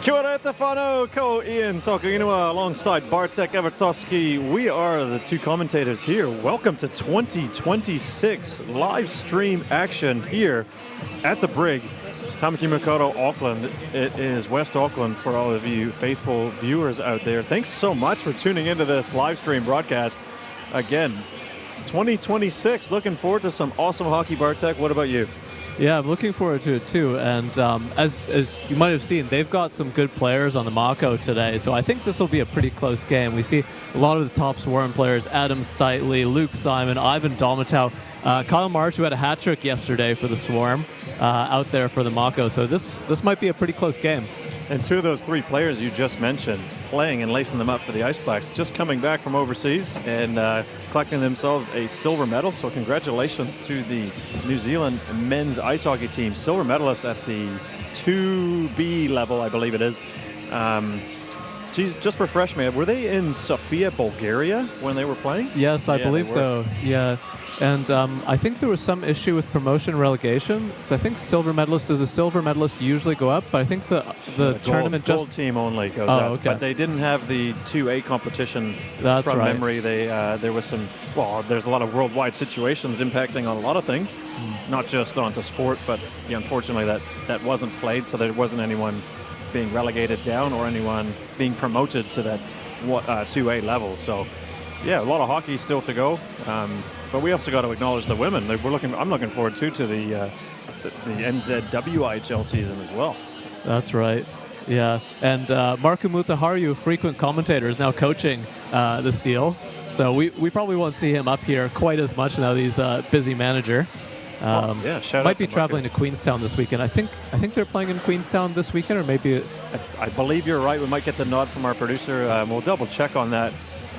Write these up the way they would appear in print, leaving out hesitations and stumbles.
Kia ora te whanau, ko Ian Tokainua alongside Bartek Evertoski. We are the two commentators here. Welcome to 2026 live stream action here at the Brig. Tamaki Makaurau, Auckland. It is West Auckland for all of you faithful viewers out there. Thanks so much for tuning into this live stream broadcast. Again, 2026. Looking forward to some awesome hockey, Bartek. What about you? Yeah, I'm looking forward to it too. And as you might have seen, they've got some good players on the Mako today. So I think this will be a pretty close game. We see a lot of the top Swarm players: Adam Steitley, Luke Simon, Ivan Domitau, Kyle March, who had a hat trick yesterday for the Swarm, out there for the Mako. So this might be a pretty close game. And two of those three players you just mentioned playing and lacing them up for the Ice Blacks, just coming back from overseas and collecting themselves a silver medal. So congratulations to the New Zealand men's ice hockey team, silver medalists at the 2B level, I believe it is. Geez, just refresh me. Were they in Sofia, Bulgaria when they were playing? Yes, I believe so. Yeah. And I think there was some issue with promotion relegation. So I think silver medalists, the silver medalists usually go up, but I think the tournament gold team only goes up. Okay. But they didn't have the 2A competition. That's from right. memory. There was some, well, there's a lot of worldwide situations impacting on a lot of things, not just onto sport, but unfortunately that wasn't played, so there wasn't anyone being relegated down or anyone being promoted to that 2A level. So yeah, a lot of hockey still to go. But we also got to acknowledge the women. I'm looking forward to the NZIHL season as well. That's right. Yeah. And Marku Mutaharu, a frequent commentator, is now coaching the Steel. So we probably won't see him up here quite as much now that he's a busy manager. Might be traveling to Queenstown this weekend. I think they're playing in Queenstown this weekend, or maybe... I believe you're right. We might get the nod from our producer. We'll double check on that.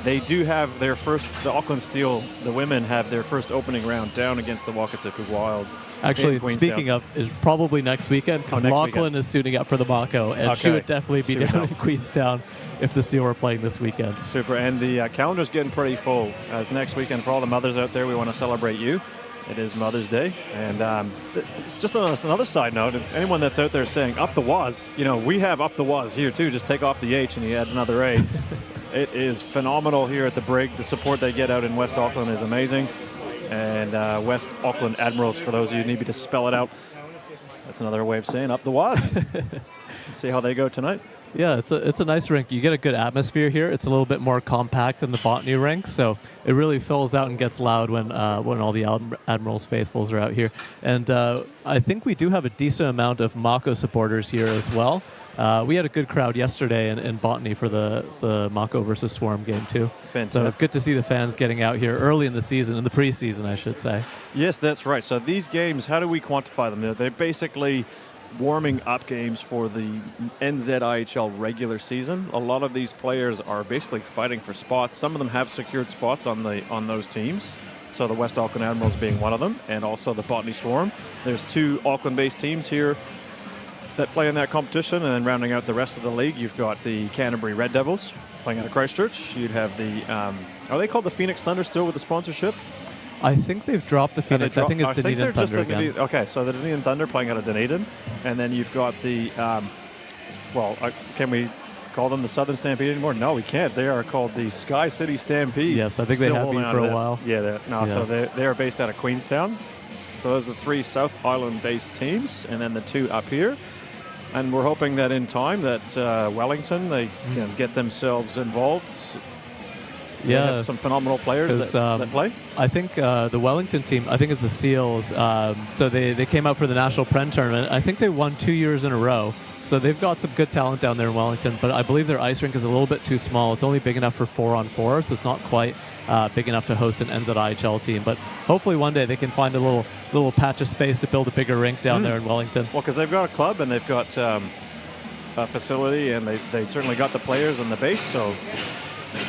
They do have their first, the Auckland Steel, the women have their first opening round down against the Wakatipu Wild. Actually, speaking of, is probably next weekend, because Lachlan is suiting up for the Mako, and she would definitely be down in Queenstown if the Steel were playing this weekend. Super, and the calendar's getting pretty full. As next weekend, for all the mothers out there, we want to celebrate you. It is Mother's Day. And just on another side note, anyone that's out there saying up the Waz, we have up the Waz here too. Just take off the H and you add another A. It is phenomenal here at the Brig. The support they get out in West Auckland is amazing. And West Auckland Admirals, for those of you who need me to spell it out, that's another way of saying up the Waz. Let's see how they go tonight. Yeah, it's a nice rink. You get a good atmosphere here. It's a little bit more compact than the Botany rink, so it really fills out and gets loud when all the Admirals faithfuls are out here. And I think we do have a decent amount of Mako supporters here as well. We had a good crowd yesterday in Botany for the Mako versus Swarm game too. Fantastic. So it's good to see the fans getting out here early in the season, in the preseason, I should say. Yes, that's right. So these games, how do we quantify them? They're basically warming up games for the NZIHL regular season. A lot of these players are basically fighting for spots. Some of them have secured spots on those teams. So the West Auckland Admirals being one of them, and also the Botany Swarm. There's two Auckland-based teams here that play in that competition, and then rounding out the rest of the league, you've got the Canterbury Red Devils playing out of Christchurch. You'd have the, are they called the Phoenix Thunder still with the sponsorship? I think they've dropped the Phoenix. I think it's Dunedin Thunder again. Okay, so the Dunedin Thunder playing out of Dunedin, and then you've got the, can we call them the Southern Stampede anymore? No, we can't. They are called the Sky City Stampede. Yes, I think they have been for a while. So they're based out of Queenstown. So those are the three South Island-based teams, and then the two up here. And we're hoping that in time that Wellington, they can get themselves involved. They have some phenomenal players that play. I think the Wellington team, I think it's the Seals. So they came out for the National Pren Tournament. I think they won 2 years in a row. So they've got some good talent down there in Wellington, but I believe their ice rink is a little bit too small. It's only big enough for 4-on-4, so it's not quite big enough to host an NZIHL team. But hopefully one day they can find a little patch of space to build a bigger rink down there in Wellington. Well, because they've got a club and they've got a facility, and they certainly got the players and the base. So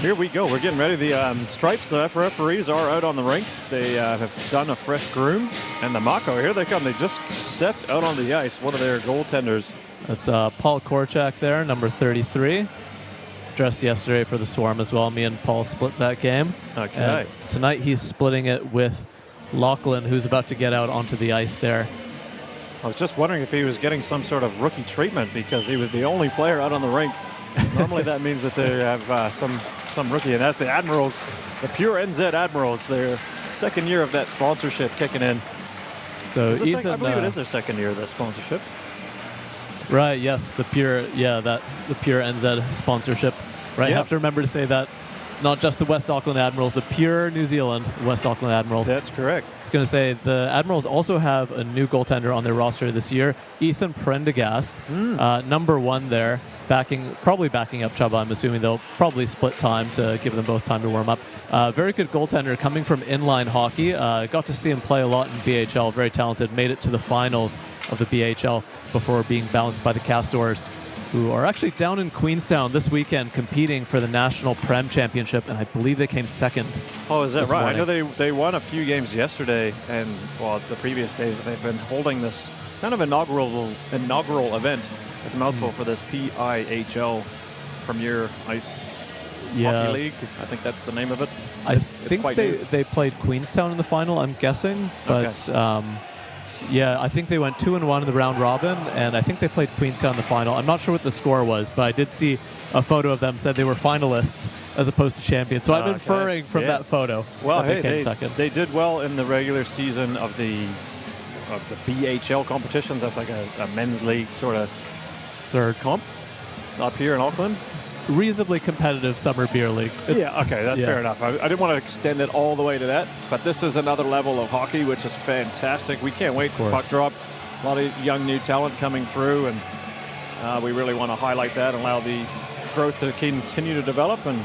here we go. We're getting ready. The Stripes, the referees, are out on the rink. They have done a fresh groom. And the Mako, here they come. They just stepped out on the ice. One of their goaltenders. That's Paul Korchak there, number 33. Dressed yesterday for the Swarm as well. Me and Paul split that game. Okay. And tonight he's splitting it with Lachlan, who's about to get out onto the ice there. I was just wondering if he was getting some sort of rookie treatment because he was the only player out on the rink. Normally that means that they have some rookie, and that's the Admirals, the pure NZ Admirals, their second year of that sponsorship kicking in. So Ethan, I believe it is their second year of that sponsorship. Right, yes, the pure NZ sponsorship. Right, you have to remember to say that. Not just the West Auckland Admirals, the pure New Zealand West Auckland Admirals. That's correct. I was going to say the Admirals also have a new goaltender on their roster this year, Ethan Prendergast, number 1 there, probably backing up Chuba. I'm assuming they'll probably split time to give them both time to warm up. Very good goaltender coming from inline hockey. Got to see him play a lot in BHL. Very talented. Made it to the finals of the BHL before being bounced by the Castors, who are actually down in Queenstown this weekend competing for the National Prem Championship, and I believe they came second. Oh, is that right? Morning. I know they won a few games yesterday, and well, the previous days that they've been holding this kind of inaugural event. It's a mouthful for this PIHL, Premier Ice Hockey League. I think that's the name of it. I think they played Queenstown in the final, I'm guessing, but. Okay. Yeah, I think they went 2-1 in the round robin, and I think they played Queenstown in the final. I'm not sure what the score was, but I did see a photo of them said they were finalists as opposed to champions. So I'm inferring from that photo that they came second. They did well in the regular season of the BHL competitions. That's like a men's league sort of comp up here in Auckland. Reasonably competitive summer beer league. That's fair enough. I didn't want to extend it all the way to that, but this is another level of hockey, which is fantastic. We can't wait for puck drop. A lot of young new talent coming through, and we really want to highlight that and allow the growth to continue to develop. And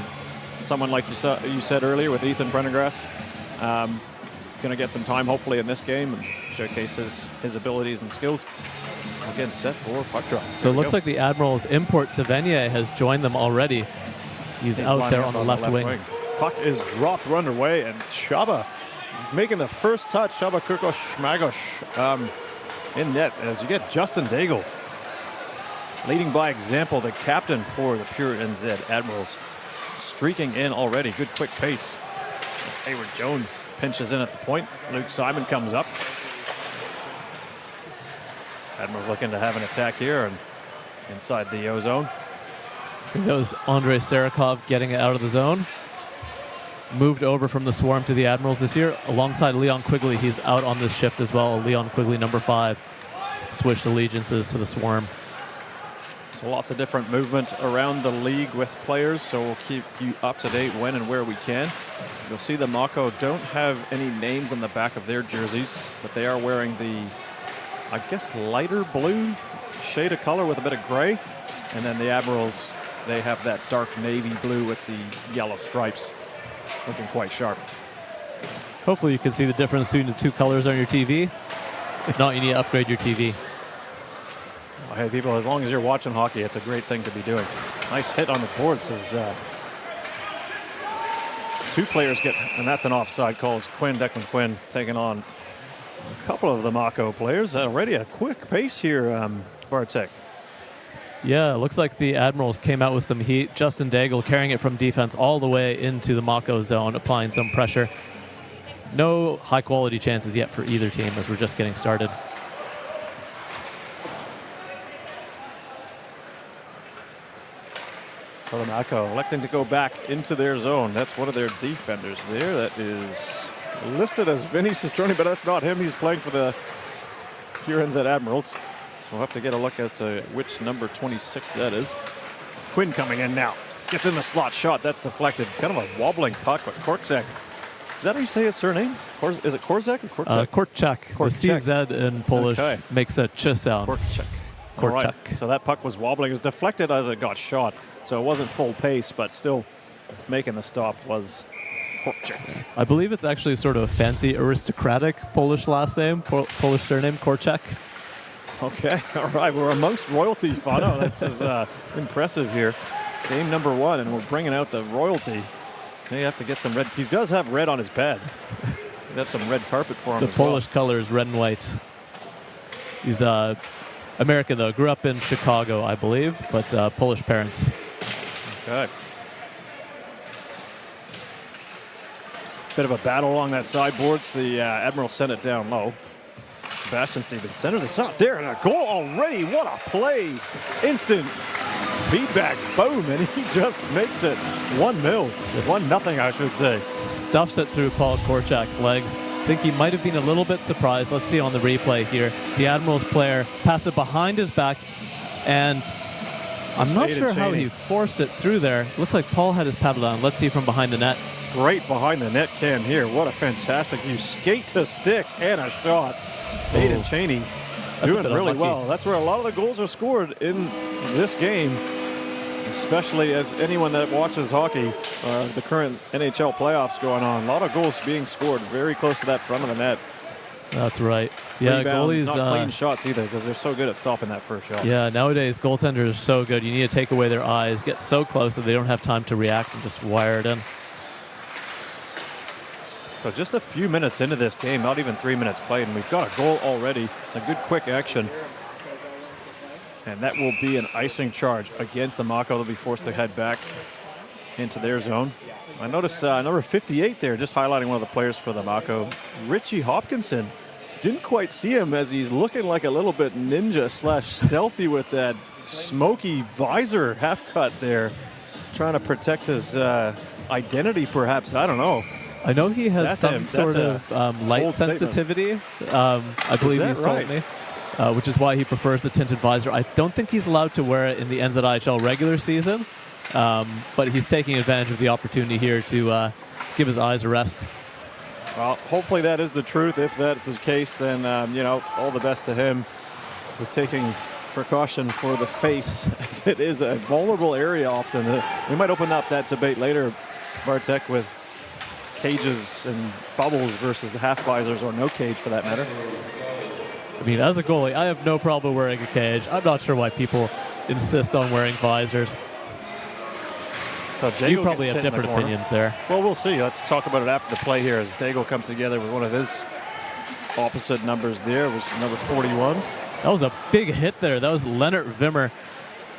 someone like you said earlier with Ethan Prendergast, going to get some time hopefully in this game and showcase his abilities and skills. Again, set for puck drop. So it looks like the Admirals import Savenier has joined them already. He's out there on the left wing. Puck is dropped, run away, and Chuba making the first touch. Chuba Kurkosh in net as you get Justin Daigle leading by example, the captain for the pure NZ Admirals, streaking in already. Good quick pace. It's Hayward Jones pinches in at the point. Luke Simon comes up. Admirals looking to have an attack here and inside the O zone. I think that was Andrei Sarakov getting it out of the zone. Moved over from the Swarm to the Admirals this year alongside Leon Quigley. He's out on this shift as well. Leon Quigley, number 5, switched allegiances to the Swarm. So lots of different movement around the league with players, so we'll keep you up to date when and where we can. You'll see the Mako don't have any names on the back of their jerseys, but they are wearing the, I guess, lighter blue shade of color with a bit of gray. And then the Admirals, they have that dark navy blue with the yellow stripes. Looking quite sharp. Hopefully you can see the difference between the two colors on your TV. If not, you need to upgrade your TV. Well, hey, people, as long as you're watching hockey, it's a great thing to be doing. Nice hit on the boards as two players get, and that's an offside call. Declan Quinn taking on a couple of the Mako players. Already a quick pace here, Bartek. Yeah, it looks like the Admirals came out with some heat. Justin Daigle carrying it from defense all the way into the Mako zone, applying some pressure. No high-quality chances yet for either team as we're just getting started. So the Mako electing to go back into their zone. That's one of their defenders there. That is listed as Vinny Cistroni, but that's not him. He's playing for the pure NZ Admirals. We'll have to get a look as to which number 26 that is. Quinn coming in now. Gets in the slot shot. That's deflected. Kind of a wobbling puck, but Korczak. Is that how you say his surname? Is it Korczak or Korczak? Korczak. The CZ in Polish makes a ch sound. Korczak. Korczak. Right. So that puck was wobbling. It was deflected as it got shot. So it wasn't full pace, but still making the stop was Korczak. I believe it's actually sort of a fancy aristocratic Polish last name, Polish surname, Korczak. Okay, all right. We're amongst royalty, Fano. This is impressive here. Game number 1, and we're bringing out the royalty. They have to get some red. He does have red on his pads. We have some red carpet for him. The Polish colors, red and white. He's American, though. Grew up in Chicago, I believe, but Polish parents. Okay. Bit of a battle along that sideboards. The Admiral sent it down low. Sebastian Stevens centers it up there, and a goal already. What a play. Instant feedback. Boom. And he just makes it 1-0. 1-0, I should say. Stuffs it through Paul Korchak's legs. I think he might have been a little bit surprised. Let's see on the replay here. The Admirals player passed it behind his back, and I'm not sure how he forced it through there. Looks like Paul had his paddle down. Let's see from behind the net. Great behind the net cam here. What a fantastic use. Skate to stick and a shot. Aiden Cheney doing really well. That's where a lot of the goals are scored in this game, especially as anyone that watches hockey, the current NHL playoffs going on. A lot of goals being scored very close to that front of the net. That's right. Yeah, rebounds, goalies not clean shots either, because they're so good at stopping that first shot. Yeah, nowadays goaltenders are so good. You need to take away their eyes, get so close that they don't have time to react and just wire it in. So just a few minutes into this game, not even 3 minutes played, and we've got a goal already. It's a good quick action. And that will be an icing charge against the Mako. They'll be forced to head back into their zone. I noticed number 58 there, just highlighting one of the players for the Mako, Richie Hopkinson. Didn't quite see him as he's looking like a little bit ninja/stealthy with that smoky visor half cut there, trying to protect his identity perhaps. I don't know. I know he has some sort of light sensitivity, I believe he's told me, which is why he prefers the tinted visor. I don't think he's allowed to wear it in the NZIHL regular season, but he's taking advantage of the opportunity here to give his eyes a rest. Well, hopefully that is the truth. If that's the case, then, you know, all the best to him with taking precaution for the face, as it is a vulnerable area often. We might open up that debate later, Bartek, with cages and bubbles versus half visors, or no cage for that matter. I mean, as a goalie, I have no problem wearing a cage. I'm not sure why people insist on wearing visors. So you probably have different opinions there. Well, we'll see. Let's talk about it after the play here as Daigle comes together with one of his opposite numbers there, which is number 41. That was a big hit there. That was Leonard Wimmer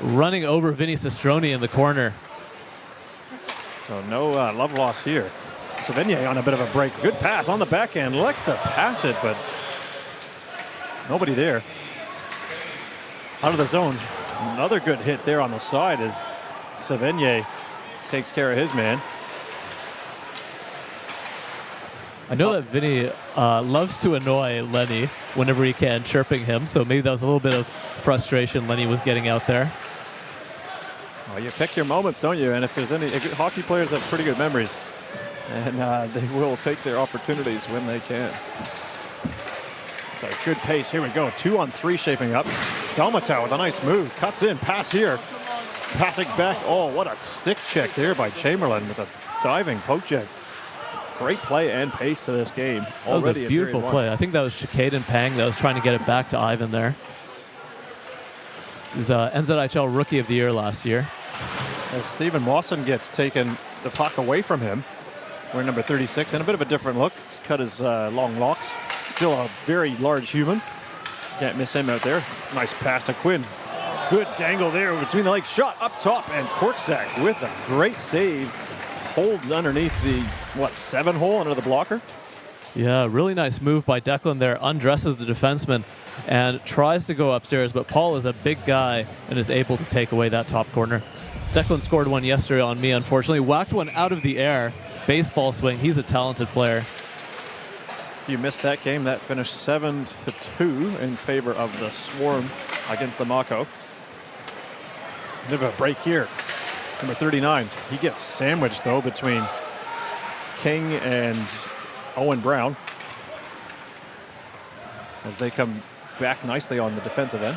running over Vinny Sestroni in the corner. So no love loss here. Savigny on a bit of a break. Good pass on the backhand. Likes to pass it, but nobody there. Out of the zone. Another good hit there on the side as Savigny takes care of his man. I know that Vinny loves to annoy Lenny whenever he can, chirping him. So maybe that was a little bit of frustration Lenny was getting out there. Well, you pick your moments, don't you? And if there's any hockey players have pretty good memories, and they will take their opportunities when they can. So good pace. Here we go. 2-on-3 shaping up. Dalmatau with a nice move. Cuts in. Pass here. Passing back. Oh, what a stick check there by Chamberlain with a diving poke check. Great play and pace to this game. That was a beautiful play. I think that was Shikaden Pang that was trying to get it back to Ivan there. He was NZIHL Rookie of the Year last year. As Stephen Mawson gets taken the puck away from him, wearing number 36, and a bit of a different look. He's cut his long locks. Still a very large human. Can't miss him out there. Nice pass to Quinn. Good dangle there between the legs. Shot up top, and Korczak with a great save. Holds underneath the, 7 hole under the blocker? Yeah, really nice move by Declan there. Undresses the defenseman and tries to go upstairs, but Paul is a big guy and is able to take away that top corner. Declan scored one yesterday on me, unfortunately. Whacked one out of the air. Baseball swing. He's a talented player. If you missed that game, that finished 7-2 in favor of the Swarm against the Mako. Bit of a break here. Number 39. He gets sandwiched, though, between King and Owen Brown as they come back nicely on the defensive end.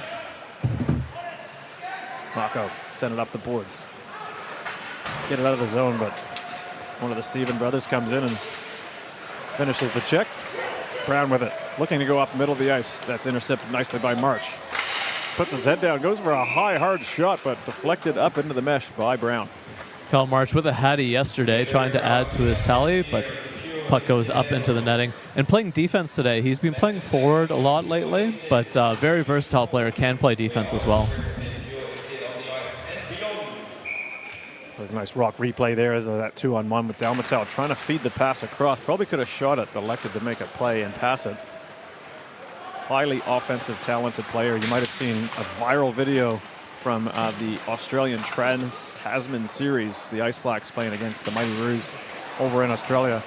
Mako send it up the boards. Get it out of the zone, but one of the Stephen brothers comes in and finishes the check. Brown with it, looking to go up the middle of the ice. That's intercepted nicely by March. Puts his head down, goes for a high, hard shot, but deflected up into the mesh by Brown. Kyle March with a hattie yesterday, trying to add to his tally, but puck goes up into the netting. And playing defense today. He's been playing forward a lot lately, but very versatile player, can play defense as well. A nice rock replay there as that 2-on-1 with Dalmatau trying to feed the pass across. Probably could have shot it, but elected to make a play and pass it. highly offensive, talented player. You might have seen a viral video from the Australian Trans-Tasman series, the Ice Blacks playing against the Mighty Roos over in Australia.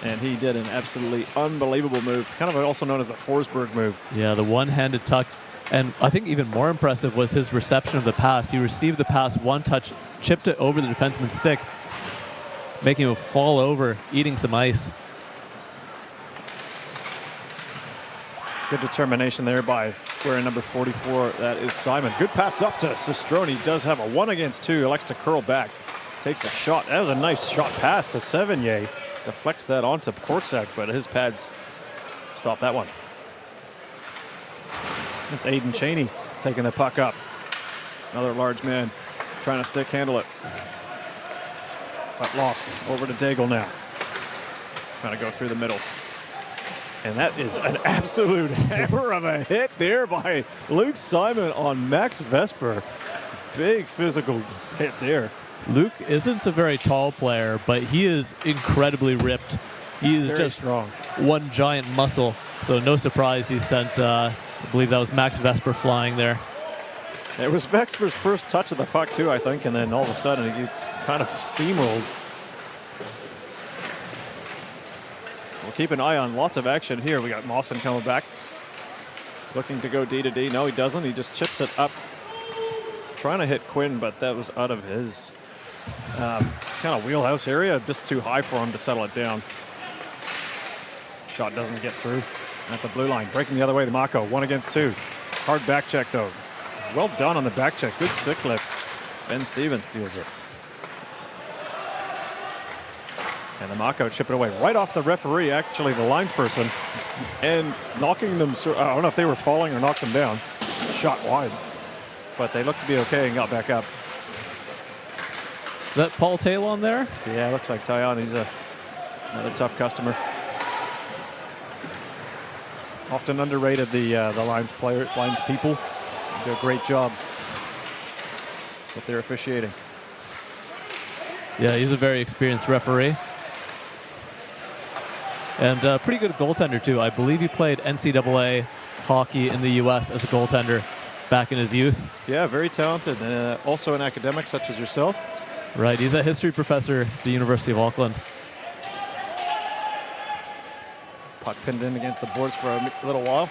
And he did an absolutely unbelievable move, kind of also known as the Forsberg move. Yeah, the one-handed tuck. And I think even more impressive was his reception of the pass. He received the pass, one touch, chipped it over the defenseman's stick, making him fall over, eating some ice. Good determination there by wearing number 44. That is Simon. Good pass up to Sestroni. Does have a 1-against-2. Elects to curl back. Takes a shot. That was a nice shot pass to Sevigny. Deflects that onto Korczak, but his pads stop that one. It's Aiden Cheney taking the puck up. Another large man trying to stick handle it. But lost over to Daigle now. Trying to go through the middle. And that is an absolute hammer of a hit there by Luke Simon on Max Vesper. Big physical hit there. Luke isn't a very tall player, but he is incredibly ripped. He is very just strong. One giant muscle. So no surprise he sent, I believe that was Max Vesper flying there. It was Vesper's first touch of the puck too, I think, and then all of a sudden he gets kind of steamrolled. We'll keep an eye on lots of action here. We got Mawson coming back, looking to go D to D. No, he doesn't. He just chips it up, trying to hit Quinn, but that was out of his kind of wheelhouse area, just too high for him to settle it down. Shot doesn't get through at the blue line. Breaking the other way, the Mako, 1-against-2. Hard back check though. Well done on the back check. Good stick lift. Ben Stevens steals it. And the Mako chip it away right off the referee, actually the linesperson, and knocking them. I don't know if they were falling or knocked them down. Shot wide. But they looked to be okay and got back up. Is that Paul Talon there? Yeah, looks like Tyon. He's another tough customer. Often underrated, the lines people. They do a great job with their officiating. Yeah, he's a very experienced referee. And pretty good goaltender, too. I believe he played NCAA hockey in the U.S. as a goaltender back in his youth. Yeah, very talented. Also an academic, such as yourself. Right, he's a history professor at the University of Auckland. Puck pinned in against the boards for a little while.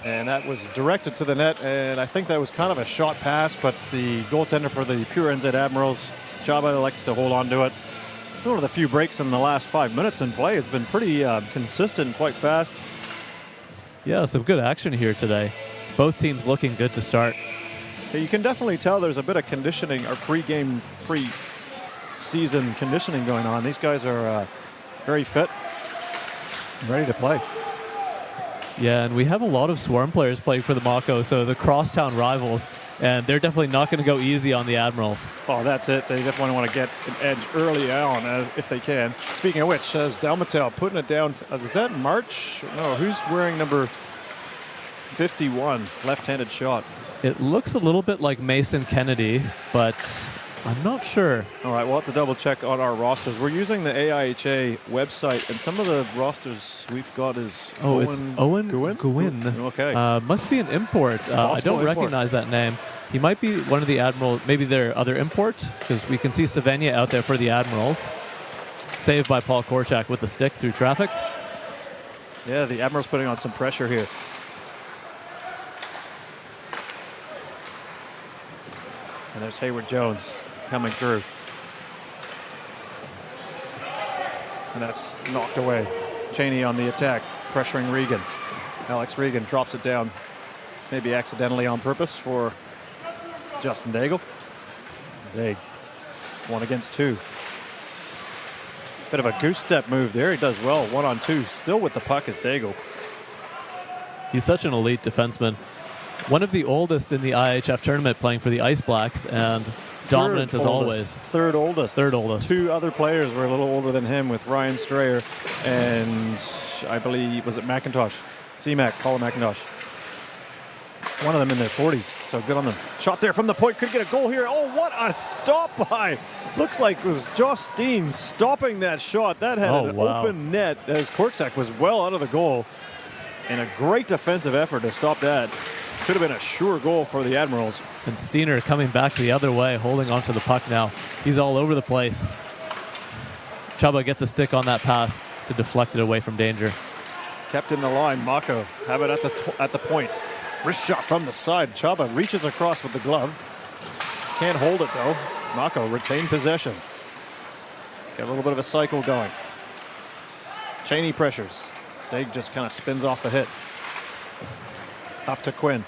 And that was directed to the net, and I think that was kind of a shot pass, but the goaltender for the pure NZ Admirals, Chaba, likes to hold on to it. One of the few breaks in the last 5 minutes in play. It's been pretty consistent, quite fast. Yeah, some good action here today. Both teams looking good to start. Yeah, you can definitely tell there's a bit of conditioning or pre-game, pre-season conditioning going on. These guys are very fit, ready to play. Yeah, and we have a lot of Swarm players playing for the Mako, so the crosstown rivals, and they're definitely not going to go easy on the Admirals. Oh, that's it. They definitely want to get an edge early on if they can. Speaking of which, Dalmatel putting it down. Was that March? No, who's wearing number 51, left-handed shot? It looks a little bit like Mason Kennedy, but I'm not sure. All right, we'll have to double check on our rosters. We're using the AIHA website, and some of the rosters we've got is it's Owen Gwynn. Okay. Must be an import. I don't recognize that name. He might be one of the Admiral, maybe their other import, because we can see Savania out there for the Admirals. Saved by Paul Korczak with the stick through traffic. Yeah, the Admirals putting on some pressure here. And there's Hayward Jones coming through. And that's knocked away. Cheney on the attack, pressuring Regan. Alex Regan drops it down, maybe accidentally on purpose for Justin Daigle. Daig, 1-against-2. Bit of a goose step move there. He does well, 1-on-2. Still with the puck is Daigle. He's such an elite defenseman. One of the oldest in the IHF tournament playing for the Ice Blacks, and dominant as always. Third oldest. Two other players were a little older than him, with Ryan Strayer and I believe, was it McIntosh? C-Mac, Colin McIntosh. One of them in their 40s, so good on them. Shot there from the point, could get a goal here. Oh, what a stop by. Looks like it was Josh Steen stopping that shot. That had an open net as Korczak was well out of the goal. And a great defensive effort to stop that. Could have been a sure goal for the Admirals. And Steiner coming back the other way, holding onto the puck now. He's all over the place. Chubba gets a stick on that pass to deflect it away from danger. Kept in the line. Mako have it at the point. Wrist shot from the side. Chubba reaches across with the glove. Can't hold it though. Mako retained possession. Got a little bit of a cycle going. Cheney pressures. Daig just kind of spins off the hit. Up to Quinn.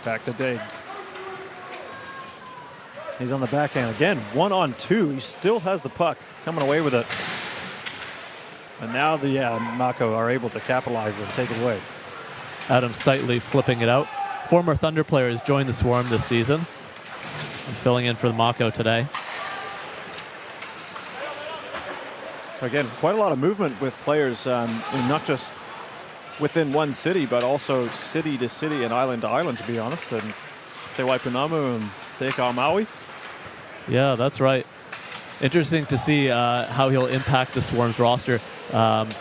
Back to Daig. He's on the backhand again. 1-on-2. He still has the puck. Coming away with it. And now the Mako are able to capitalize and take it away. Adam Steitley flipping it out. Former Thunder player has joined the Swarm this season. And filling in for the Mako today. Again, quite a lot of movement with players, not just within one city, but also city to city and island to island, to be honest. And Te Waipunamu and Te Maui. Yeah, that's right. Interesting to see how he'll impact the Swarm's roster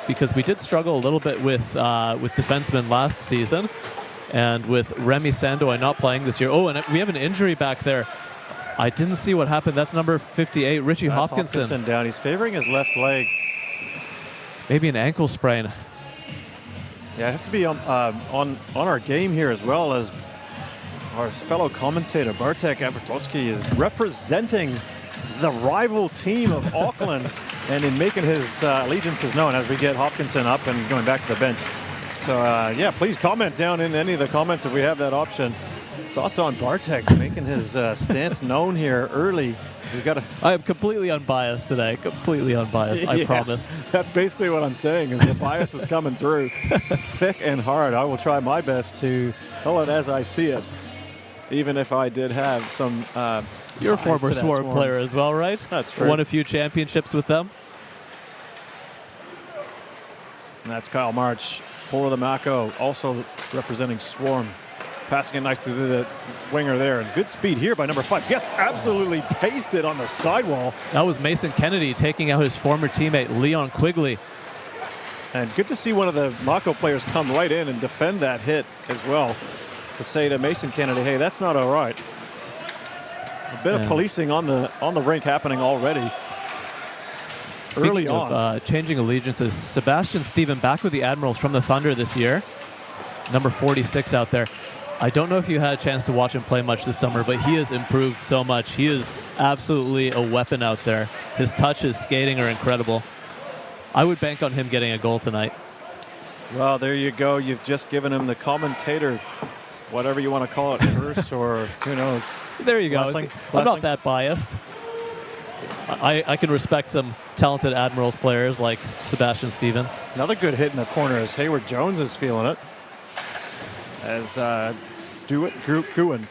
because we did struggle a little bit with defensemen last season, and with Remy Sandoy not playing this year. Oh, and we have an injury back there. I didn't see what happened. That's number 58, Richie Hopkinson. Hopkinson down. He's favoring his left leg. Maybe an ankle sprain. Yeah, I have to be on our game here, as well as our fellow commentator Bartek Abertowski is representing the rival team of Auckland and in making his allegiances known as we get Hopkinson up and going back to the bench. So yeah, please comment down in any of the comments if we have that option. Thoughts on Bartek making his stance known here early. I am completely unbiased today. Completely unbiased, I promise. That's basically what I'm saying, is the bias is coming through thick and hard. I will try my best to tell it as I see it, even if I did have some You're a former Swarm player as well, right? That's true. Won a few championships with them. And that's Kyle March for the Mako, also representing Swarm. Passing it nicely through the winger there. And good speed here by number 5. Gets absolutely pasted on the sidewall. That was Mason Kennedy taking out his former teammate, Leon Quigley. And good to see one of the Mako players come right in and defend that hit as well, to say to Mason Kennedy, hey, that's not all right. A bit of policing on the rink happening already. Speaking early on. Of changing allegiances, Sebastian Steven back with the Admirals from the Thunder this year. Number 46 out there. I don't know if you had a chance to watch him play much this summer, but he has improved so much. He is absolutely a weapon out there. His touch, his skating are incredible. I would bank on him getting a goal tonight. Well, there you go. You've just given him the commentator, whatever you want to call it, curse or who knows. There you go. Blessing. I'm not that biased. I can respect some talented Admirals players like Sebastian Steven. Another good hit in the corner as Hayward Jones is feeling it. As Gouin. It's Gouin.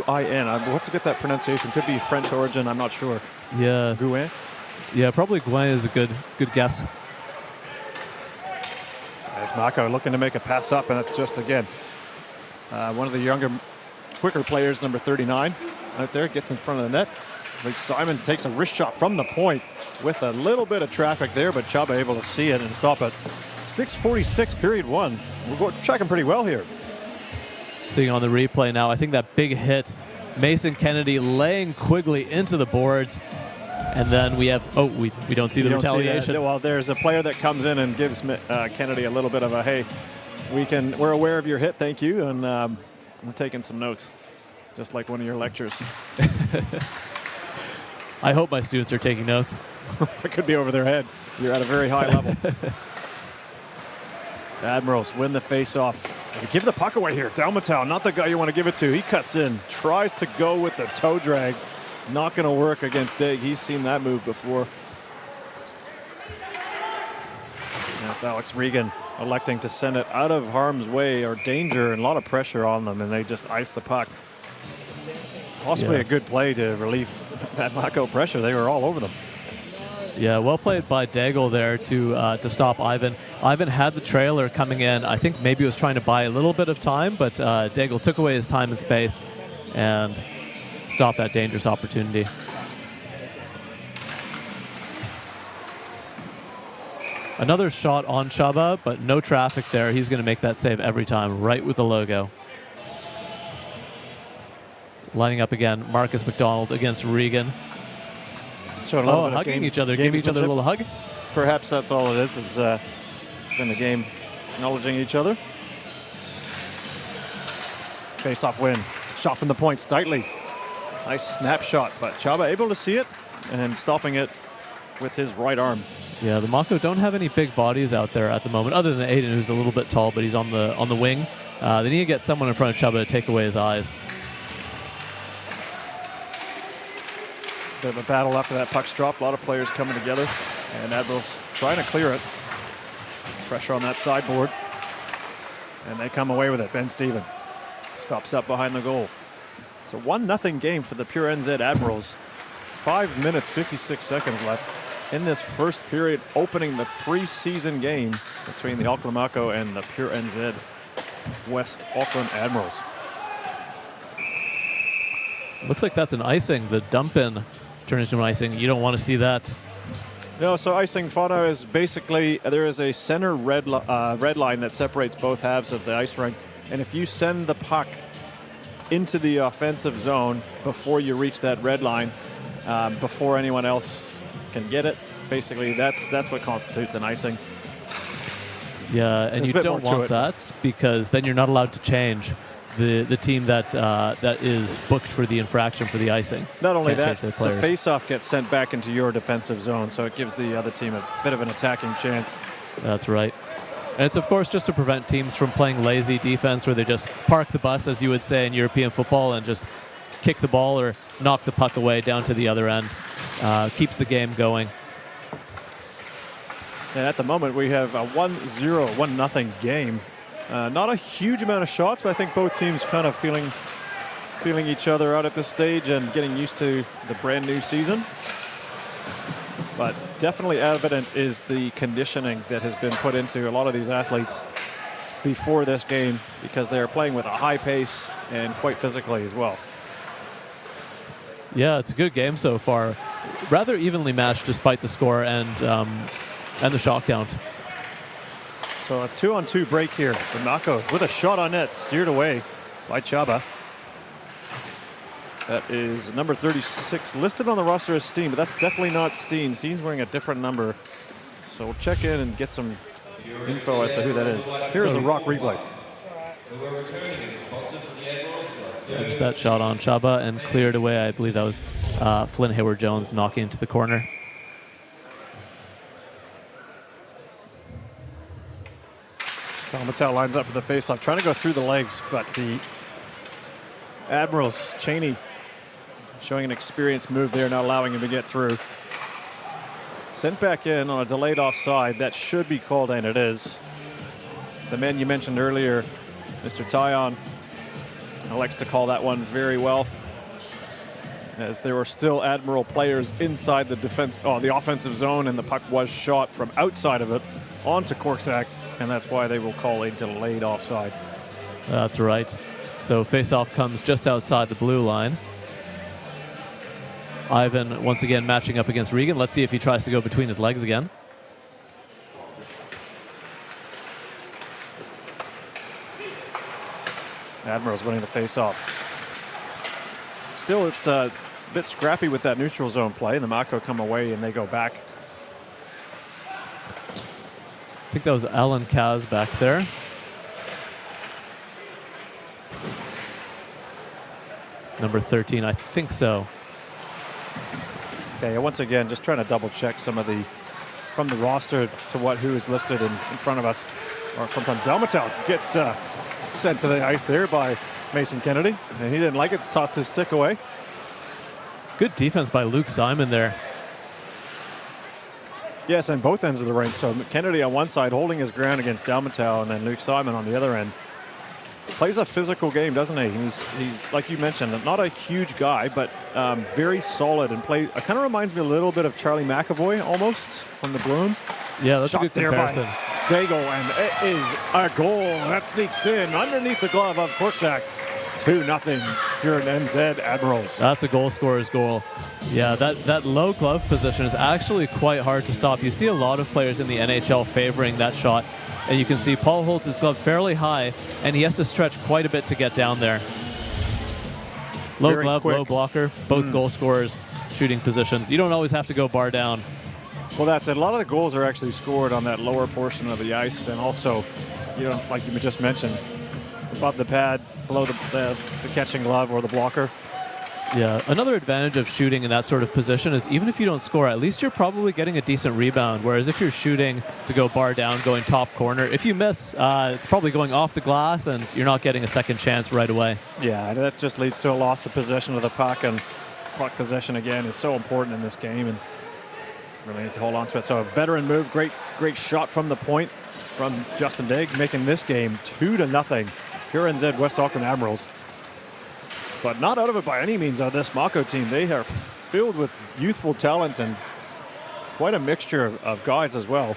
We'll have to get that pronunciation. Could be French origin. I'm not sure. Yeah. Gouin. Yeah, probably Gouin is a good guess. As Mako looking to make a pass up, and that's just, again, one of the younger, quicker players, number 39, out there, gets in front of the net. Luke Simon takes a wrist shot from the point with a little bit of traffic there, but Chubba able to see it and stop it. 6:46, period 1. We're tracking pretty well here. Seeing on the replay now, I think that big hit, Mason Kennedy laying Quigley into the boards. And then we have, we don't see the retaliation. Well, there's a player that comes in and gives Kennedy a little bit of a, hey, we're aware of your hit, thank you, and we're taking some notes, just like one of your lectures. I hope my students are taking notes. It could be over their head. You're at a very high level. Admirals win the face-off. Give the puck away here. Dalmatau, not the guy you want to give it to. He cuts in, tries to go with the toe drag. Not going to work against Daig. He's seen that move before. That's Alex Regan electing to send it out of harm's way or danger, and a lot of pressure on them, and they just ice the puck. Possibly a good play to relieve that Mako pressure. They were all over them. Yeah, well played by Daigle there to stop Ivan. Ivan had the trailer coming in. I think maybe he was trying to buy a little bit of time, but Daigle took away his time and space and stopped that dangerous opportunity. Another shot on Chaba, but no traffic there. He's going to make that save every time, right with the logo. Lining up again, Marcus McDonald against Regan. So hugging each other, give each other a little hug. Perhaps that's all it is in the game, acknowledging each other. Face-off win. Shot from the point, Steitley. Nice snapshot, but Chaba able to see it and stopping it with his right arm. Yeah, the Mako don't have any big bodies out there at the moment, other than Aiden, who's a little bit tall, but he's on the wing. They need to get someone in front of Chaba to take away his eyes. Bit of a battle after that puck's dropped. A lot of players coming together, and Admirals trying to clear it. Pressure on that sideboard, and they come away with it. Ben Steven stops up behind the goal. It's a 1-0 game for the Pure NZ Admirals. 5 minutes, 56 seconds left in this first period, opening the preseason game between the Auckland Mako and the Pure NZ West Auckland Admirals. Looks like that's an icing. The dump-in turned into an icing. You don't want to see that. No, so icing fauna is basically, there is a center red line that separates both halves of the ice rink. And if you send the puck into the offensive zone before you reach that red line, before anyone else can get it, basically that's what constitutes an icing. Yeah, and you don't want that because then you're not allowed to change the team that is booked for the infraction for the icing. Not only that, the face-off gets sent back into your defensive zone, so it gives the other team a bit of an attacking chance. That's right. And it's, of course, just to prevent teams from playing lazy defense where they just park the bus, as you would say in European football, and just kick the ball or knock the puck away down to the other end. Keeps the game going. And at the moment, we have a 1-0, 1-0 game. Not a huge amount of shots, but I think both teams kind of feeling each other out at this stage and getting used to the brand new season. But definitely evident is the conditioning that has been put into a lot of these athletes before this game, because they are playing with a high pace and quite physically as well. Yeah, it's a good game so far. Rather evenly matched despite the score and the shot count. So a 2-on-2 break here for Mako with a shot on net, steered away by Chaba. That is number 36, listed on the roster as Steen, but that's definitely not Steen. Steen's wearing a different number. So we'll check in and get some info as to who that is. Here's the Rock replay. Yeah, just that shot on Chaba and cleared away. I believe that was Flynn Hayward-Jones knocking into the corner. Mattel lines up for the faceoff, trying to go through the legs, but the Admirals, Cheney, showing an experienced move there, not allowing him to get through. Sent back in on a delayed offside. That should be called, and it is. The man you mentioned earlier, Mr. Tyon, elects to call that one very well, as there were still Admiral players inside the the offensive zone, and the puck was shot from outside of it onto Korczak, and that's why they will call a delayed offside. That's right. So face-off comes just outside the blue line. Ivan once again matching up against Regan. Let's see if he tries to go between his legs again. Admirals winning the face-off. Still, it's a bit scrappy with that neutral zone play. The Mako come away and they go back. I think that was Alan Kaz back there. Number 13, I think so. Okay, once again, just trying to double check some of the, from the roster to who is listed in front of us. Or sometimes Delmatel gets sent to the ice there by Mason Kennedy, and he didn't like it, tossed his stick away. Good defense by Luke Simon there. Yes, and both ends of the rink. So Kennedy on one side holding his ground against Delmatel, and then Luke Simon on the other end. Plays a physical game, doesn't he? He's like you mentioned, not a huge guy, but very solid and play. It kind of reminds me a little bit of Charlie McAvoy almost from the Bruins. Yeah, that's Shot a good comparison. Daigle, and it is a goal that sneaks in underneath the glove of Korczak. 2-0 here in NZ Admirals. That's a goal scorer's goal. Yeah, that low glove position is actually quite hard to stop. You see a lot of players in the NHL favoring that shot. And you can see Paul holds his glove fairly high, and he has to stretch quite a bit to get down there. Low Very glove, quick. low blocker, both goal scorers, shooting positions. You don't always have to go bar down. Well, that's it. A lot of the goals are actually scored on that lower portion of the ice, and also, like you just mentioned, above the pad, below the catching glove or the blocker. Yeah, another advantage of shooting in that sort of position is even if you don't score, at least you're probably getting a decent rebound. Whereas if you're shooting to go bar down, going top corner, if you miss, it's probably going off the glass and you're not getting a second chance right away. Yeah, that just leads to a loss of possession of the puck, and puck possession again is so important in this game, and really need to hold on to it. So a veteran move, great shot from the point from Justin Digg, making this game 2-0 here in NZ West Auckland Admirals. But not out of it by any means are this Mako team. They are filled with youthful talent and quite a mixture of guys as well.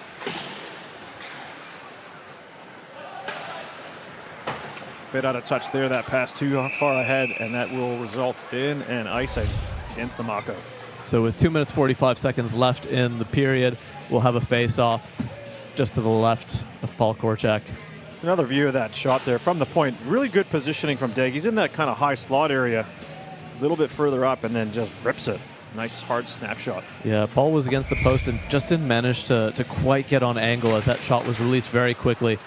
Bit out of touch there, that pass too far ahead, and that will result in an icing against the Mako. So with 2 minutes 45 seconds left in the period, we'll have a face-off just to the left of Paul Korchak. Another view of that shot there from the point. Really good positioning from Digg. He's in that kind of high slot area, a little bit further up, and then just rips it. Nice hard snapshot. Yeah, Paul was against the post and just didn't manage to quite get on angle as that shot was released very quickly.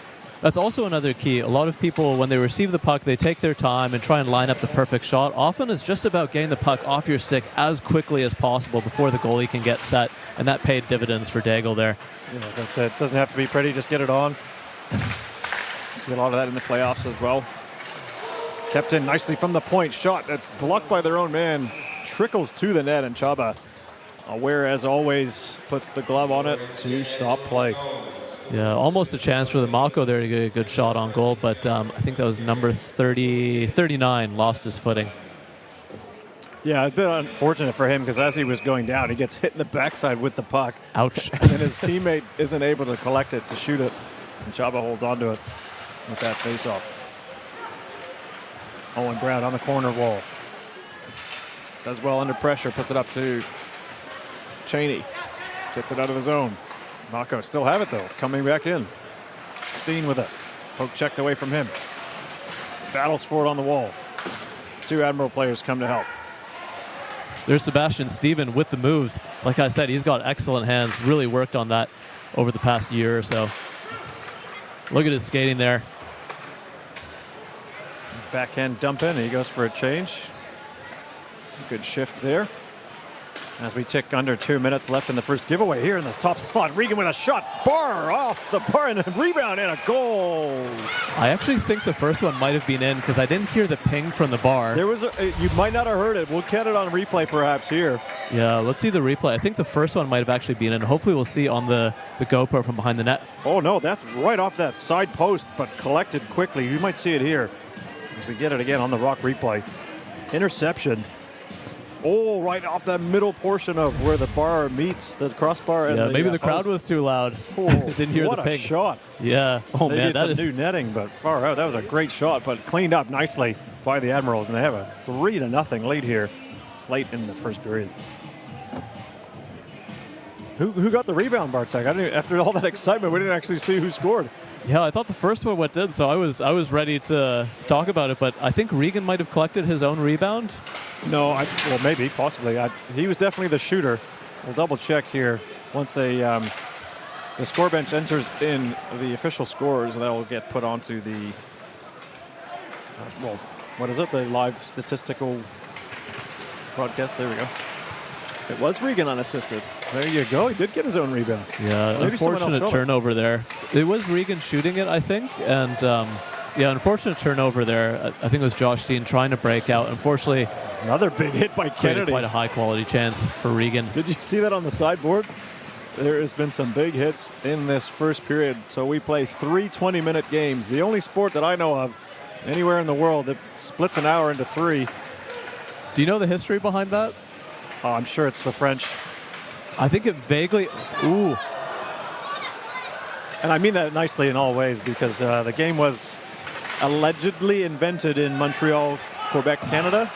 That's also another key. A lot of people, when they receive the puck, they take their time and try and line up the perfect shot. Often it's just about getting the puck off your stick as quickly as possible before the goalie can get set, and that paid dividends for Daigle there. Yeah, that's it. Doesn't have to be pretty, just get it on. See a lot of that in the playoffs as well. Kept in nicely from the point. Shot that's blocked by their own man. Trickles to the net, and Chaba, aware as always, puts the glove on it to stop play. Yeah, almost a chance for the Mako there to get a good shot on goal, but I think that was number 39 lost his footing. Yeah, it's been unfortunate for him because as he was going down, he gets hit in the backside with the puck. Ouch. And then his teammate isn't able to collect it to shoot it, and Chaba holds on to it with that face-off. Owen Brown on the corner wall. Does well under pressure, puts it up to Cheney. Gets it out of the zone. Mako still have it though, coming back in. Steen with it. Poke checked away from him. Battles for it on the wall. Two Admiral players come to help. There's Sebastian Steven with the moves. Like I said, he's got excellent hands. Really worked on that over the past year or so. Look at his skating there. Backhand dump in, and he goes for a change. Good shift there. As we tick under 2 minutes left in the first giveaway here in the top slot. Regan with a shot. Bar off the bar and a rebound and a goal. I actually think the first one might have been in because I didn't hear the ping from the bar. There was you might not have heard it. We'll get it on replay perhaps here. Yeah, let's see the replay. I think the first one might have actually been in. Hopefully we'll see on the GoPro from behind the net. Oh no, that's right off that side post, but collected quickly. You might see it here as we get it again on the Rock replay. Interception. Oh, right off that middle portion of where the bar meets the crossbar. And maybe the crowd was too loud. Oh, didn't hear the ping. What a shot. Yeah. Oh, they man, did that is some new netting, but far out. That was a great shot, but cleaned up nicely by the Admirals, and they have a 3-0 lead here late in the first period. Who got the rebound, Bartek? After all that excitement, we didn't actually see who scored. Yeah, I thought the first one went in, so I was ready to talk about it, but I think Regan might have collected his own rebound. No, well, maybe, possibly. He was definitely the shooter. We'll double check here once the score bench enters in the official scores. That will get put onto the well, what is it? The live statistical broadcast. There we go. It was Regan unassisted. There you go. He did get his own rebound. Yeah, Maybe unfortunate turnover there. It was Regan shooting it, I think, and yeah, unfortunate turnover there. I think it was Josh Steen trying to break out. Unfortunately, another big hit by Kennedy. Quite a high-quality chance for Regan. Did you see that on the sideboard? There has been some big hits in this first period. So we play 3 20-minute games. The only sport that I know of anywhere in the world that splits an hour into 3. Do you know the history behind that? Oh, I'm sure it's the French. I think it vaguely... Ooh. And I mean that nicely in all ways because the game was allegedly invented in Montreal, Quebec, Canada.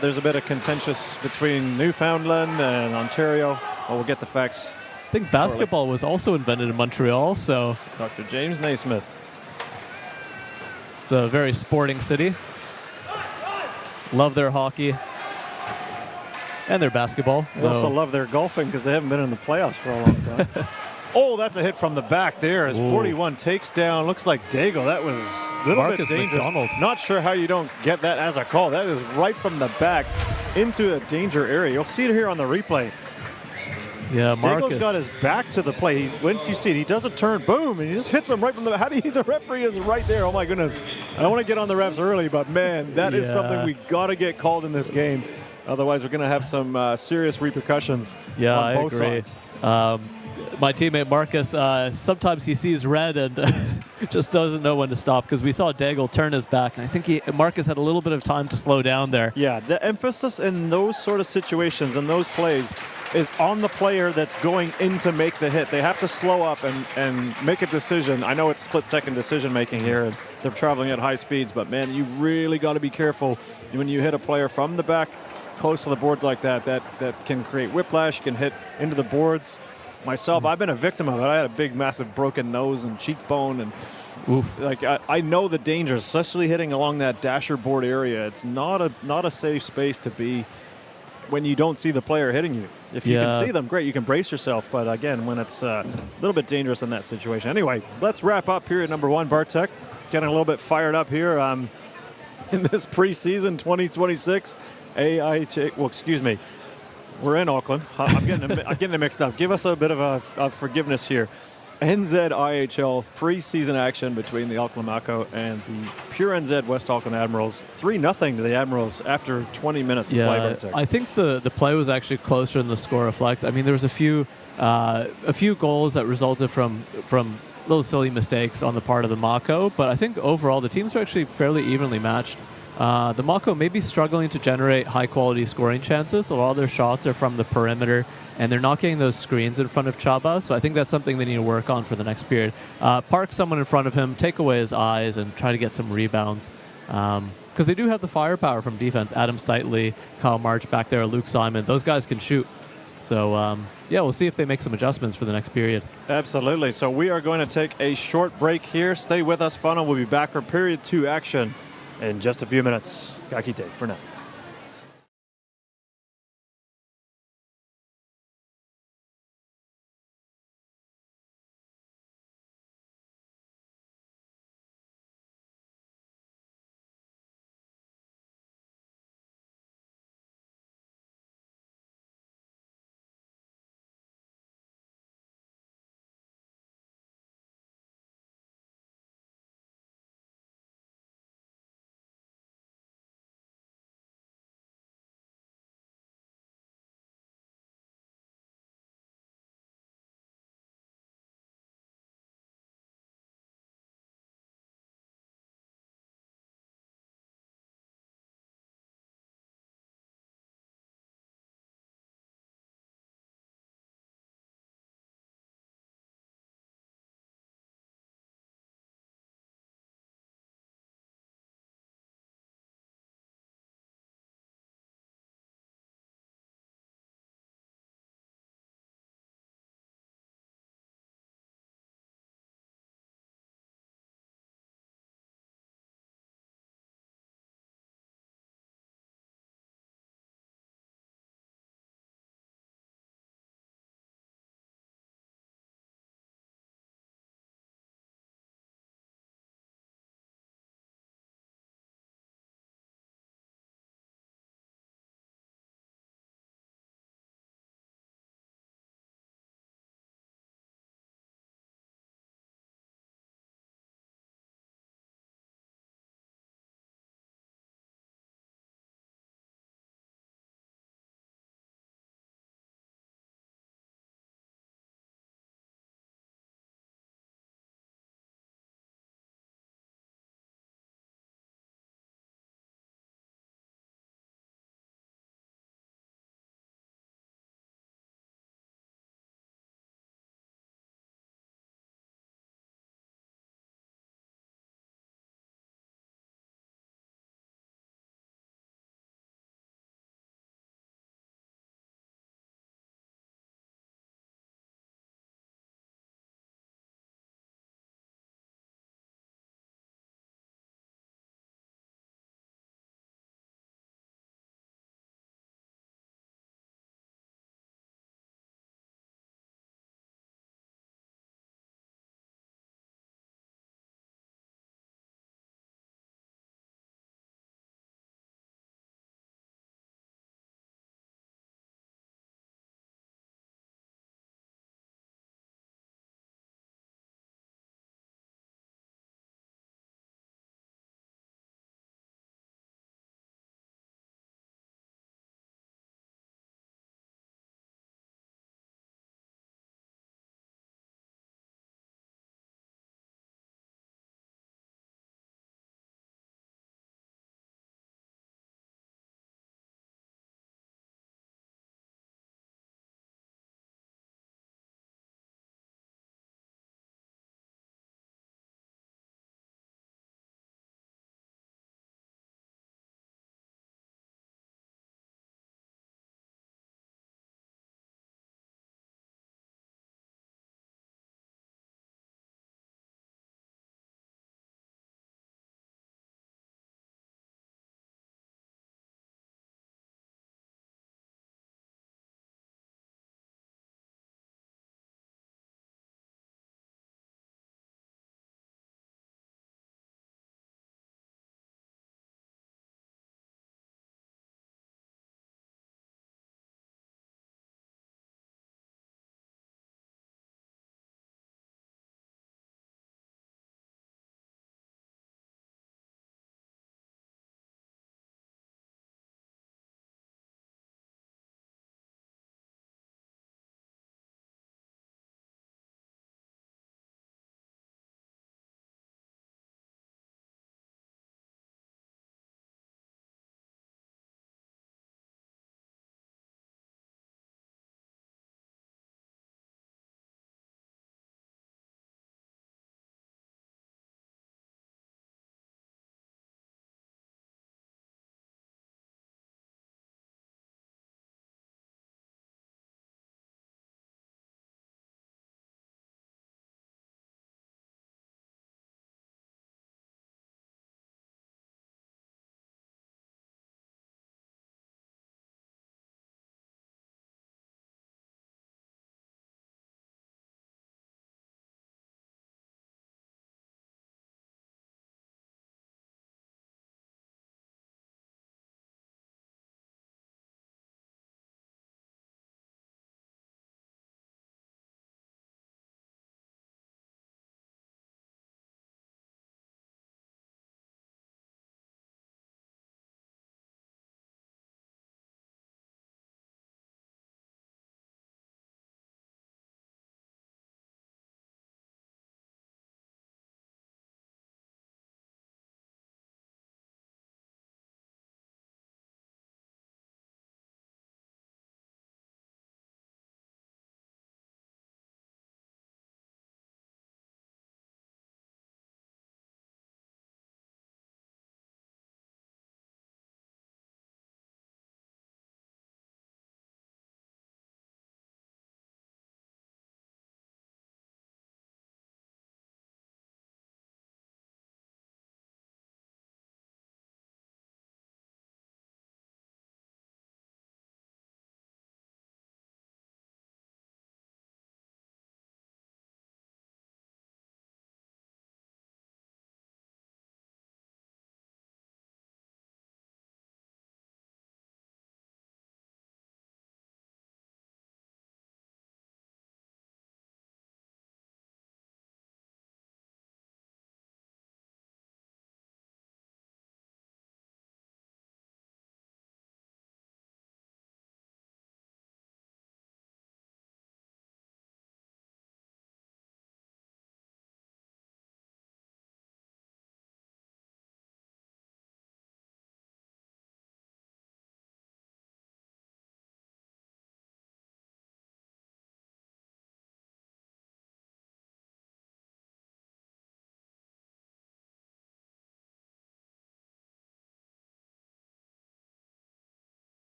There's a bit of contentious between Newfoundland and Ontario. Well, we'll get the facts. I think basketball was also invented in Montreal, so Dr. James Naismith. it's a very sporting city. Love their hockey and their basketball. They also love their golfing because they haven't been in the playoffs for a long time. Oh, that's a hit from the back there as 41 takes down. Looks like Daigle. That was a little Marcus bit dangerous. McDonald. Not sure how you don't get that as a call. That is right from the back into the danger area. You'll see it here on the replay. Yeah, Marcus. Daigle's got his back to the play. When you see it, he does a turn, boom, and he just hits him right from the. How do you? The referee is right there. Oh my goodness! I don't want to get on the refs early, but man, that is something we got to get called in this game. Otherwise, we're going to have some serious repercussions. Yeah, on I both agree. sides. My teammate Marcus, sometimes he sees red and just doesn't know when to stop, because we saw Daigle turn his back, and I think Marcus had a little bit of time to slow down there. Yeah, the emphasis in those sort of situations and those plays is on the player that's going in to make the hit. They have to slow up and make a decision. I know it's split-second decision-making here, and they're traveling at high speeds, but, man, you really got to be careful when you hit a player from the back close to the boards like that. That can create whiplash, can hit into the boards. Myself, I've been a victim of it. I had a big, massive broken nose and cheekbone, and like I know the dangers, especially hitting along that dasher board area. It's not a safe space to be when you don't see the player hitting you. If you can see them, great, you can brace yourself. But again, when it's a little bit dangerous in that situation. Anyway, let's wrap up period number 1. Bartek, getting a little bit fired up here in this preseason 2026 AIHL. Well, excuse me. We're in Auckland. I'm getting it mixed up. Give us a bit of a forgiveness here. NZIHL preseason action between the Auckland Mako and the pure NZ West Auckland Admirals. 3-0 to the Admirals after 20 minutes of play. Yeah, I think the play was actually closer than the score reflects. I mean, there was a few goals that resulted from little silly mistakes on the part of the Mako, but I think overall the teams are actually fairly evenly matched. The Mako may be struggling to generate high-quality scoring chances. A lot of their shots are from the perimeter, and they're not getting those screens in front of Chaba, so I think that's something they need to work on for the next period. Park someone in front of him, take away his eyes, and try to get some rebounds. Because they do have the firepower from defense. Adam Steitley, Kyle March back there, Luke Simon. Those guys can shoot. So, yeah, we'll see if they make some adjustments for the next period. Absolutely. So we are going to take a short break here. Stay with us, Funnel. We'll be back for period 2 action in just a few minutes. Kakite for now.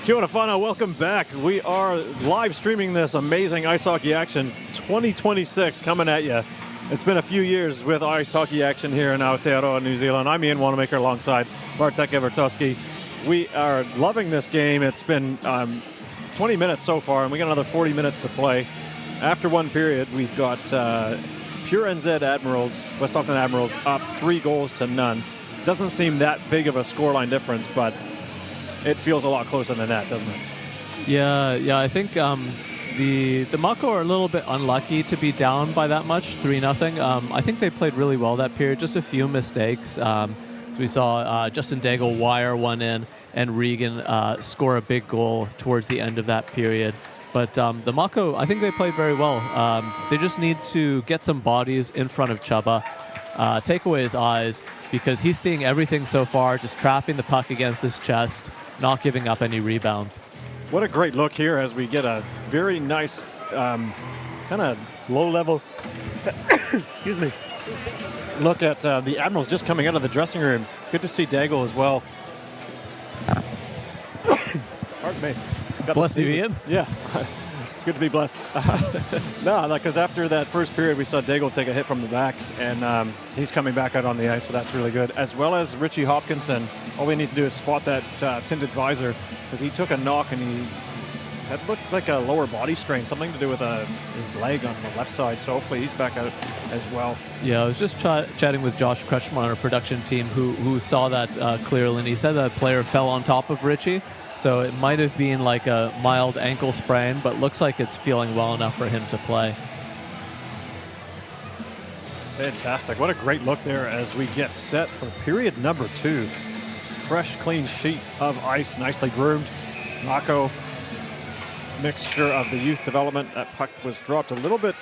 Kia ora whanau, welcome back. We are live streaming this amazing ice hockey action 2026 coming at you. It's been a few years with ice hockey action here in Aotearoa, New Zealand. I'm Ian Wanamaker alongside Bartek Evertoski. We are loving this game. It's been 20 minutes so far, and we got another 40 minutes to play. After one period, we've got pure NZ Admirals, West Auckland Admirals, up 3-0. Doesn't seem that big of a scoreline difference, but it feels a lot closer than that, doesn't it? Yeah. I think the Mako are a little bit unlucky to be down by that much, 3-0. I think they played really well that period. Just a few mistakes. So we saw Justin Daigle wire one in, and Regan score a big goal towards the end of that period. But the Mako, I think they played very well. They just need to get some bodies in front of Chubba, take away his eyes, because he's seeing everything so far, just trapping the puck against his chest, not giving up any rebounds. What a great look here as we get a very nice kind of low-level excuse me, look at the Admirals just coming out of the dressing room. Good to see Daigle as well. Pardon me. Bless you, Ian. Yeah. Good to be blessed. No, because after that first period, we saw Daigle take a hit from the back, and he's coming back out on the ice, so that's really good. As well as Richie Hopkinson. All we need to do is spot that tinted visor, because he took a knock and he had looked like a lower body strain, something to do with his leg on the left side, so hopefully he's back out as well. Yeah, I was just chatting with Josh Kretschmann, our production team, who saw that clearly, and he said that player fell on top of Richie. So it might have been like a mild ankle sprain, but looks like it's feeling well enough for him to play. Fantastic. What a great look there as we get set for period number 2. Fresh, clean sheet of ice, nicely groomed. Mako, mixture of the youth development. That puck was dropped a little bit,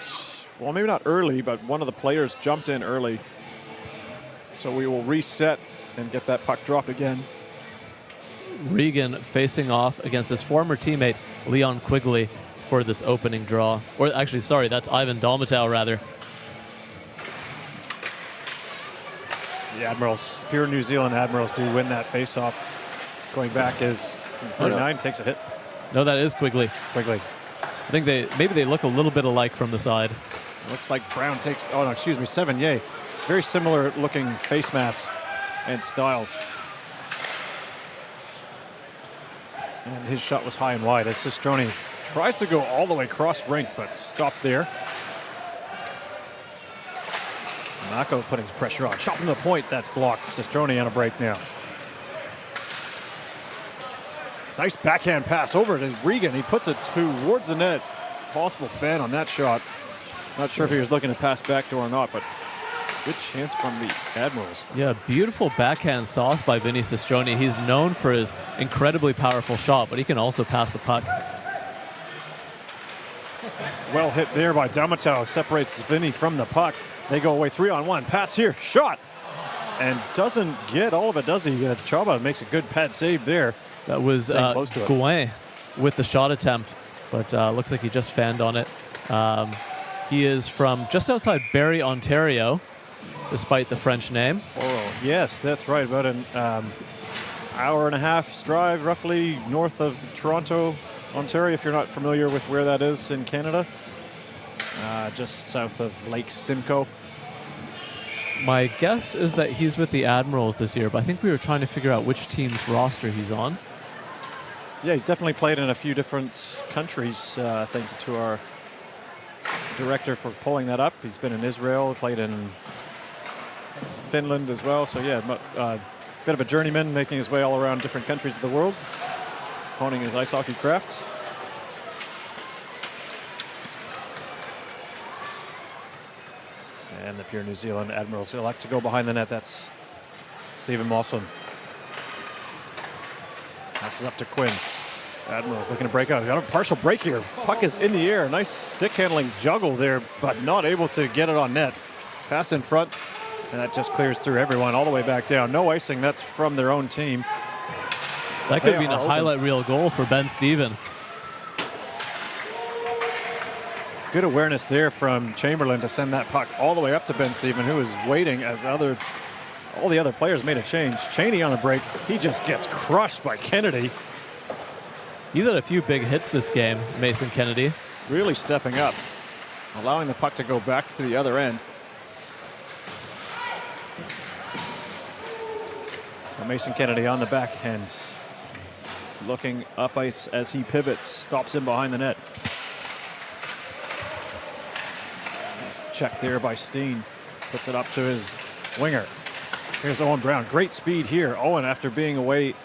well, maybe not early, but one of the players jumped in early. So we will reset and get that puck dropped again. Regan facing off against his former teammate, Leon Quigley, for this opening draw. Or actually, sorry, that's Ivan Dalmatal, rather. The Admirals, pure New Zealand Admirals, do win that face-off. Going back is 39, takes a hit. No, that is Quigley. Quigley. I think maybe they look a little bit alike from the side. Looks like Brown takes, oh no, excuse me, Sevigny. Very similar looking face mask and styles. And his shot was high and wide as Sistroni tries to go all the way cross rink, but stopped there. Mako putting pressure on. Shot from the point, that's blocked. Sistroni on a break now. Nice backhand pass over to Regan. He puts it towards the net. Possible fan on that shot. Not sure if he was looking to pass backdoor or not, but good chance from the Admirals. Yeah, beautiful backhand sauce by Vinny Sistroni. He's known for his incredibly powerful shot, but he can also pass the puck. Well hit there by Dalmatal. Separates Vinny from the puck. They go away 3-on-1. Pass here. Shot. And doesn't get all of it, does he? Chaba makes a good pad save there. That was Gouin with the shot attempt, but looks like he just fanned on it. He is from just outside Barrie, Ontario, despite the French name. Oh, yes, that's right. About an hour and a half's drive, roughly, north of Toronto, Ontario, if you're not familiar with where that is in Canada. Just south of Lake Simcoe. My guess is that he's with the Admirals this year, but I think we were trying to figure out which team's roster he's on. Yeah, he's definitely played in a few different countries, thank you to our director for pulling that up. He's been in Israel, played in Finland as well. So yeah, bit of a journeyman, making his way all around different countries of the world, honing his ice hockey craft. And the pure New Zealand Admirals elect to go behind the net. That's Stephen Mawson. Passes up to Quinn. Admirals looking to break out. Got a partial break here. Puck is in the air. Nice stick handling juggle there, but not able to get it on net. Pass in front, and that just clears through everyone all the way back down. No icing. That's from their own team. That could have been a highlight reel goal for Ben Steven. Good awareness there from Chamberlain to send that puck all the way up to Ben Steven, who was waiting as all the other players made a change. Cheney on a break. He just gets crushed by Kennedy. He's had a few big hits this game, Mason Kennedy. Really stepping up, allowing the puck to go back to the other end. So Mason Kennedy on the backhand, looking up ice as he pivots, stops in behind the net. Nice check there by Steen, puts it up to his winger. Here's Owen Brown, great speed here. Owen, after being away,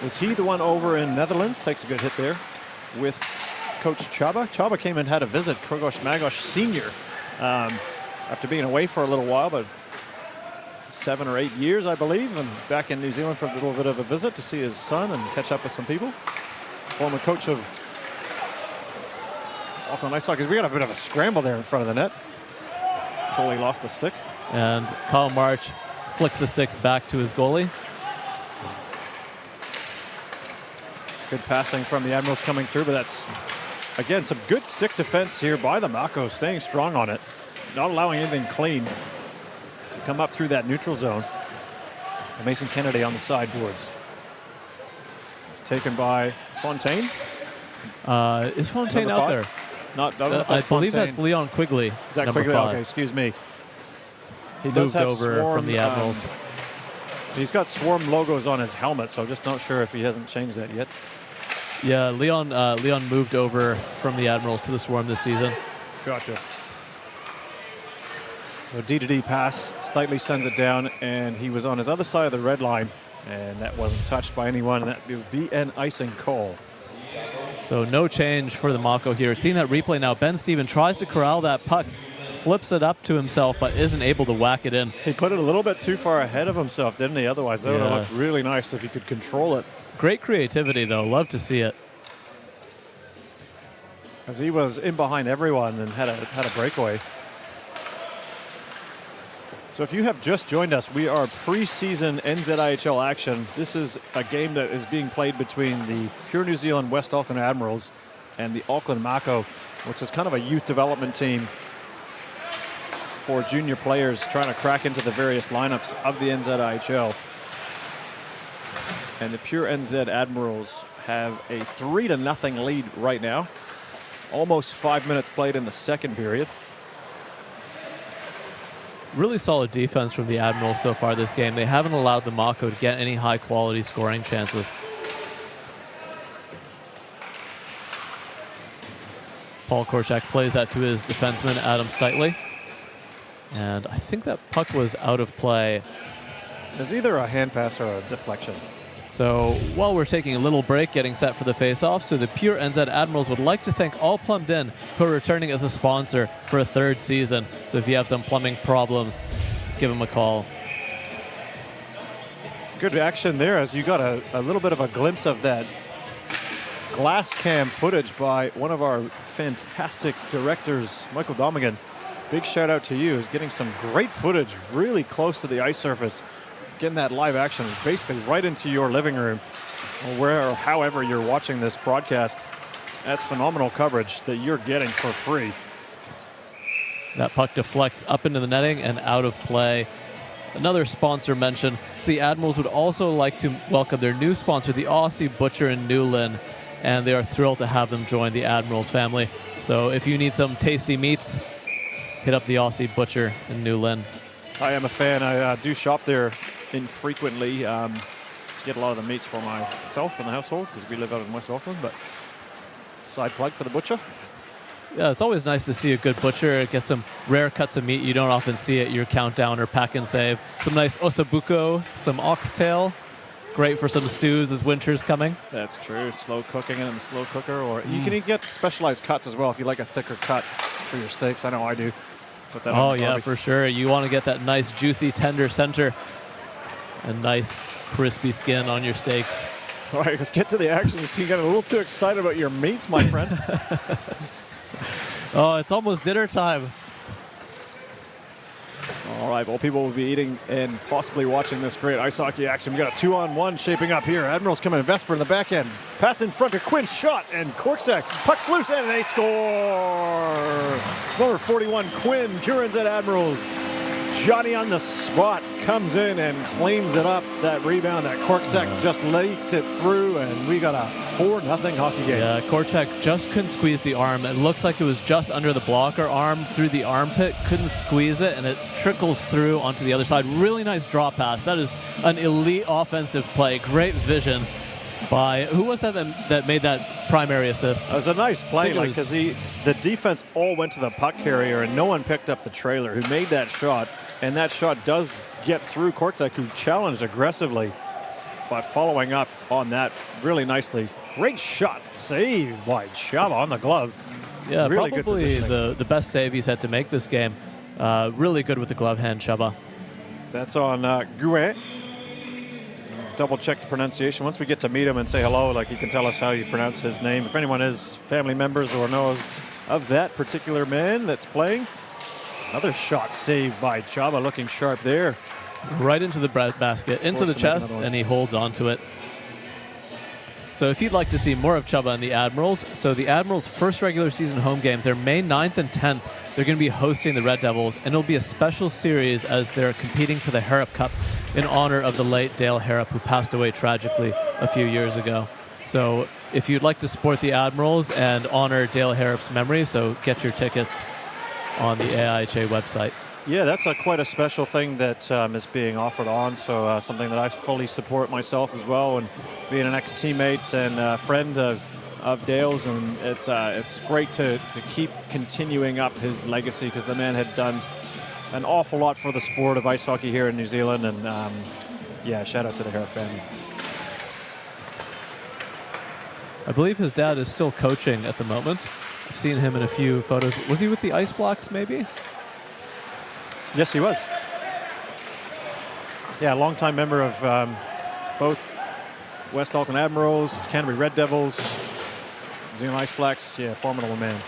was he the one over in Netherlands? Takes a good hit there with Coach Chaba. Chaba came and had a visit, Krgosh Magosh Sr., after being away for a little while, but 7 or 8 years, I believe, and back in New Zealand for a little bit of a visit to see his son and catch up with some people. Former coach of Auckland Ice Hockey. We got a bit of a scramble there in front of the net. Goalie lost the stick. And Kyle March flicks the stick back to his goalie. Good passing from the Admirals coming through, but that's, again, some good stick defense here by the Mako, staying strong on it, not allowing anything clean to come up through that neutral zone. And Mason Kennedy on the sideboards. It's taken by Fontaine. Is Fontaine out there? I believe that's Leon Quigley. Is that Quigley? 5. Okay, excuse me. He moved over Swarm, from the Admirals. He's got Swarm logos on his helmet, so I'm just not sure if he hasn't changed that yet. Yeah, Leon moved over from the Admirals to the Swarm this season. Gotcha. So D-to-D pass, Stitley sends it down, and he was on his other side of the red line, and that wasn't touched by anyone, and that would be an icing call. So no change for the Mako here. Seeing that replay now, Ben Steven tries to corral that puck, flips it up to himself, but isn't able to whack it in. He put it a little bit too far ahead of himself, didn't he? Otherwise, that would have looked really nice if he could control it. Great creativity, though. Love to see it. As he was in behind everyone and had a breakaway. So if you have just joined us, we are preseason NZIHL action. This is a game that is being played between the Pure New Zealand West Auckland Admirals and the Auckland Mako, which is kind of a youth development team for junior players trying to crack into the various lineups of the NZIHL. And the Pure NZ Admirals have a 3-0 lead right now. Almost 5 minutes played in the second period. Really solid defense from the Admirals so far this game. They haven't allowed the Mako to get any high-quality scoring chances. Paul Korchak plays that to his defenseman, Adam Stitley. And I think that puck was out of play. There's either a hand pass or a deflection. So while we're taking a little break, getting set for the face-off, so the Pure NZ Admirals would like to thank All Plumbed In, who are returning as a sponsor for a 3rd season. So if you have some plumbing problems, give them a call. Good action there as you got a little bit of a glimpse of that glass cam footage by one of our fantastic directors, Michael Domigan. Big shout out to you. Is getting some great footage really close to the ice surface. Getting that live action basically right into your living room or however you're watching this broadcast. That's phenomenal coverage that you're getting for free. That puck deflects up into the netting and out of play. Another sponsor mention. The Admirals would also like to welcome their new sponsor, the Aussie Butcher in New Lynn, and they are thrilled to have them join the Admirals family. So if you need some tasty meats, hit up the Aussie Butcher in New Lynn. I am a fan. I do shop there infrequently. Get a lot of the meats for myself and the household because we live out in West Auckland, but side plug for the butcher. Yeah, it's always nice to see a good butcher. Get some rare cuts of meat you don't often see at your Countdown or Pack and Save. Some nice ossobuco, some oxtail. Great for some stews as winter's coming. That's true. Slow cooking it in the slow cooker, or you can get specialized cuts as well if you like a thicker cut for your steaks. I know I do. Put that on the yeah, for sure. You want to get that nice, juicy, tender center and nice, crispy skin on your steaks. All right, let's get to the action. You got a little too excited about your meats, my friend. Oh, it's almost dinner time. All right, well, people will be eating and possibly watching this great ice hockey action. We got a 2-on-1 shaping up here. Admirals coming in. Vesper in the back end. Pass in front to Quinn. Shot. And Korczak. Puck's loose and they score. Number 41, Quinn. Pure NZ Admirals Johnny on the spot comes in and cleans it up. That rebound, that Korczak just leaked it through, and we got a 4-0 hockey game. Yeah, Korczak just couldn't squeeze the arm. It looks like it was just under the blocker arm through the armpit. Couldn't squeeze it, and it trickles through onto the other side. Really nice drop pass. That is an elite offensive play. Great vision by, who was that made that primary assist? It was a nice play, because the defense all went to the puck carrier, and no one picked up the trailer, who made that shot. And that shot does get through Korczak, who challenged aggressively, but following up on that really nicely. Great shot, saved by Chaba on the glove. Yeah, really probably good the best save he's had to make this game. Really good with the glove hand, Chaba. That's on Gouet. Double check the pronunciation. Once we get to meet him and say hello, like, he can tell us how you pronounce his name. If anyone is family members or knows of that particular man that's playing. Another shot saved by Chaba, looking sharp there. Right into the basket, into the chest, and he holds onto it. So if you'd like to see more of Chaba and the Admirals, so the Admirals' first regular season home games, they're May 9th and 10th. They're going to be hosting the Red Devils, and it'll be a special series as they're competing for the Harrop Cup in honor of the late Dale Harrop, who passed away tragically a few years ago. So if you'd like to support the Admirals and honor Dale Harrop's memory, so get your tickets on the AIHA website. Yeah, that's quite a special thing that is being offered on, so something that I fully support myself as well, and being an ex-teammate and friend of Dale's, and it's great to keep continuing up his legacy, because the man had done an awful lot for the sport of ice hockey here in New Zealand, and yeah, shout out to the Harrop family. I believe his dad is still coaching at the moment. I've seen him in a few photos. Was he with the Ice Blocks, maybe? Yes, he was. Yeah, a longtime member of both West Auckland Admirals, Canterbury Red Devils, New Zealand Ice Blacks. Yeah, formidable man.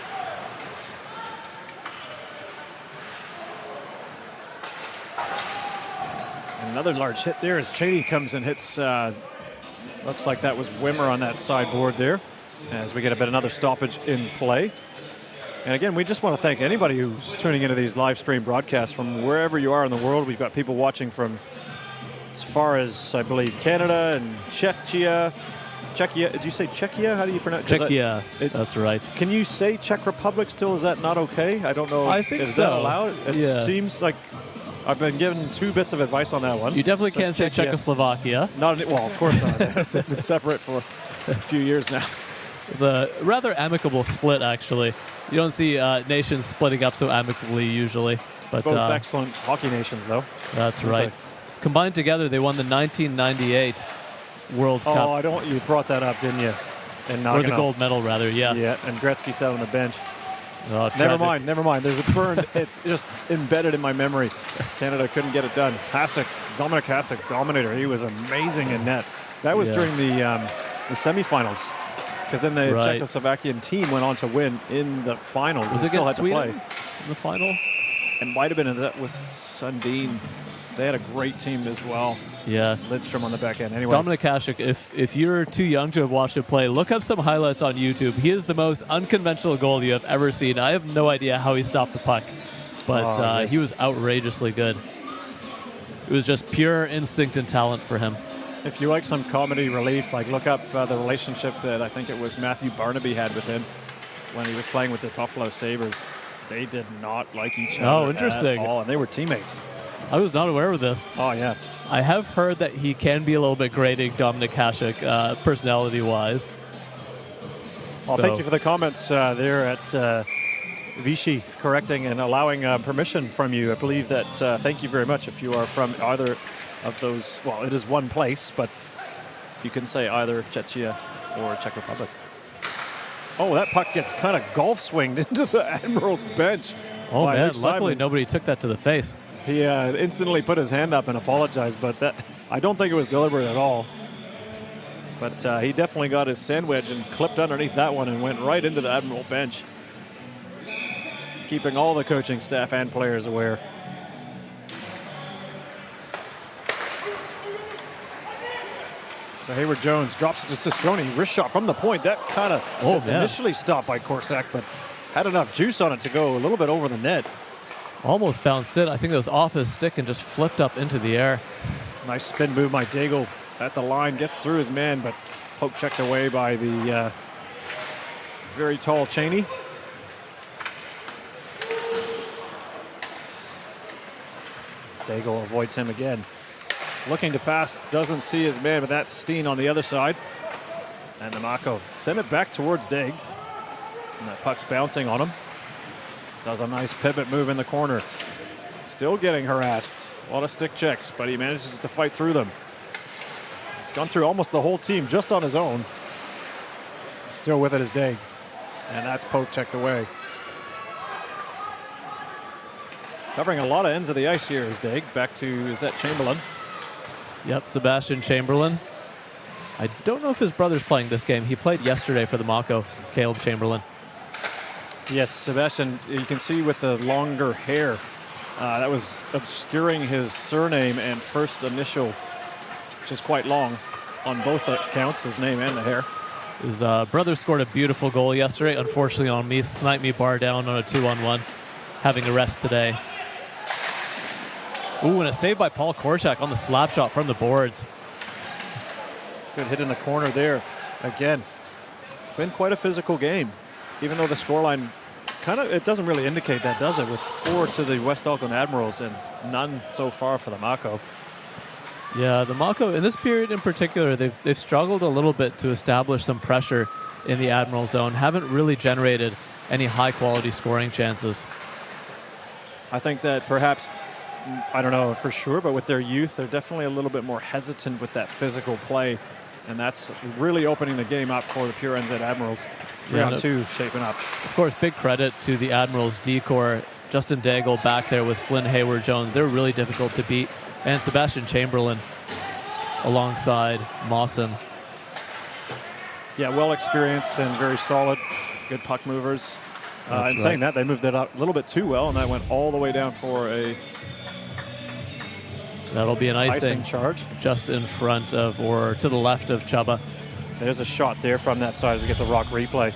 And another large hit there as Cheney comes and hits, looks like that was Wimmer on that sideboard there, as we get another stoppage in play. And again, we just want to thank anybody who's tuning into these live stream broadcasts from wherever you are in the world. We've got people watching from as far as, I believe, Canada and Czechia. Did you say Czechia? How do you pronounce it? Czechia, that's right. Can you say Czech Republic still? Is that not okay? I don't know. I think is so. That allowed? It seems like I've been given 2 bits of advice on that one. You definitely can't say Czechoslovakia. Well, of course not. It's been separate for a few years now. It's a rather amicable split, actually. You don't see nations splitting up so amicably usually. But both excellent hockey nations, though. That's right. Combined together, they won the 1998 World Cup. Oh, you brought that up, didn't you? And or the gold medal, rather, yeah. Yeah, and Gretzky sat on the bench. Oh, never mind. There's a burn. It's just embedded in my memory. Canada couldn't get it done. Dominic Hasek, dominator. He was amazing in net. That was during the semifinals. Because then the Czechoslovakian team went on to win in the finals. Was it still had Sweden to play in the final? And might have been that with Sundin. They had a great team as well. Yeah. Lidstrom on the back end. Anyway. Dominic Hasek, if you're too young to have watched him play, look up some highlights on YouTube. He is the most unconventional goalie you have ever seen. I have no idea how he stopped the puck, but he was outrageously good. It was just pure instinct and talent for him. If you like some comedy relief, look up the relationship that I think it was Matthew Barnaby had with him when he was playing with the Buffalo Sabres. They did not like each other. Oh, interesting. At all, and they were teammates. I was not aware of this. Oh, yeah. I have heard that he can be a little bit grating, Dominic Hasek, personality-wise. Well, thank you for the comments there at Vichy, correcting and allowing permission from you. I believe that, thank you very much if you are from either of those. Well, it is one place, but you can say either Czechia or Czech Republic. Oh, that puck gets kind of golf swinged into the Admirals bench. Oh, man, luckily nobody took that to the face. He instantly put his hand up and apologized, but I don't think it was deliberate at all. But he definitely got his sandwich and clipped underneath that one and went right into the Admiral bench, keeping all the coaching staff and players aware. So Hayward Jones drops it to Sistroni. Wrist shot from the point. That kind of initially stopped by Korczak, but had enough juice on it to go a little bit over the net. Almost bounced in. I think it was off his stick and just flipped up into the air. Nice spin move by Daigle at the line, gets through his man, but poke checked away by the very tall Cheney. Daigle avoids him again. Looking to pass, doesn't see his man, but that's Steen on the other side. And the Mako send it back towards Daig. And that puck's bouncing on him. Does a nice pivot move in the corner. Still getting harassed. A lot of stick checks, but he manages to fight through them. He's gone through almost the whole team just on his own. Still with it is Daig. And that's poke checked away. Covering a lot of ends of the ice here is Daig. Back to, is that Chamberlain? Yep, Sebastian Chamberlain. I don't know if his brother's playing this game. He played yesterday for the Mako, Caleb Chamberlain. Yes, Sebastian, you can see with the longer hair, that was obscuring his surname and first initial, which is quite long on both accounts, his name and the hair. His brother scored a beautiful goal yesterday. Unfortunately on me, sniped me bar down on a 2-on-1, having a rest today. Ooh, and a save by Paul Korchak on the slap shot from the boards. Good hit in the corner there. Again, it's been quite a physical game, even though the scoreline kind of, it doesn't really indicate that, does it? With 4 to the West Auckland Admirals and none so far for the Mako. Yeah, the Mako, in this period in particular, they've struggled a little bit to establish some pressure in the Admiral zone. Haven't really generated any high-quality scoring chances. I think that perhaps, I don't know for sure, but with their youth, they're definitely a little bit more hesitant with that physical play. And that's really opening the game up for the pure NZ Admirals. 3-on-2 shaping up. Of course, big credit to the Admirals D-Corps. Justin Daigle back there with Flynn Hayward-Jones. They're really difficult to beat. And Sebastian Chamberlain alongside Mawson. Yeah, well experienced and very solid. Good puck movers. And saying that, they moved it up a little bit too well, and that went all the way down for a... That'll be an icing charge. Just in front of, or to the left of Chubba. There's a shot there from that side as we get the Rock replay.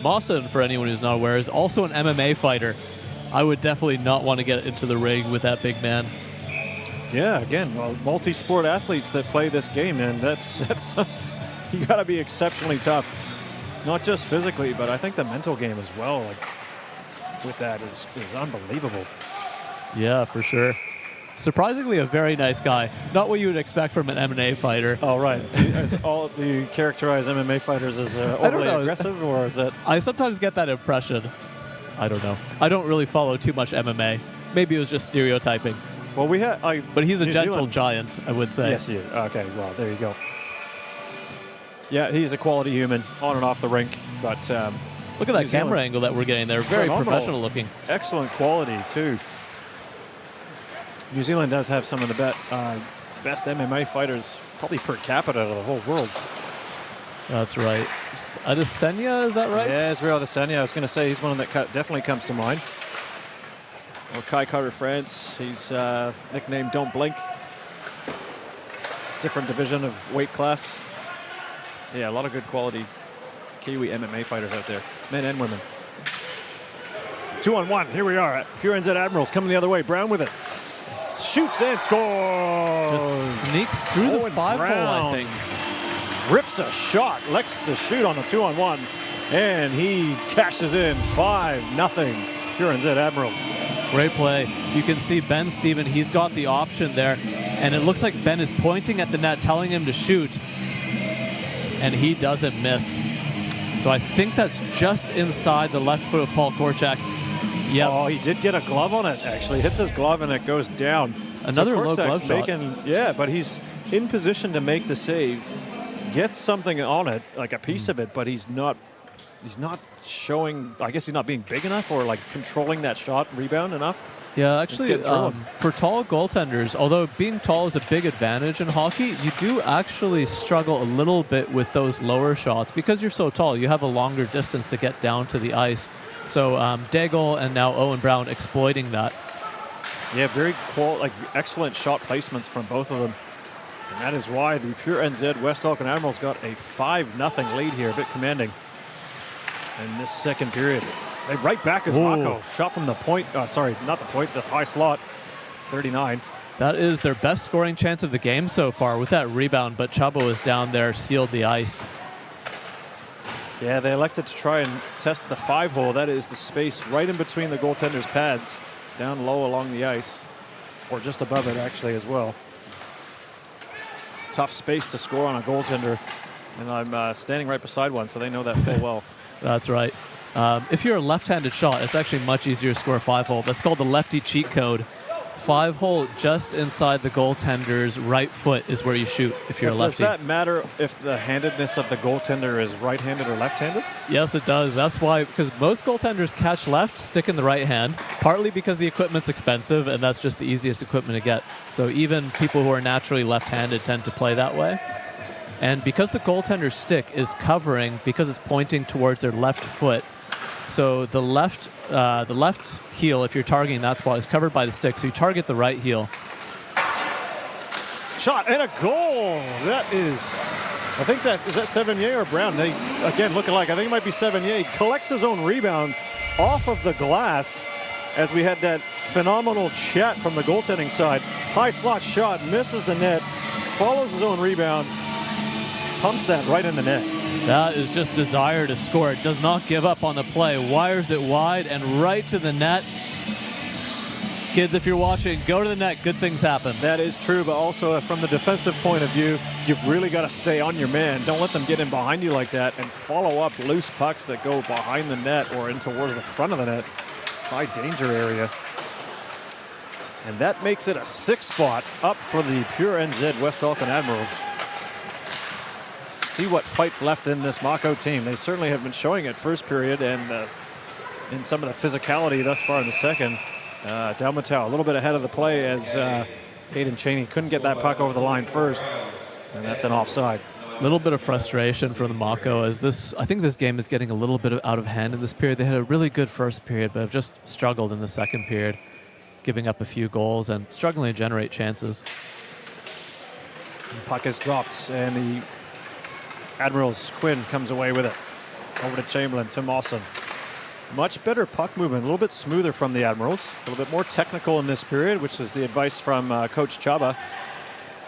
Mawson, for anyone who's not aware, is also an MMA fighter. I would definitely not want to get into the ring with that big man. Yeah, again, well, multi-sport athletes that play this game, and that's you got to be exceptionally tough, not just physically, but I think the mental game as well. Like with that is unbelievable. Yeah, for sure. Surprisingly, a very nice guy. Not what you would expect from an MMA fighter. Oh, right. Do you characterize MMA fighters as overly aggressive, or is that? I sometimes get that impression. I don't know. I don't really follow too much MMA. Maybe it was just stereotyping. Well, we had, but he's a gentle giant, I would say. Yes, he is. Okay, well, there you go. Yeah, he's a quality human on and off the rink. But look at that camera angle that we're getting there. Very professional looking. Excellent quality too. New Zealand does have some of the best MMA fighters, probably per capita of the whole world. That's right. Adesanya, is that right? Yeah, Israel Adesanya. I was going to say he's one that definitely comes to mind. Or Kai Carter France. He's nicknamed Don't Blink. Different division of weight class. Yeah, a lot of good quality Kiwi MMA fighters out there, men and women. 2-on-1. Here we are. Pure NZ Admirals coming the other way. Brown with it. Shoots and scores. Just sneaks through the 5-hole, I think. Rips a shot. Likes to shoot on the 2-on-1. And he cashes in 5-0. Pure NZ Admirals. Great play. You can see Ben Steven. He's got the option there. And it looks like Ben is pointing at the net, telling him to shoot. And he doesn't miss. So I think that's just inside the left foot of Paul Korchak. Yep. Oh, he did get a glove on it, actually. Hits his glove and it goes down. Another low glove shot. Yeah, but he's in position to make the save. Gets something on it, like a piece of it, but he's not showing, I guess he's not being big enough or like controlling that shot, rebound enough. Yeah, actually, for tall goaltenders, although being tall is a big advantage in hockey, you do actually struggle a little bit with those lower shots because you're so tall. You have a longer distance to get down to the ice. So Daigle and now Owen Brown exploiting that. Yeah, very excellent shot placements from both of them. And that is why the Pure NZ West Auckland Admirals got a 5-0 lead here, a bit commanding in this second period. They right back as Mako. Shot from the point. Sorry, not the point, the high slot. 39. That is their best scoring chance of the game so far with that rebound, but Chabo was down there, sealed the ice. Yeah, they elected to try and test the 5-hole. That is the space right in between the goaltender's pads, down low along the ice, or just above it actually as well. Tough space to score on a goaltender, and I'm standing right beside one, so they know that full well. That's right. If you're a left-handed shot, it's actually much easier to score a 5-hole. That's called the lefty cheat code. 5-hole just inside the goaltender's right foot is where you shoot if you're a lefty. Does that matter if the handedness of the goaltender is right-handed or left-handed? Yes, it does. That's why, because most goaltenders catch left, stick in the right hand, partly because the equipment's expensive, and that's just the easiest equipment to get. So even people who are naturally left-handed tend to play that way. And because the goaltender's stick is covering, because it's pointing towards their left foot, so the left heel, if you're targeting that spot, is covered by the stick. So you target the right heel. Shot and a goal. That is, I think is that Sevigny or Brown? They, again, look alike. I think it might be Sevigny. He collects his own rebound off of the glass as we had that phenomenal chat from the goaltending side. High slot shot, misses the net, follows his own rebound, pumps that right in the net. That is just desire to score. It does not give up on the play. Wires it wide and right to the net. Kids, if you're watching, go to the net. Good things happen. That is true, but also from the defensive point of view, you've really got to stay on your man. Don't let them get in behind you like that and follow up loose pucks that go behind the net or in towards the front of the net. High danger area. And that makes it a 6 spot up for the Pure NZ West Auckland Admirals. See what fights left in this Mako team. They certainly have been showing it first period and in some of the physicality thus far in the second. Dalmatau a little bit ahead of the play as Hayden Cheney couldn't get that puck over the line first, and that's an offside. A little bit of frustration for the Mako as I think this game is getting a little bit out of hand in this period. They had a really good first period, but have just struggled in the second period, giving up a few goals and struggling to generate chances. The puck is dropped, and the Admirals Quinn comes away with it. Over to Chamberlain, to Mawson. Much better puck movement, a little bit smoother from the Admirals. A little bit more technical in this period, which is the advice from Coach Chaba.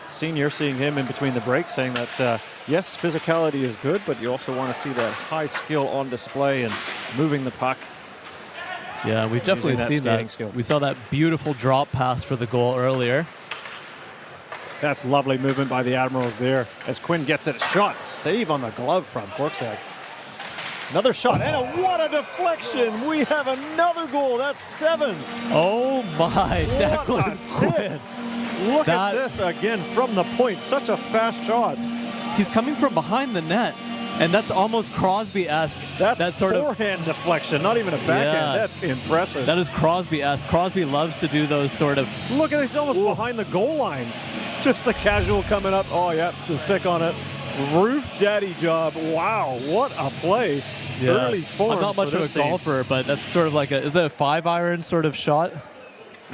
Senior, seeing him in between the breaks, saying that, yes, physicality is good, but you also want to see that high skill on display and moving the puck. Yeah, we've definitely seen that. Skill. We saw that beautiful drop pass for the goal earlier. That's lovely movement by the Admirals there as Quinn gets it. Shot, save on the glove from Korczak. Another shot, and what a deflection. We have another goal. That's 7. Oh, my. Declan Quinn. Look at this again from the point. Such a fast shot. He's coming from behind the net, and that's almost Crosby-esque. That's sort forehand deflection, not even a backhand. Yeah. That's impressive. That is Crosby-esque. Crosby loves to do those sort of... Look at this, he's almost behind the goal line. Just a casual coming up. Oh, yeah, the stick on it. Roof daddy job. Wow, what a play. Yeah. Early form. I'm not much of a golfer, but that's sort of like is that a 5-iron sort of shot?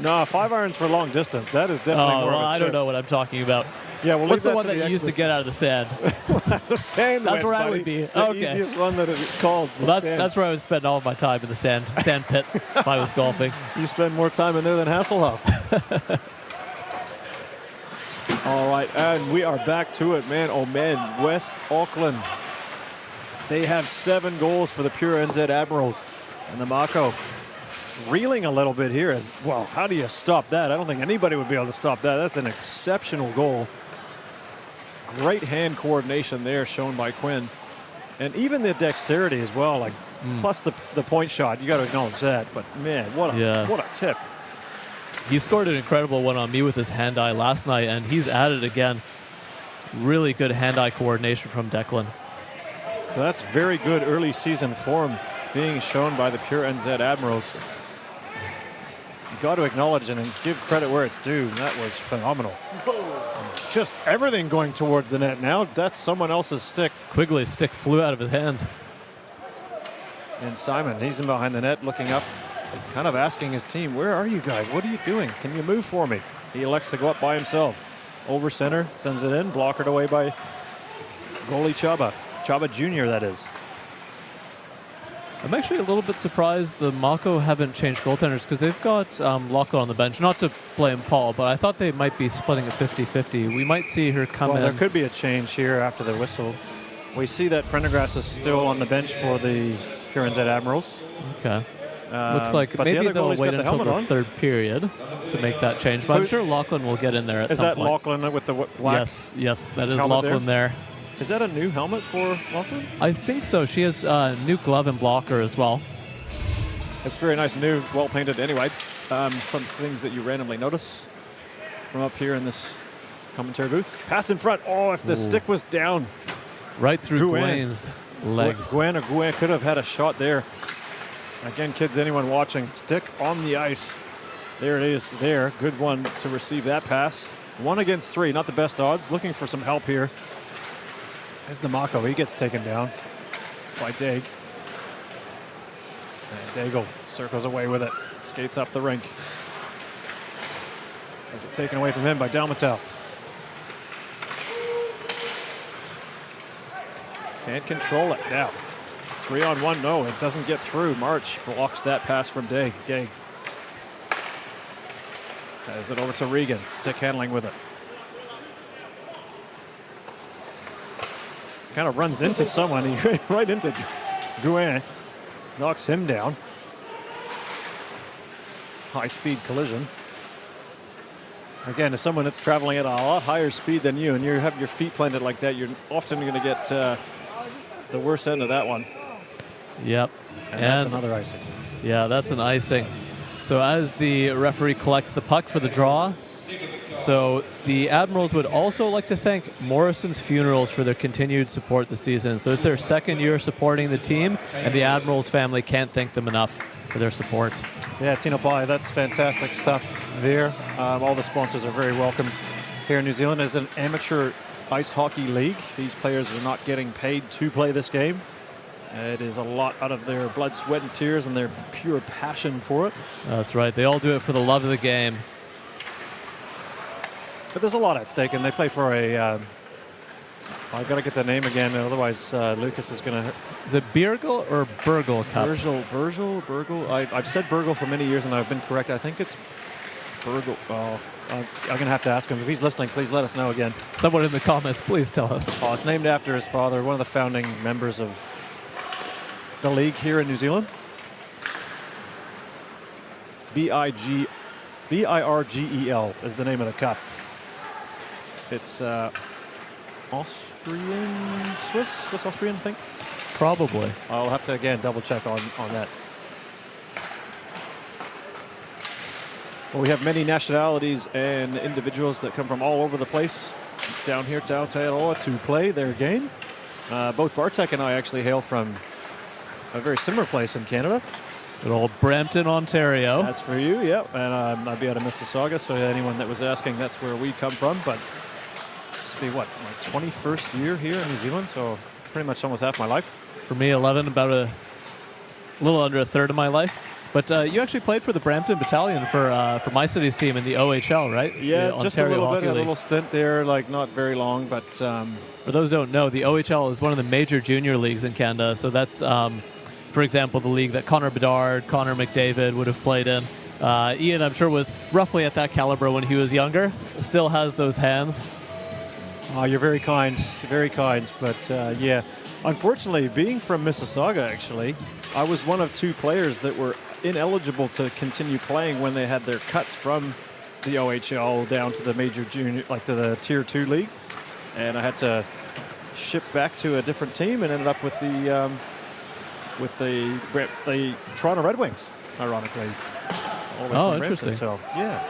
No, 5 irons for long distance. That is definitely more of a I don't know what I'm talking about. Yeah, well, what's the one that you used to get out of the sand? That's a sand. That's where I would be. The easiest one that it's called. Well, that's where I would spend all of my time in the sand pit if I was golfing. You spend more time in there than Hasselhoff. All right, and we are back to it, man. Oh, man, West Auckland. They have 7 goals for the Pure NZ Admirals. And the Mako reeling a little bit here. As well, how do you stop that? I don't think anybody would be able to stop that. That's an exceptional goal. Great hand coordination there shown by Quinn. And even the dexterity as well, like plus the point shot. You got to acknowledge that. But, man, what a tip. He scored an incredible one on me with his hand-eye last night, and he's at it again. Really good hand-eye coordination from Declan. So that's very good early season form being shown by the Pure NZ Admirals. You've got to acknowledge and give credit where it's due. That was phenomenal. Just everything going towards the net now. That's someone else's stick. Quigley's stick flew out of his hands. And Simon, he's in behind the net looking up, kind of asking his team, where are you guys? What are you doing? Can you move for me? He elects to go up by himself. Over center, sends it in, blockered away by goalie Chaba. Chaba Jr., that is. I'm actually a little bit surprised the Mako haven't changed goaltenders because they've got Locke on the bench. Not to blame Paul, but I thought they might be splitting it 50-50. We might see her come in. There could be a change here after the whistle. We see that Prendergrass is still on the bench for the Huron's Admirals. Okay. Looks like maybe they'll wait until the third period to make that change. But I'm sure Lachlan will get in there at some point. Is that Lachlan with the black? Yes, that is Lachlan there. Is that a new helmet for Lachlan? I think so. She has a new glove and blocker as well. It's very nice, new, well painted anyway. Some things that you randomly notice from up here in this commentary booth. Pass in front. Oh, if the stick was down. Right through Gwen's legs. Gwen could have had a shot there. Again, kids, anyone watching, stick on the ice. There it is there. Good one to receive that pass. 1 against 3, not the best odds. Looking for some help here. There's the Mako. He gets taken down by Daig. And Daigle circles away with it. Skates up the rink. Has it taken away from him by Dalmatel. Can't control it now. 3-on-1, no, it doesn't get through. March blocks that pass from Daig. Daig has it over to Regan. Stick handling with it. Kind of runs into someone. He right into Gouin. Knocks him down. High-speed collision. Again, as someone that's traveling at a lot higher speed than you, and you have your feet planted like that, you're often going to get the worst end of that one. Yep. And that's another icing. Yeah, that's an icing. So as the referee collects the puck for the draw, so the Admirals would also like to thank Morrison's Funerals for their continued support this season. So it's their second year supporting the team, and the Admirals family can't thank them enough for their support. Yeah, Tina Pai, that's fantastic stuff there. All the sponsors are very welcomed here in New Zealand. As an amateur ice hockey league, these players are not getting paid to play this game. It is a lot out of their blood, sweat, and tears and their pure passion for it. That's right. They all do it for the love of the game. But there's a lot at stake, and they play for a... I've got to get the name again, otherwise Lucas is going to... Is it Birgel or Burgle Cup? Burgle. I've said Burgle for many years, and I've been correct. I think it's Burgle. Oh, I'm going to have to ask him. If he's listening, please let us know again. Someone in the comments, please tell us. Oh, it's named after his father, one of the founding members of the league here in New Zealand. BIRGEL is the name of the cup. It's Austrian, Swiss Austrian, I think. Probably. I'll have to again double check on that. Well, we have many nationalities and individuals that come from all over the place down here to Aotearoa to play their game. Both Bartek and I actually hail from a very similar place in Canada. Good old Brampton, Ontario. That's for you, yeah. And I'd be out of Mississauga, so anyone that was asking, that's where we come from. But this will be, what, my 21st year here in New Zealand, so pretty much almost half my life. For me, 11, about a little under a third of my life. But you actually played for the Brampton Battalion for my city's team in the OHL, right? Yeah, just a little bit, a little stint there, like not very long, but... For those who don't know, the OHL is one of the major junior leagues in Canada. So that's, for example, the league that Connor Bedard, Connor McDavid would have played in. Ian, I'm sure, was roughly at that caliber when he was younger. Still has those hands. Oh, you're very kind, very kind. But yeah, unfortunately, being from Mississauga, actually, I was one of 2 players that were ineligible to continue playing when they had their cuts from the OHL down to the major junior, like to the Tier 2 league. And I had to ship back to a different team and ended up with the Toronto Red Wings, ironically. Oh, interesting. So, yeah,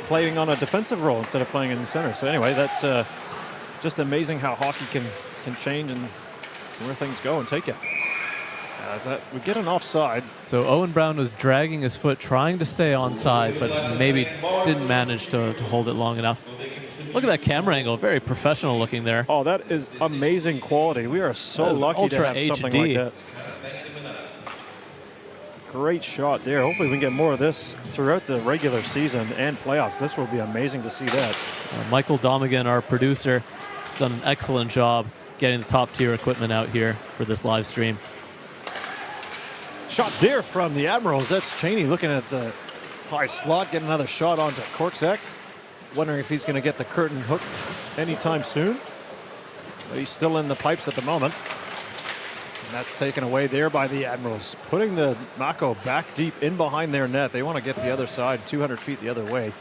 playing on a defensive role instead of playing in the center. So anyway, that's just amazing how hockey can change and where things go and take you. We get an offside. So Owen Brown was dragging his foot, trying to stay onside, but maybe didn't manage to hold it long enough. Look at that camera angle. Very professional looking there. Oh, that is amazing quality. We are so lucky to have something like that. Great shot there. Hopefully we can get more of this throughout the regular season and playoffs. This will be amazing to see that. Michael Domigan, our producer, has done an excellent job getting the top tier equipment out here for this live stream. Shot there from the Admirals. That's Cheney looking at the high slot, getting another shot onto Korczak. Wondering if he's going to get the curtain hook anytime soon. But he's still in the pipes at the moment. And that's taken away there by the Admirals, putting the Mako back deep in behind their net. They want to get the other side, 200 feet the other way.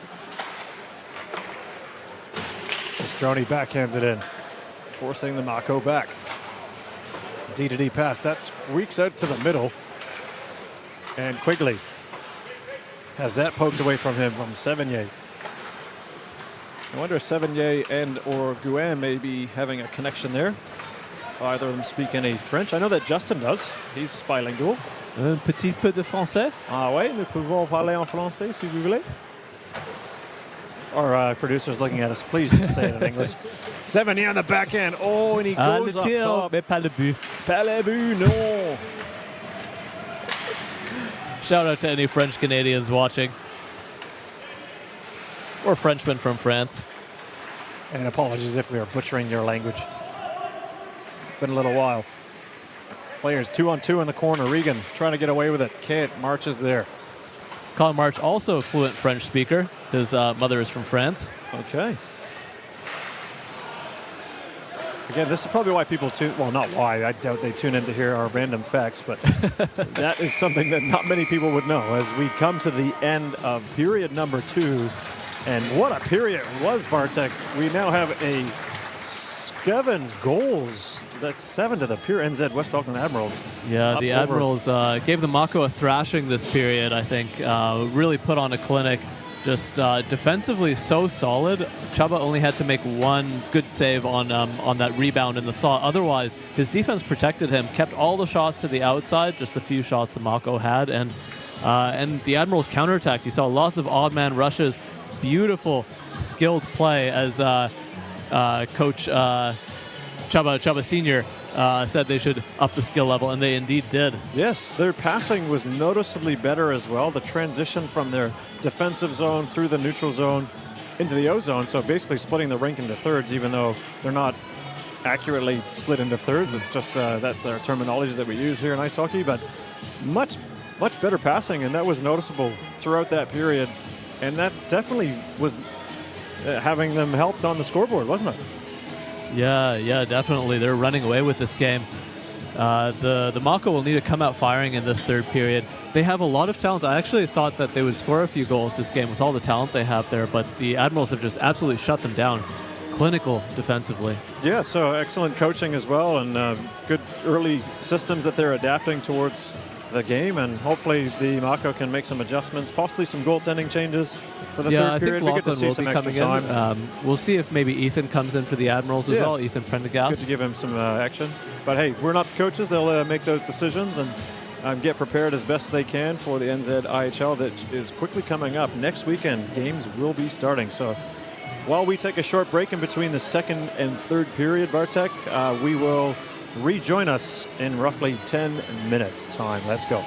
Castroni backhands it in, forcing the Mako back. D-to-D pass, that squeaks out to the middle. And Quigley has that poked away from him from Sevigny. I wonder if Sevigny and or Gouin may be having a connection there. Either of them speak any French. I know that Justin does. He's bilingual. Un petit peu de français. Ah ouais, nous pouvons parler en français si vous voulez. Our producer's looking at us. Please just say it in English. Sevigny on the backhand. Oh, and he goes le up tir, top. mais pas le but. Pas le but, no. Shout out to any French Canadians watching. Or Frenchmen from France. And apologies if we are butchering your language. It's been a little while. Players 2-on-2 in the corner. Regan trying to get away with it. Can't. March is there. Colin March, also a fluent French speaker. His mother is from France. Okay. Again, this is probably why people tune. Well, not why. I doubt they tune in to hear our random facts, but that is something that not many people would know as we come to the end of period number 2. And what a period it was, Bartek. We now have a 7 goals. That's 7 to the pure NZ West Auckland Admirals. Yeah, the Admirals gave the Mako a thrashing this period, I think. Really put on a clinic. Just defensively so solid. Chaba only had to make one good save on that rebound in the saw. Otherwise, his defense protected him, kept all the shots to the outside, just a few shots the Mako had. And the Admirals counterattacked. You saw lots of odd man rushes. Beautiful, skilled play as Coach Chaba Sr. Said they should up the skill level, and they indeed did. Yes, their passing was noticeably better as well. The transition from their defensive zone through the neutral zone into the O zone, so basically splitting the rink into thirds, even though they're not accurately split into thirds. It's just that's their terminology that we use here in ice hockey, but much better passing, and that was noticeable throughout that period. And that definitely was having them helped on the scoreboard, wasn't it? Yeah, definitely. They're running away with this game. The Mako will need to come out firing in this third period. They have a lot of talent. I actually thought that they would score a few goals this game with all the talent they have there, but the Admirals have just absolutely shut them down. Clinical defensively. Yeah, so excellent coaching as well, and good early systems that they're adapting towards the game, and hopefully the Mako can make some adjustments, possibly some goaltending changes for the third period. I think Lachlan will be coming in. We'll see if maybe Ethan comes in for the Admirals as well, Ethan Prendergast. Good to give him some action. But hey, we're not the coaches. They'll make those decisions and get prepared as best they can for the NZIHL that is quickly coming up. Next weekend, games will be starting. So while we take a short break in between the second and third period, Bartek, we will rejoin us in roughly 10 minutes time. Let's go.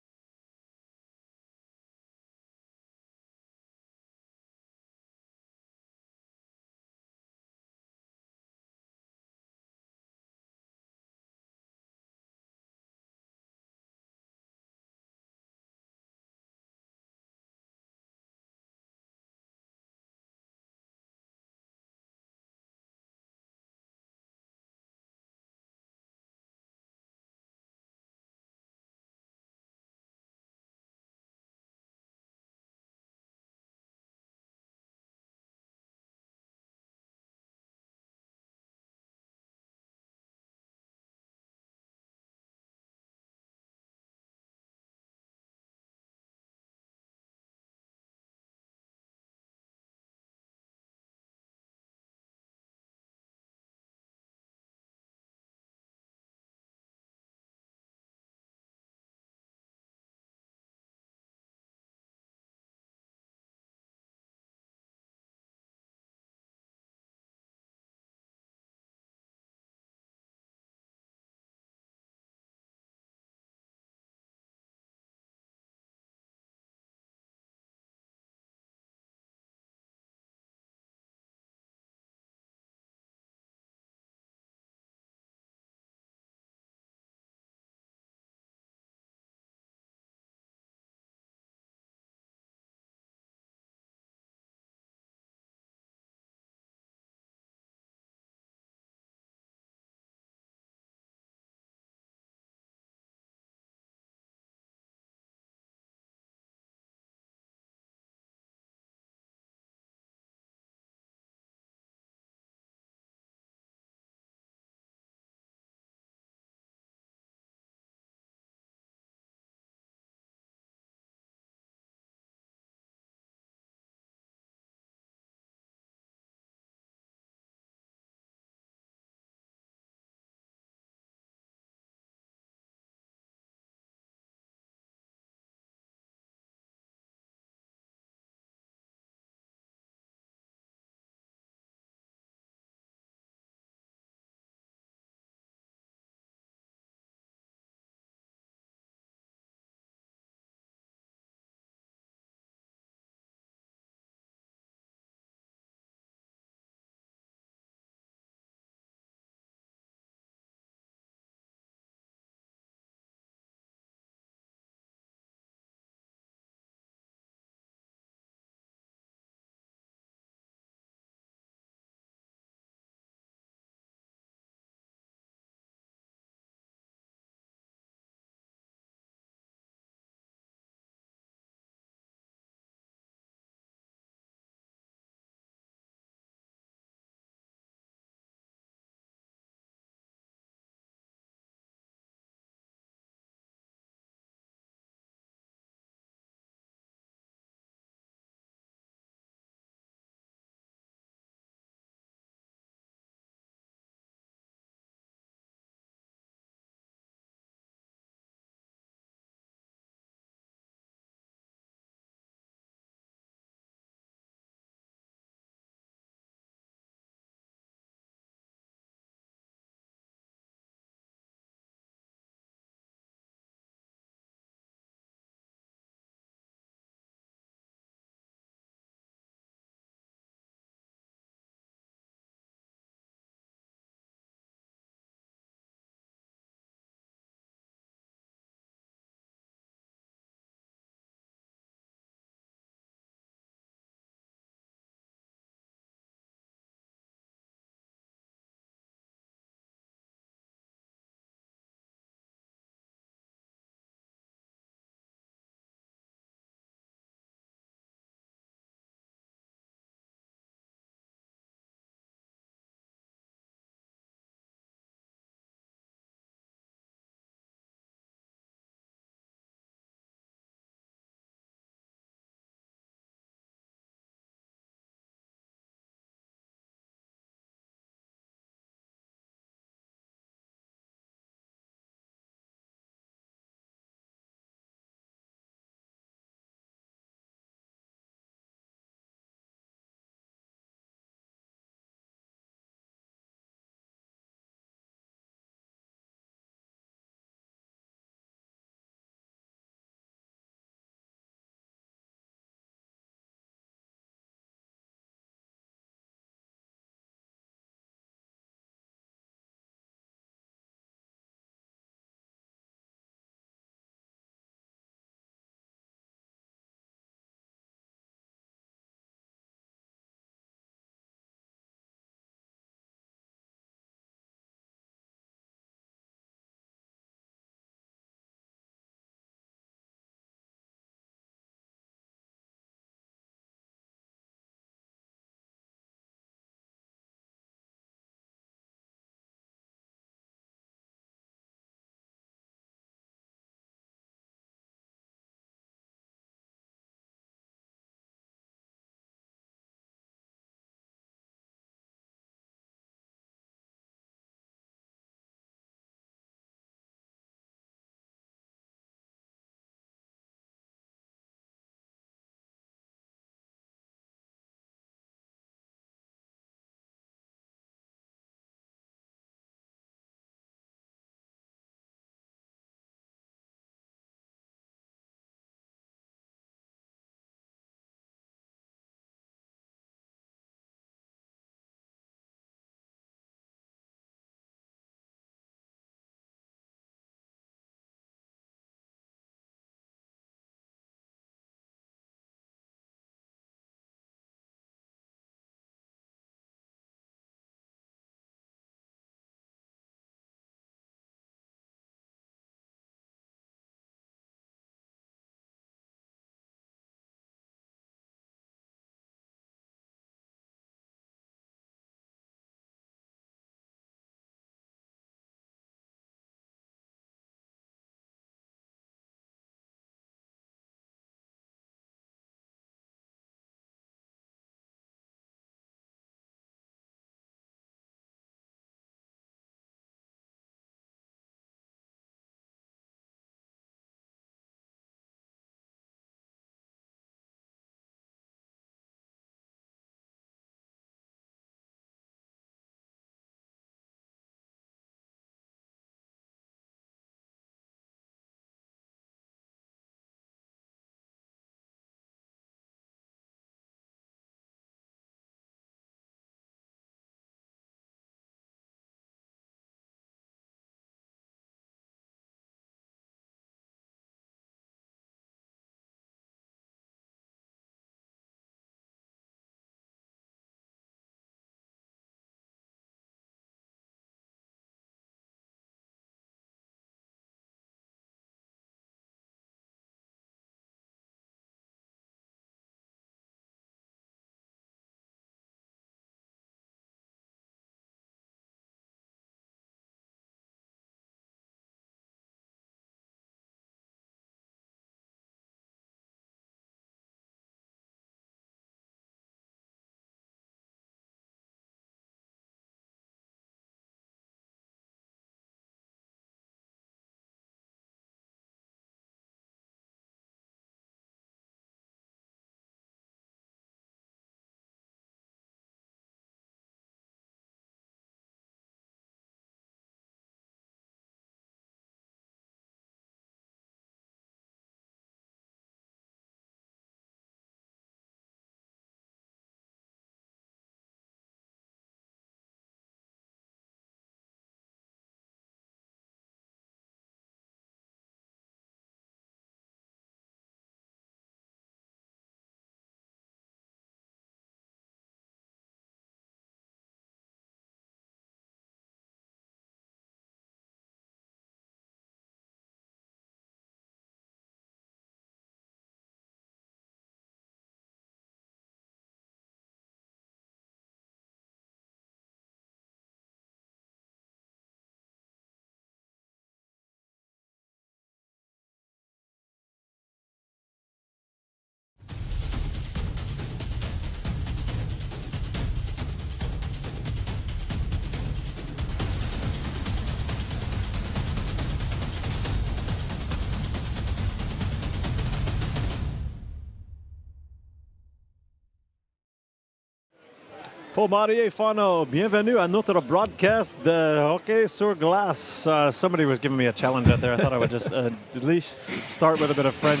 Paul Marie Fano, bienvenue à notre broadcast de hockey sur glace. Somebody was giving me a challenge out there. I thought I would just at least start with a bit of French.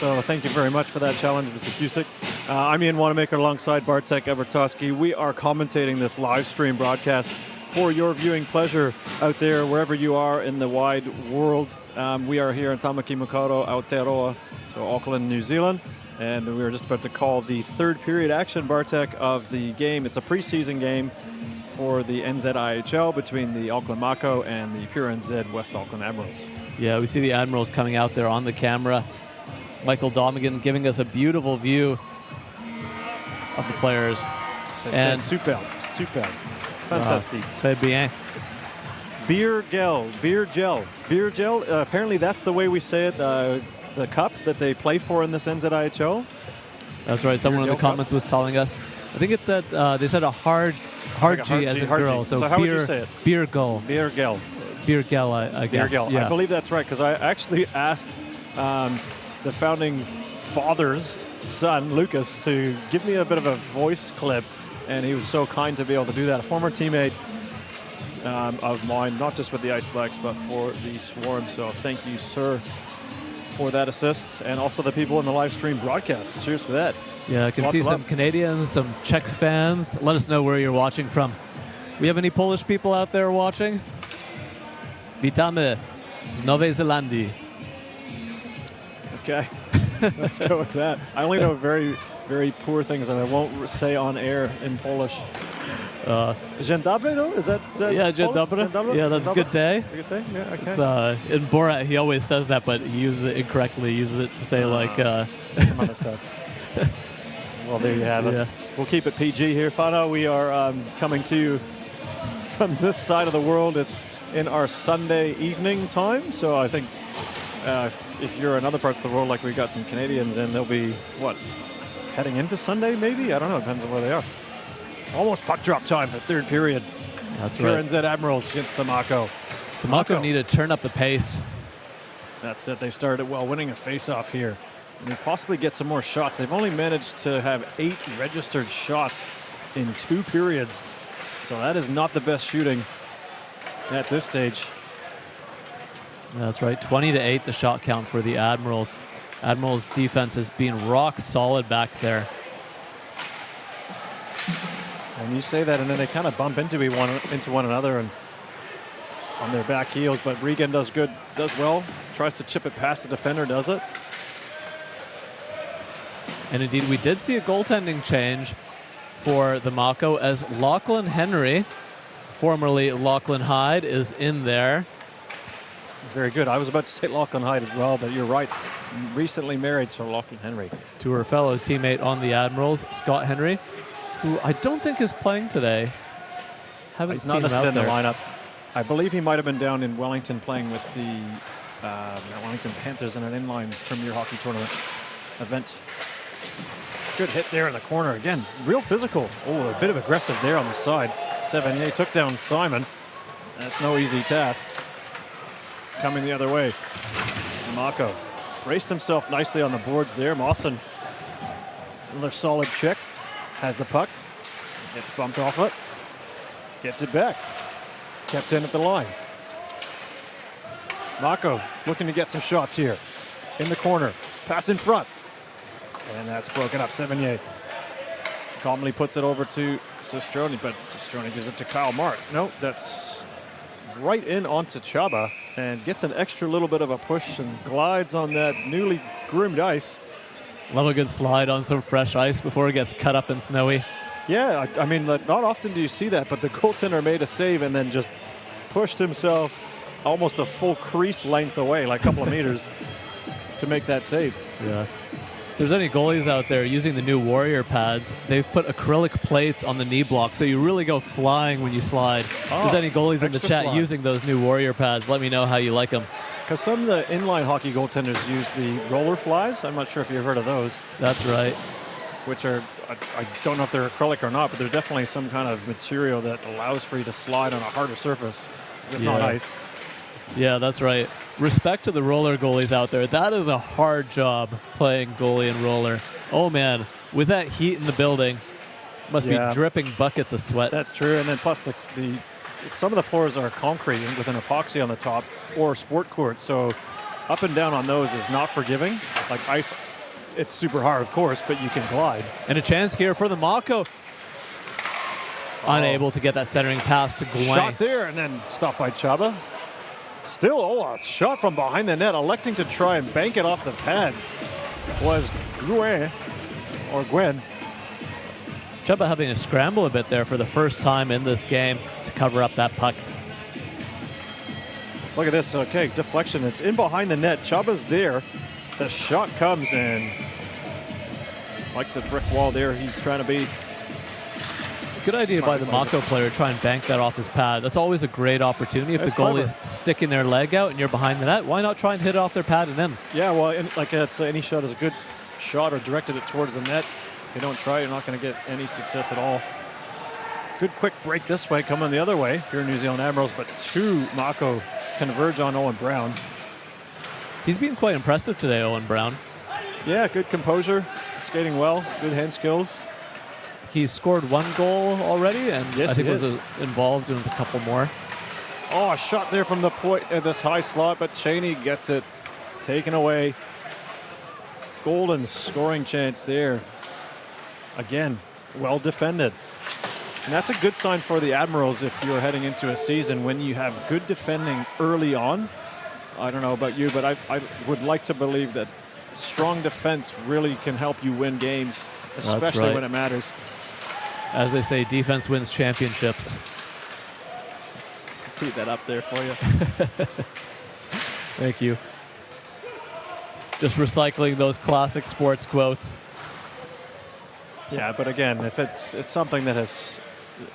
So thank you very much for that challenge, Mr. Cusick. I'm Ian Wanamaker alongside Bartek Evertoski. We are commentating this live stream broadcast for your viewing pleasure out there, wherever you are in the wide world. We are here in Tamaki Makaurau, Aotearoa, so Auckland, New Zealand. And we were just about to call the third period action, Bartek, of the game. It's a preseason game for the NZIHL between the Auckland Mako and the Pure NZ West Auckland Admirals. Yeah, we see the Admirals coming out there on the camera. Michael Domigan giving us a beautiful view of the players. And super. Fantastic. Très bien. Beer gel. Apparently that's the way we say it. The cup that they play for in this NZIHL. That's right. Someone in the comments was telling us. I think it's that they said a hard like G as in girl. So how would you say it? Beer gull. Beer gel. Beer gel, I guess. Beer gel. Yeah. I believe that's right, because I actually asked the founding father's son, Lucas, to give me a bit of a voice clip, and he was so kind to be able to do that. A former teammate of mine, not just with the Ice Blacks, but for the Swarm. So thank you, sir, for that assist, and also the people in the live stream broadcast. Cheers for that. Yeah, I can see some Canadians, some Czech fans. Let us know where you're watching from. We have any Polish people out there watching? Witamy z Nowej Zelandii. Okay, let's go with that. I only know very, very poor things, and I won't say on air in Polish. Dzień dobry, though? Is that yeah, dzień dobry. Yeah, that's a good day. Good day? Yeah, okay. It's, in Borat, he always says that, but he uses it incorrectly. He uses it to say, some other stuff. Well, there you have it. Yeah. We'll keep it PG here. Fano, we are coming to you from this side of the world. It's in our Sunday evening time, so I think if you're in other parts of the world, like we've got some Canadians, and they'll be, what, heading into Sunday maybe? I don't know, depends on where they are. Almost puck drop time for third period. That's Pure right. NZ Admirals against the Mako. The Mako need to turn up the pace. That's it. They've started well, winning a face-off here. And they possibly get some more shots. They've only managed to have 8 registered shots in 2 periods. So that is not the best shooting at this stage. That's right. 20-8 the shot count for the Admirals. Admirals defense has been rock solid back there. And you say that, and then they kind of bump into one another and on their back heels. But Regan does well. Tries to chip it past the defender, does it? And indeed, we did see a goaltending change for the Mako as Lachlan Henry, formerly Lachlan Hyde, is in there. Very good. I was about to say Lachlan Hyde as well, but you're right. Recently married, so Lachlan Henry. To her fellow teammate on the Admirals, Scott Henry, who I don't think is playing today. Haven't He's seen not him listed out in the there. lineup. I believe he might have been down in Wellington playing with the Wellington Panthers in an inline Premier Hockey Tournament event. Good hit there in the corner. Again, real physical. Oh, a bit of aggressive there on the side. Sevigny took down Simon. That's no easy task. Coming the other way. Mako braced himself nicely on the boards there. Mawson, another solid check. Has the puck. Gets bumped off it. Gets it back. Kept in at the line. Mako looking to get some shots here. In the corner. Pass in front. And that's broken up. Sevigny calmly puts it over to Sistroni, but Sistroni gives it to Kyle Mark. No, that's right in onto Chaba and gets an extra little bit of a push and glides on that newly groomed ice. Love a good slide on some fresh ice before it gets cut up and snowy. Yeah, I mean, not often do you see that, but the goaltender made a save and then just pushed himself almost a full crease length away, like a couple of meters, to make that save. Yeah. If there's any goalies out there using the new Warrior pads, they've put acrylic plates on the knee block, so you really go flying when you slide. If there's any goalies in the chat slide. using those new Warrior pads, let me know how you like them. Because some of the inline hockey goaltenders use the roller flies. I'm not sure if you've heard of those. That's right. Which are, I don't know if they're acrylic or not, but they're definitely some kind of material that allows for you to slide on a harder surface. It's not ice. Yeah, that's right. Respect to the roller goalies out there. That is a hard job playing goalie and roller. Oh, man. With that heat in the building, Must be dripping buckets of sweat. That's true. And then plus some of the floors are concrete with an epoxy on the top or sport court. So up and down on those is not forgiving. Like ice, it's super hard, of course, but you can glide. And a chance here for the Mako. Unable to get that centering pass to Gwen. Shot there and then stopped by Chaba. Still, a shot from behind the net, electing to try and bank it off the pads was Gwen. Chaba having to scramble a bit there for the first time in this game to cover up that puck. Look at this. Okay, deflection. It's in behind the net. Chaba's there. The shot comes in. Like the brick wall there, he's trying to be. Good idea by the Mako player to try and bank that off his pad. That's always a great opportunity. If the goalie's sticking their leg out and you're behind the net, why not try and hit it off their pad and in? Yeah, well, like I'd say, any shot is a good shot or directed it towards the net. If you don't try, you're not going to get any success at all. Good quick break this way, coming the other way here in New Zealand Admirals, but two Mako converge on Owen Brown. He's been quite impressive today, Owen Brown. Yeah, good composure, skating well, good hand skills. He scored one goal already, and yes, I think was involved in a couple more. Oh, a shot there from the point at this high slot, but Cheney gets it taken away. Golden scoring chance there. Again, well defended. And that's a good sign for the Admirals if you're heading into a season when you have good defending early on. I don't know about you, but I would like to believe that strong defense really can help you win games, especially when it matters. As they say, defense wins championships. Tee that up there for you. Thank you. Just recycling those classic sports quotes. Yeah, but again, if it's something that has,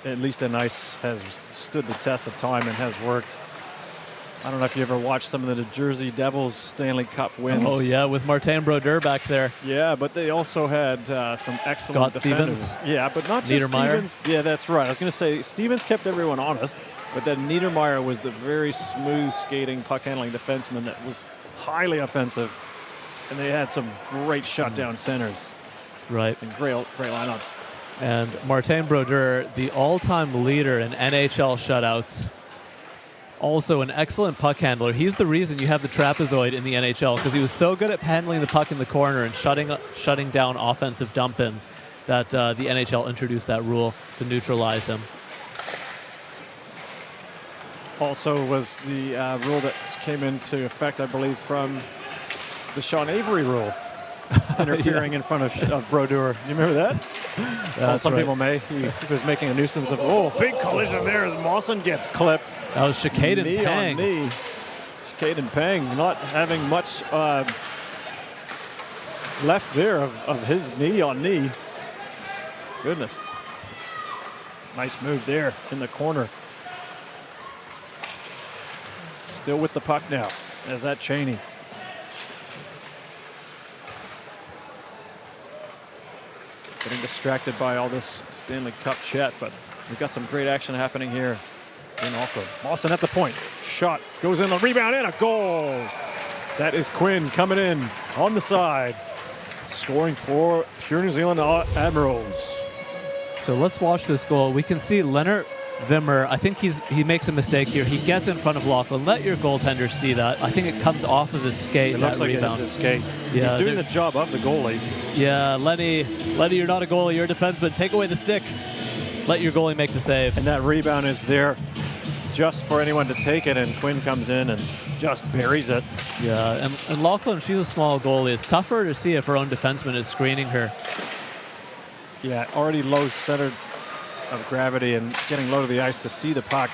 at least in ice, has stood the test of time and has worked. I don't know if you ever watched some of the Jersey Devils Stanley Cup wins. Oh, yeah, with Martin Brodeur back there. Yeah, but they also had some excellent defenders. Stevens. Yeah, but not just Niedermeyer. Stevens. Yeah, that's right. I was going to say Stevens kept everyone honest, but then Niedermeyer was the very smooth skating, puck-handling defenseman that was highly offensive, and they had some great shutdown centers. That's right. And great lineups. And Martin Brodeur, the all-time leader in NHL shutouts. Also an excellent puck handler. He's the reason you have the trapezoid in the NHL, because he was so good at handling the puck in the corner and shutting down offensive dump-ins that the NHL introduced that rule to neutralize him. Also was the rule that came into effect, I believe, from the Sean Avery rule. Interfering in front of Brodeur. You remember that? Some people may. He was making a nuisance of, big collision there as Mawson gets clipped. That was Chikaden Pang. Knee on knee. Chikaden Pang not having much left there of his knee on knee. Goodness. Nice move there in the corner. Still with the puck now. As that Cheney. Getting distracted by all this Stanley Cup chat, but we've got some great action happening here in Auckland. Mawson at the point. Shot goes in, the rebound, and a goal. That is Quinn coming in on the side, scoring for Pure New Zealand Admirals. So let's watch this goal. We can see Leonard Wimmer. I think he makes a mistake here. He gets in front of Lachlan. Let your goaltender see that. I think it comes off of his skate. It looks like it's his skate. Yeah, he's doing the job of the goalie. Yeah, Lenny, you're not a goalie. You're a defenseman. Take away the stick. Let your goalie make the save. And that rebound is there just for anyone to take it, and Quinn comes in and just buries it. Yeah, and Lachlan, she's a small goalie. It's tougher to see if her own defenseman is screening her. Yeah, already low centered of gravity and getting low to the ice to see the puck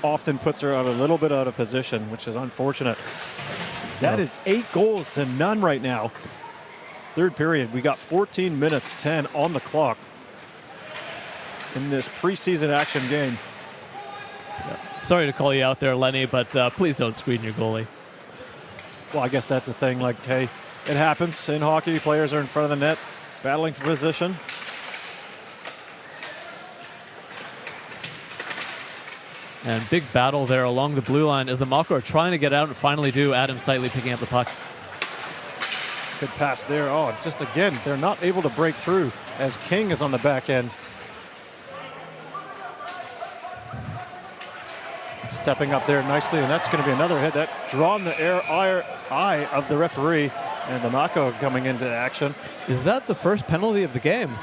often puts her out a little bit out of position, which is unfortunate. That is 8-0 right now. Third period, we got 14 minutes 10 on the clock in this preseason action game. Yeah. Sorry to call you out there, Lenny, but please don't screen your goalie. Well, I guess that's a thing. Like, hey, it happens in hockey. Players are in front of the net, battling for position. And big battle there along the blue line as the Mako are trying to get out and finally do. Adam Steitley picking up the puck. Good pass there. Oh, just again, they're not able to break through as King is on the back end. Stepping up there nicely, and that's going to be another hit. That's drawn the eye of the referee, and the Mako coming into action. Is that the first penalty of the game?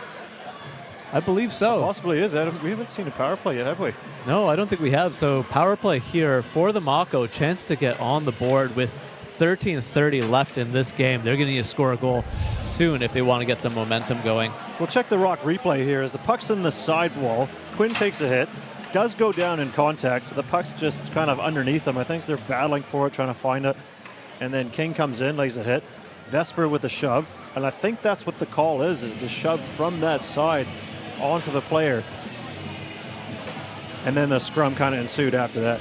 I believe so. It possibly is, Adam. We haven't seen a power play yet, have we? No, I don't think we have. So power play here for the Mako, chance to get on the board with 13:30 left in this game. They're going to need to score a goal soon if they want to get some momentum going. We'll check the Rock replay here as the puck's in the sidewall. Quinn takes a hit, does go down in contact, so the puck's just kind of underneath them. I think they're battling for it, trying to find it. And then King comes in, lays a hit. Vesper with a shove, and I think that's what the call is the shove from that side onto the player. And then the scrum kind of ensued after that.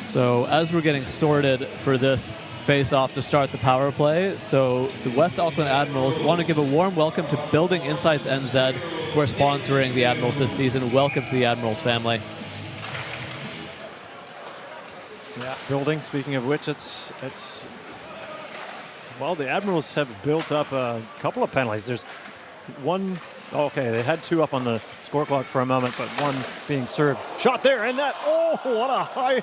So as we're getting sorted for this face-off to start the power play, so the West Auckland Admirals want to give a warm welcome to Building Insights NZ, who are sponsoring the Admirals this season. Welcome to the Admirals family. Yeah, Building, speaking of which, well, the Admirals have built up a couple of penalties. There's one, okay, they had two up on the score clock for a moment, but one being served. Shot there, and that, oh, what a high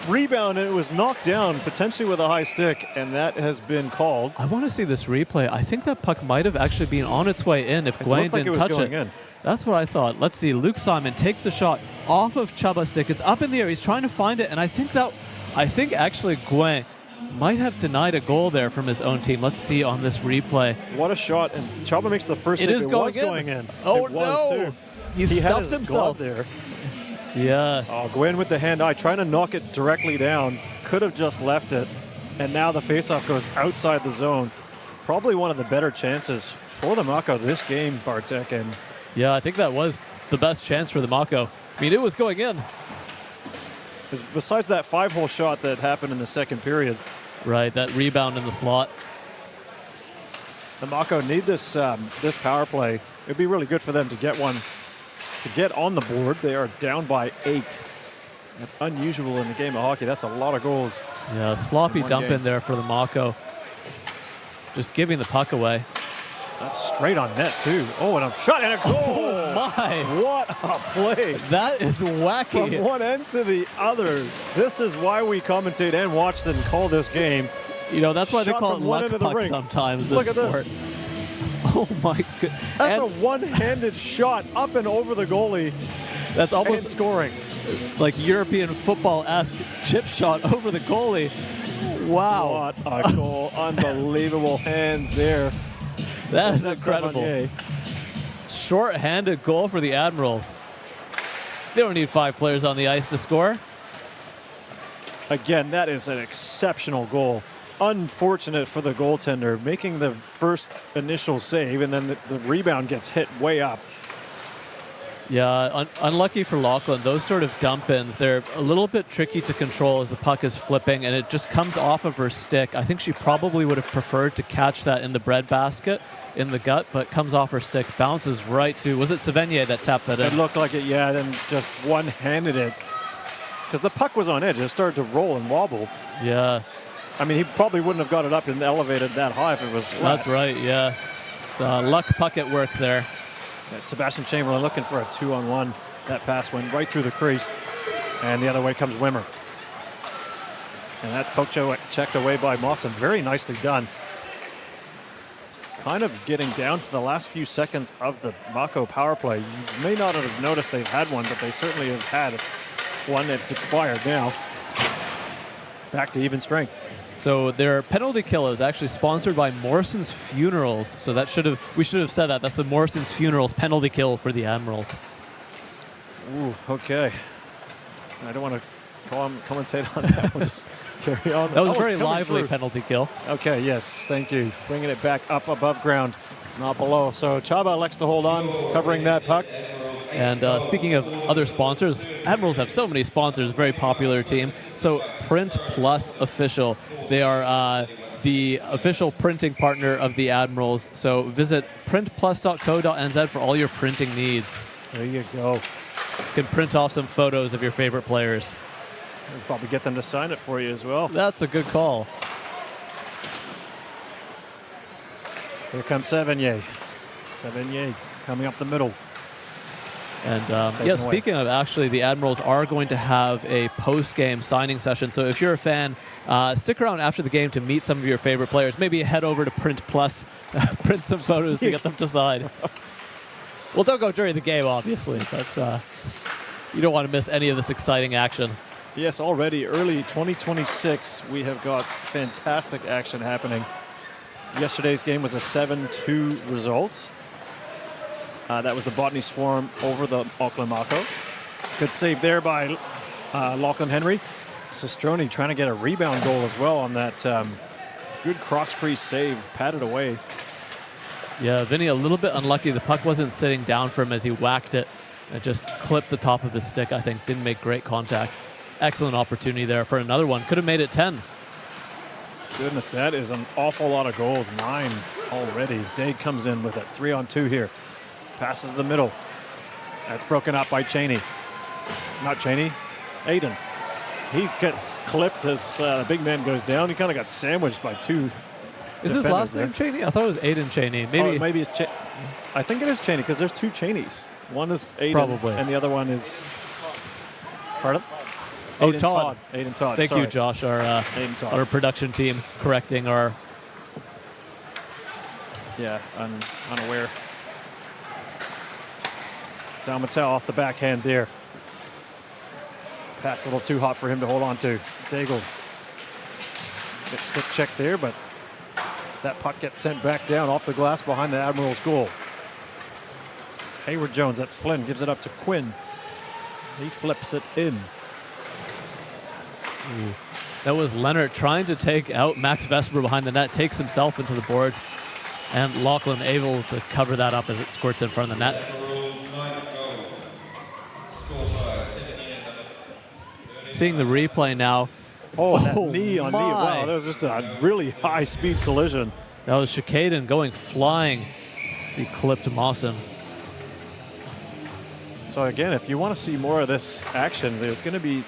rebound. It was knocked down, potentially with a high stick, and that has been called. I want to see this replay. I think that puck might have actually been on its way in if Gwen didn't touch it. In. That's what I thought. Let's see. Luke Simon takes the shot off of Chuba's stick. It's up in the air. He's trying to find it, and I think actually Gwen might have denied a goal there from his own team. Let's see on this replay. What a shot, and Chuba makes the first save. It is going in. Oh, it was no. Too. He stuffed himself there. Yeah. Oh, Gwen with the hand-eye, trying to knock it directly down. Could have just left it, and now the faceoff goes outside the zone. Probably one of the better chances for the Mako this game, Bartek. And yeah, I think that was the best chance for the Mako. I mean, it was going in. Besides that 5-hole shot that happened in the second period. Right, that rebound in the slot. The Mako need this this power play. It'd be really good for them to get one, to get on the board. They are down by 8. That's unusual in the game of hockey. That's a lot of goals. Yeah, sloppy dump in there for the Mako. Just giving the puck away. That's straight on net, too. Oh, and a shot and a goal. Oh, my. What a play. That is wacky. From one end to the other. This is why we commentate and watch and call this game. You know, that's why they Shot call it from one luck end of the puck ring. sometimes, Look this at sport. this. Oh, my God. That's a one-handed shot up and over the goalie. That's almost and scoring. Like European football-esque chip shot over the goalie. Wow. What a goal. Unbelievable hands there. That is incredible. Short-handed goal for the Admirals. They don't need 5 players on the ice to score. Again, that is an exceptional goal. Unfortunate for the goaltender, making the first initial save, and then the rebound gets hit way up. Yeah, unlucky for Lachlan. Those sort of dump-ins, they're a little bit tricky to control as the puck is flipping, and it just comes off of her stick. I think she probably would have preferred to catch that in the breadbasket, in the gut, but comes off her stick, bounces right to, was it Sevigny that tapped that in? It looked like it, yeah, and just one-handed it. Because the puck was on edge. It started to roll and wobble. Yeah. I mean, he probably wouldn't have got it up and elevated that high if it was flat. That's right, yeah. It's luck puck at work there. Yeah, Sebastian Chamberlain looking for a 2-on-1. That pass went right through the crease. And the other way comes Wimmer. And that's checked away by Mawson. Very nicely done. Kind of getting down to the last few seconds of the Mako power play. You may not have noticed they've had one, but they certainly have had one that's expired now. Back to even strength. So their penalty kill is actually sponsored by Morrison's Funerals. So we should have said that. That's the Morrison's Funerals penalty kill for the Admirals. Ooh, okay. I don't want to commentate on that. We'll just carry on. That was a very lively penalty kill. Okay, yes, thank you. Bringing it back up above ground, not below. So Chaba elects to hold on, covering that puck. And speaking of other sponsors, Admirals have so many sponsors, very popular team. So Print Plus Official, they are the official printing partner of the Admirals. So visit printplus.co.nz for all your printing needs. There you go. You can print off some photos of your favorite players. We'll probably get them to sign it for you as well. That's a good call. Here comes Sevigny. Sevigny coming up the middle. And yeah, speaking of, actually, the Admirals are going to have a post-game signing session. So if you're a fan, stick around after the game to meet some of your favorite players. Maybe head over to Print Plus, print some photos to get them to sign. Well, don't go during the game, obviously, but you don't want to miss any of this exciting action. Yes, already early 2026, we have got fantastic action happening. Yesterday's game was a 7-2 result. That was the Botany Swarm over the Auckland Mako. Good save there by Lachlan Henry. Sestroni trying to get a rebound goal as well on that good cross-crease save, patted away. Yeah, Vinny a little bit unlucky. The puck wasn't sitting down for him as he whacked it. It just clipped the top of his stick, I think. Didn't make great contact. Excellent opportunity there for another one. Could have made it 10. Goodness, that is an awful lot of goals. 9 already. Daigle comes in with it. 3-on-2 here. Passes the middle. That's broken up by Cheney. Not Cheney. Aiden. He gets clipped as the big man goes down. He kind of got sandwiched by 2. Is his last name Cheney? I thought it was Aiden Cheney. Maybe. Oh, maybe it's I think it is Cheney because there's 2 Cheneys. One is Aiden. Probably. And the other one is. Pardon? Oh, Aiden Todd. Aiden Todd. Thank you, Josh, our production team, correcting our. Yeah, I'm unaware. Dalmatel off the backhand there. Pass a little too hot for him to hold on to. Daigle gets stick checked there, but that puck gets sent back down off the glass behind the Admirals' goal. Hayward Jones, that's Flynn, gives it up to Quinn. He flips it in. Ooh. That was Leonard trying to take out Max Vesper behind the net, takes himself into the boards, and Lachlan able to cover that up as it squirts in front of the net. Seeing the replay now. Oh, that knee on knee. Wow, that was just a really high-speed collision. That was Shikaden going flying as he clipped Mawson. So again, if you want to see more of this action, there's going to be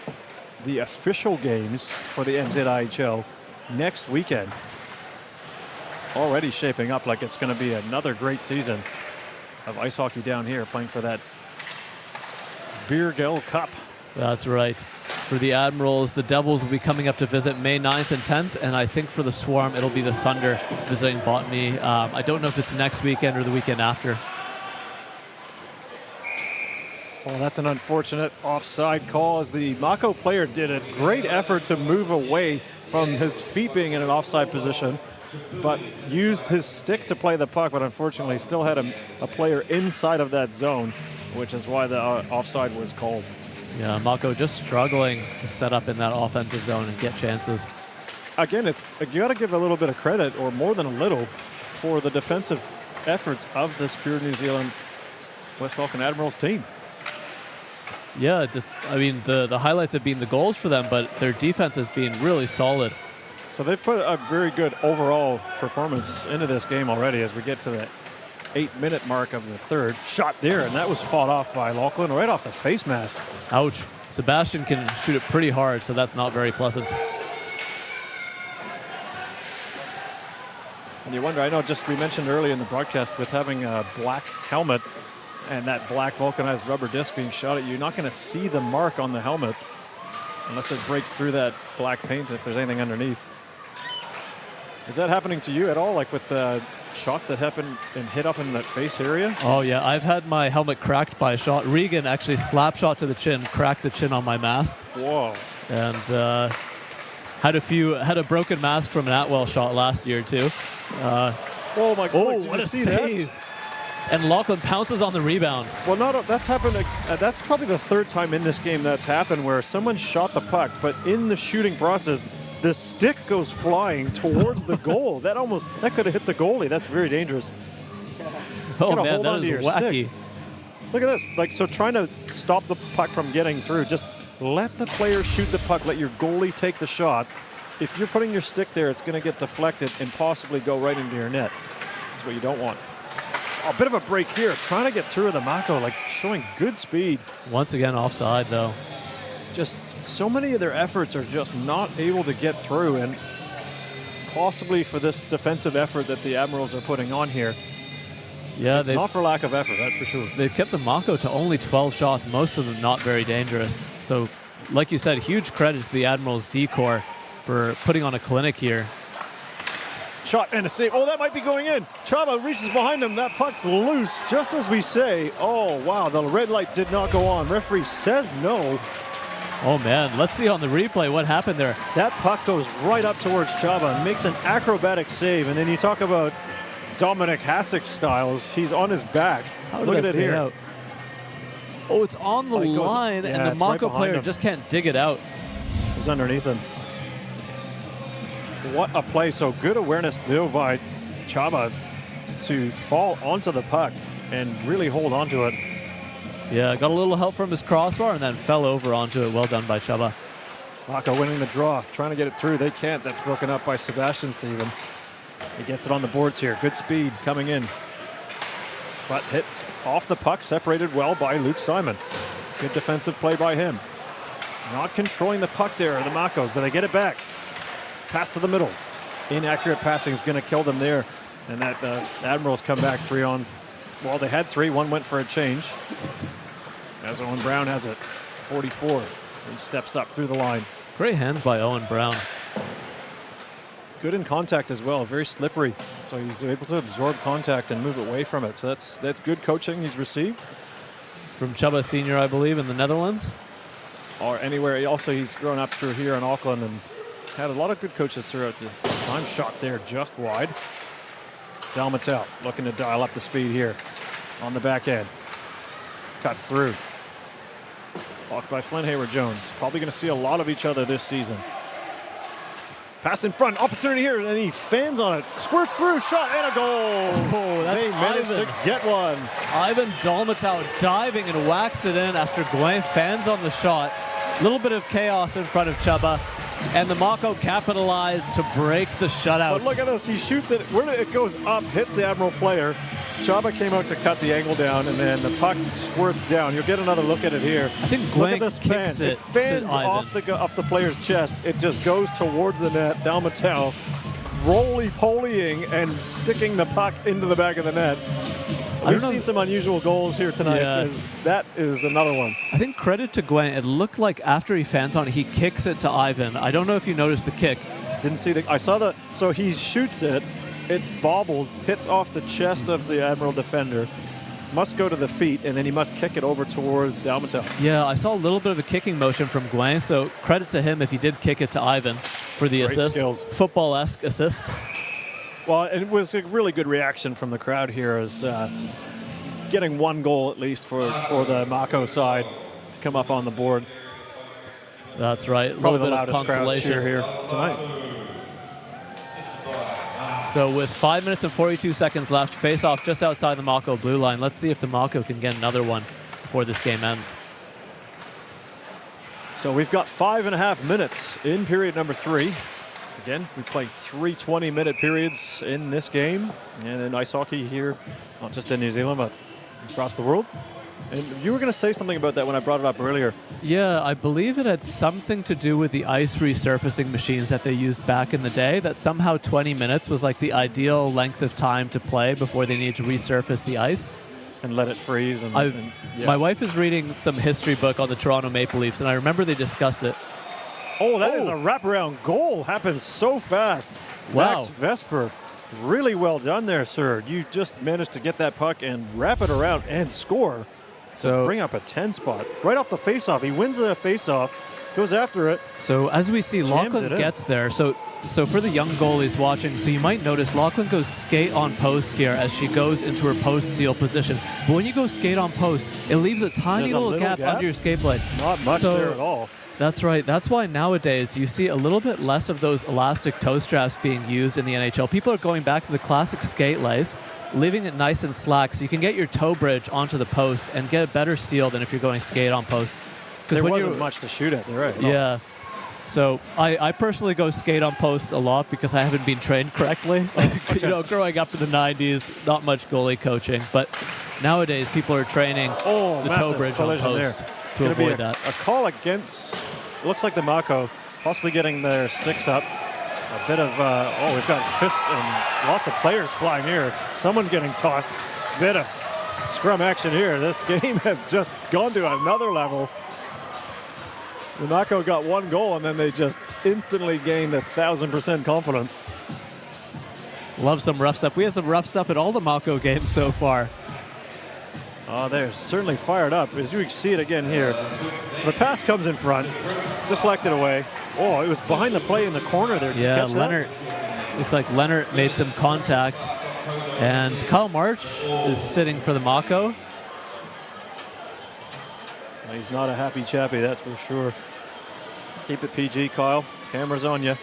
the official games for the NZIHL next weekend. Already shaping up like it's going to be another great season of ice hockey down here, playing for that Beergill Cup. That's right. For the Admirals, the Devils will be coming up to visit May 9th and 10th, and I think for the Swarm, it'll be the Thunder visiting Botany. I don't know if it's next weekend or the weekend after. Well, that's an unfortunate offside call as the Mako player did a great effort to move away from his feet being in an offside position, but used his stick to play the puck, but unfortunately still had a player inside of that zone, which is why the offside was called. Yeah, Mako just struggling to set up in that offensive zone and get chances. Again, you got to give a little bit of credit, or more than a little, for the defensive efforts of this pure New Zealand West Auckland Admirals team. Yeah, I mean, the highlights have been the goals for them, but their defense has been really solid. So they've put a very good overall performance into this game already as we get to the 8-minute mark of the third. Shot there, and that was fought off by Lachlan right off the face mask. Ouch. Sebastian can shoot it pretty hard, so that's not very pleasant. And you wonder, I know we mentioned earlier in the broadcast with having a black helmet and that black vulcanized rubber disc being shot at you, you're not going to see the mark on the helmet unless it breaks through that black paint if there's anything underneath. Is that happening to you at all, like with shots that happen and hit up in that face area? Oh, yeah. I've had my helmet cracked by a shot. Regan actually slap shot to the chin, cracked the chin on my mask. Whoa. And had a broken mask from an Atwell shot last year, too. Oh, my God. Oh, what a save. And Lachlan pounces on the rebound. Well, that's happened. That's probably the third time in this game that's happened where someone shot the puck, but in the shooting process, the stick goes flying towards the goal. That could have hit the goalie. That's very dangerous. Oh man, that is wacky. Stick. Look at this. So trying to stop the puck from getting through, just let the player shoot the puck. Let your goalie take the shot. If you're putting your stick there, it's going to get deflected and possibly go right into your net. That's what you don't want. A bit of a break here, trying to get through the Mako, showing good speed. Once again, offside though. Just so many of their efforts are just not able to get through, and possibly for this defensive effort that the Admirals are putting on here. Yeah, it's not for lack of effort, that's for sure. They've kept the Mako to only 12 shots, most of them not very dangerous. So, like you said, huge credit to the Admirals D-Corps for putting on a clinic here. Shot and a save. Oh, that might be going in. Chaba reaches behind him. That puck's loose, just as we say. Oh, wow, the red light did not go on. Referee says no. Oh, man, let's see on the replay what happened there. That puck goes right up towards Chaba and makes an acrobatic save. And then you talk about Dominic Hasek styles. He's on his back. Look at it here. Out? Oh, it's on the line, and the Mako player just can't dig it out. It was underneath him. What a play. So good awareness, though, by Chaba to fall onto the puck and really hold on to it. Yeah, got a little help from his crossbar and then fell over onto it. Well done by Chaba. Mako winning the draw, trying to get it through. They can't. That's broken up by Sebastian Steven. He gets it on the boards here. Good speed coming in. But hit off the puck, separated well by Luke Simon. Good defensive play by him. Not controlling the puck there, the Makos, but they get it back. Pass to the middle. Inaccurate passing is going to kill them there. And that Admirals come back 3 on. Well, they had 3. 1 went for a change. As Owen Brown has it. 44. He steps up through the line. Great hands by Owen Brown. Good in contact as well. Very slippery. So he's able to absorb contact and move away from it. So that's good coaching he's received. From Chaba Senior, I believe, in the Netherlands. Or anywhere. He's grown up through here in Auckland and had a lot of good coaches throughout the time. Shot there just wide. Dalmatel looking to dial up the speed here on the back end. Cuts through. Blocked by Flynn Hayward-Jones. Probably going to see a lot of each other this season. Pass in front. Opportunity here. And he fans on it. Squirts through. Shot and a goal. Oh, that's they managed to get one. Ivan Dalmatel diving and whacks it in after Gouin fans on the shot. A little bit of chaos in front of Chaba. And the Mako capitalized to break the shutout. But look at this. He shoots it. It goes up, hits the Admiral player. Chaba came out to cut the angle down, and then the puck squirts down. You'll get another look at it here. I think look Gouin at this kicks fan. it fans off the player's chest. It just goes towards the net. Dalmatel roly-polying and sticking the puck into the back of the net. We've seen some unusual goals here tonight. Yeah. That is another one. I think credit to Gouin. It looked like after he fans on it, he kicks it to Ivan. I don't know if you noticed the kick. Didn't see I saw the. So he shoots it. It's bobbled, hits off the chest of the Admiral defender. Must go to the feet, and then he must kick it over towards Dalmatel. Yeah, I saw a little bit of a kicking motion from Gouin, so credit to him if he did kick it to Ivan for the Great assist. Skills. Football-esque assist. Well, it was a really good reaction from the crowd here as getting one goal at least for the Mako side to come up on the board. That's right. A Probably little the bit of loudest crowd consolation cheer here tonight. So with 5 minutes and 42 seconds left, face-off just outside the Mako blue line. Let's see if the Mako can get another one before this game ends. So we've got 5.5 minutes in period number 3. Again, we play 3 20-minute periods in this game and in ice hockey here, not just in New Zealand, but across the world. And you were going to say something about that when I brought it up earlier. Yeah, I believe it had something to do with the ice resurfacing machines that they used back in the day, that somehow 20 minutes was like the ideal length of time to play before they needed to resurface the ice. And let it freeze. My wife is reading some history book on the Toronto Maple Leafs, and I remember they discussed it. Oh, that is a wraparound goal. Happens so fast. Wow. Max Vesper, really well done there, sir. You just managed to get that puck and wrap it around and score. So bring up a 10 spot. Right off the faceoff. He wins the faceoff, goes after it. So as we see, Lachlan gets there. So for the young goalies watching, so you might notice Lachlan goes skate on post here as she goes into her post seal position. But when you go skate on post, it leaves a tiny little gap under your skate blade. Not much there at all. That's right. That's why nowadays you see a little bit less of those elastic toe straps being used in the NHL. People are going back to the classic skate lace, leaving it nice and slack so you can get your toe bridge onto the post and get a better seal than if you're going skate on post. There wasn't much to shoot at, right? Yeah. So I personally go skate on post a lot because I haven't been trained correctly. Okay. You know, growing up in the 90s, not much goalie coaching, but nowadays people are training the toe bridge on post to avoid that. A call against, looks like the Mako, possibly getting their sticks up. A bit of, we've got fists and lots of players flying here. Someone getting tossed. Bit of scrum action here. This game has just gone to another level. The Mako got one goal, and then they just instantly gained 1,000% confidence. Love some rough stuff. We had some rough stuff at all the Mako games so far. Oh, they're certainly fired up. As you can see it again here. So the pass comes in front, deflected away. Oh, it was behind the play in the corner there. Did you catch that? Leonard. Looks like Leonard made some contact. And Kyle March is sitting for the Mako. He's not a happy chappy, that's for sure. Keep it PG, Kyle. Camera's on you.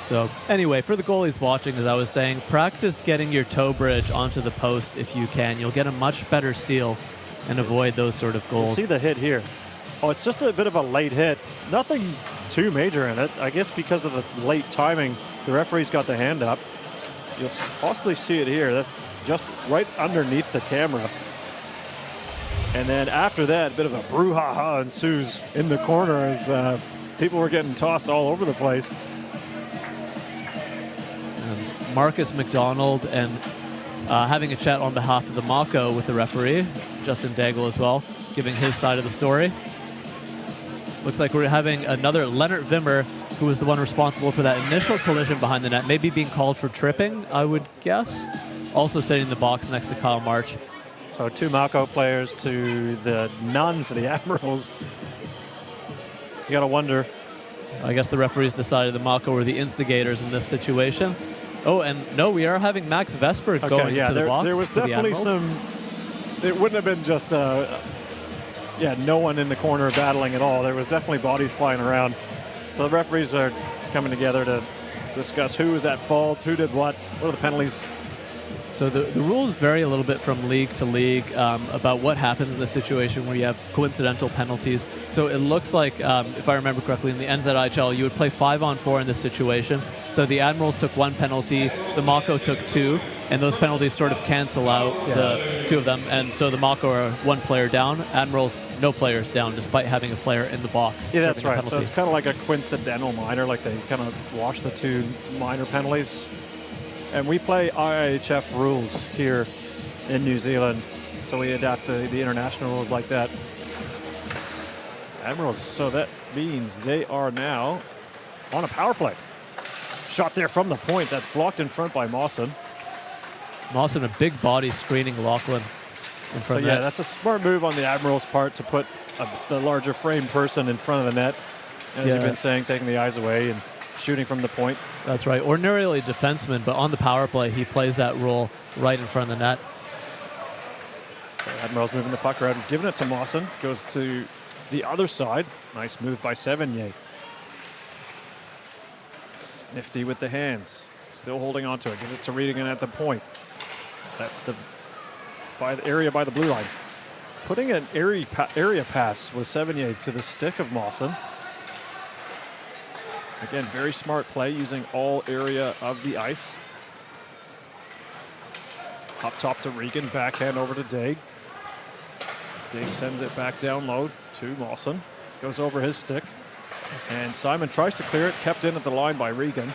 So anyway, for the goalies watching, as I was saying, practice getting your toe bridge onto the post if you can. You'll get a much better seal and avoid those sort of goals. See the hit here. Oh, it's just a bit of a late hit. Nothing too major in it. I guess because of the late timing, the referee's got the hand up. You'll possibly see it here. That's just right underneath the camera. And then after that, a bit of a brouhaha ensues in the corner as people were getting tossed all over the place. And Marcus McDonald and having a chat on behalf of the Mako with the referee, Justin Daigle as well, giving his side of the story. Looks like we're having another Leonard Wimmer, who was the one responsible for that initial collision behind the net, maybe being called for tripping, I would guess. Also sitting in the box next to Kyle March. So 2 Mako players to the none for the Admirals. You gotta wonder. I guess the referees decided the Mako were the instigators in this situation. Oh, and no, we are having Max Vesper going to the box. There was definitely some. It wouldn't have been just no one in the corner battling at all. There was definitely bodies flying around. So the referees are coming together to discuss who was at fault, who did what are the penalties. So the rules vary a little bit from league to league about what happens in the situation where you have coincidental penalties. So it looks like, if I remember correctly, in the NZIHL, you would play 5-on-4 in this situation. So the Admirals took 1 penalty, the Mako took 2, and those penalties sort of cancel out the 2 of them. And so the Mako are 1 player down, Admirals no players down, despite having a player in the box. Yeah, that's right. So it's kind of like a coincidental minor, like they kind of wash the 2 minor penalties. And we play IIHF rules here in New Zealand, so we adapt the international rules like that. Admirals, so that means they are now on a power play. Shot there from the point, that's blocked in front by Mawson. Mawson, a big body screening Lachlan in front of the net. That's a smart move on the Admirals' part to put the larger frame person in front of the net. As you've been saying, taking the eyes away and shooting from the point. That's right. Ordinarily a defenseman, but on the power play, he plays that role right in front of the net. Admirals moving the puck around, giving it to Mawson. Goes to the other side. Nice move by Sevigny. Nifty with the hands. Still holding on to it. Give it to Reedigan at the point. That's the area by the blue line. Putting an area pass with Sevigny to the stick of Mawson. Again, very smart play using all area of the ice. Up top to Regan, backhand over to Daig. Daig sends it back down low to Mawson. Goes over his stick. And Simon tries to clear it, kept in at the line by Regan.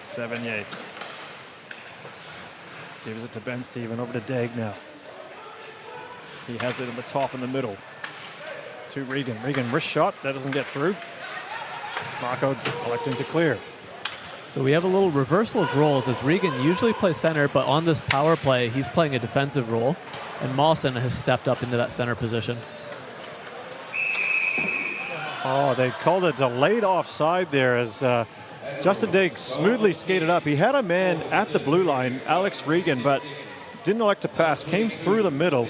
Sevigny. Gives it to Ben Steven, over to Daig now. He has it in the top in the middle. To Regan. Regan, wrist shot. That doesn't get through. Mako electing to clear. So we have a little reversal of roles as Regan usually plays center, but on this power play, he's playing a defensive role. And Mawson has stepped up into that center position. Oh, they called a delayed offside there as Justin Daig smoothly skated up. He had a man at the blue line, Alex Regan, but didn't elect to pass. Came through the middle.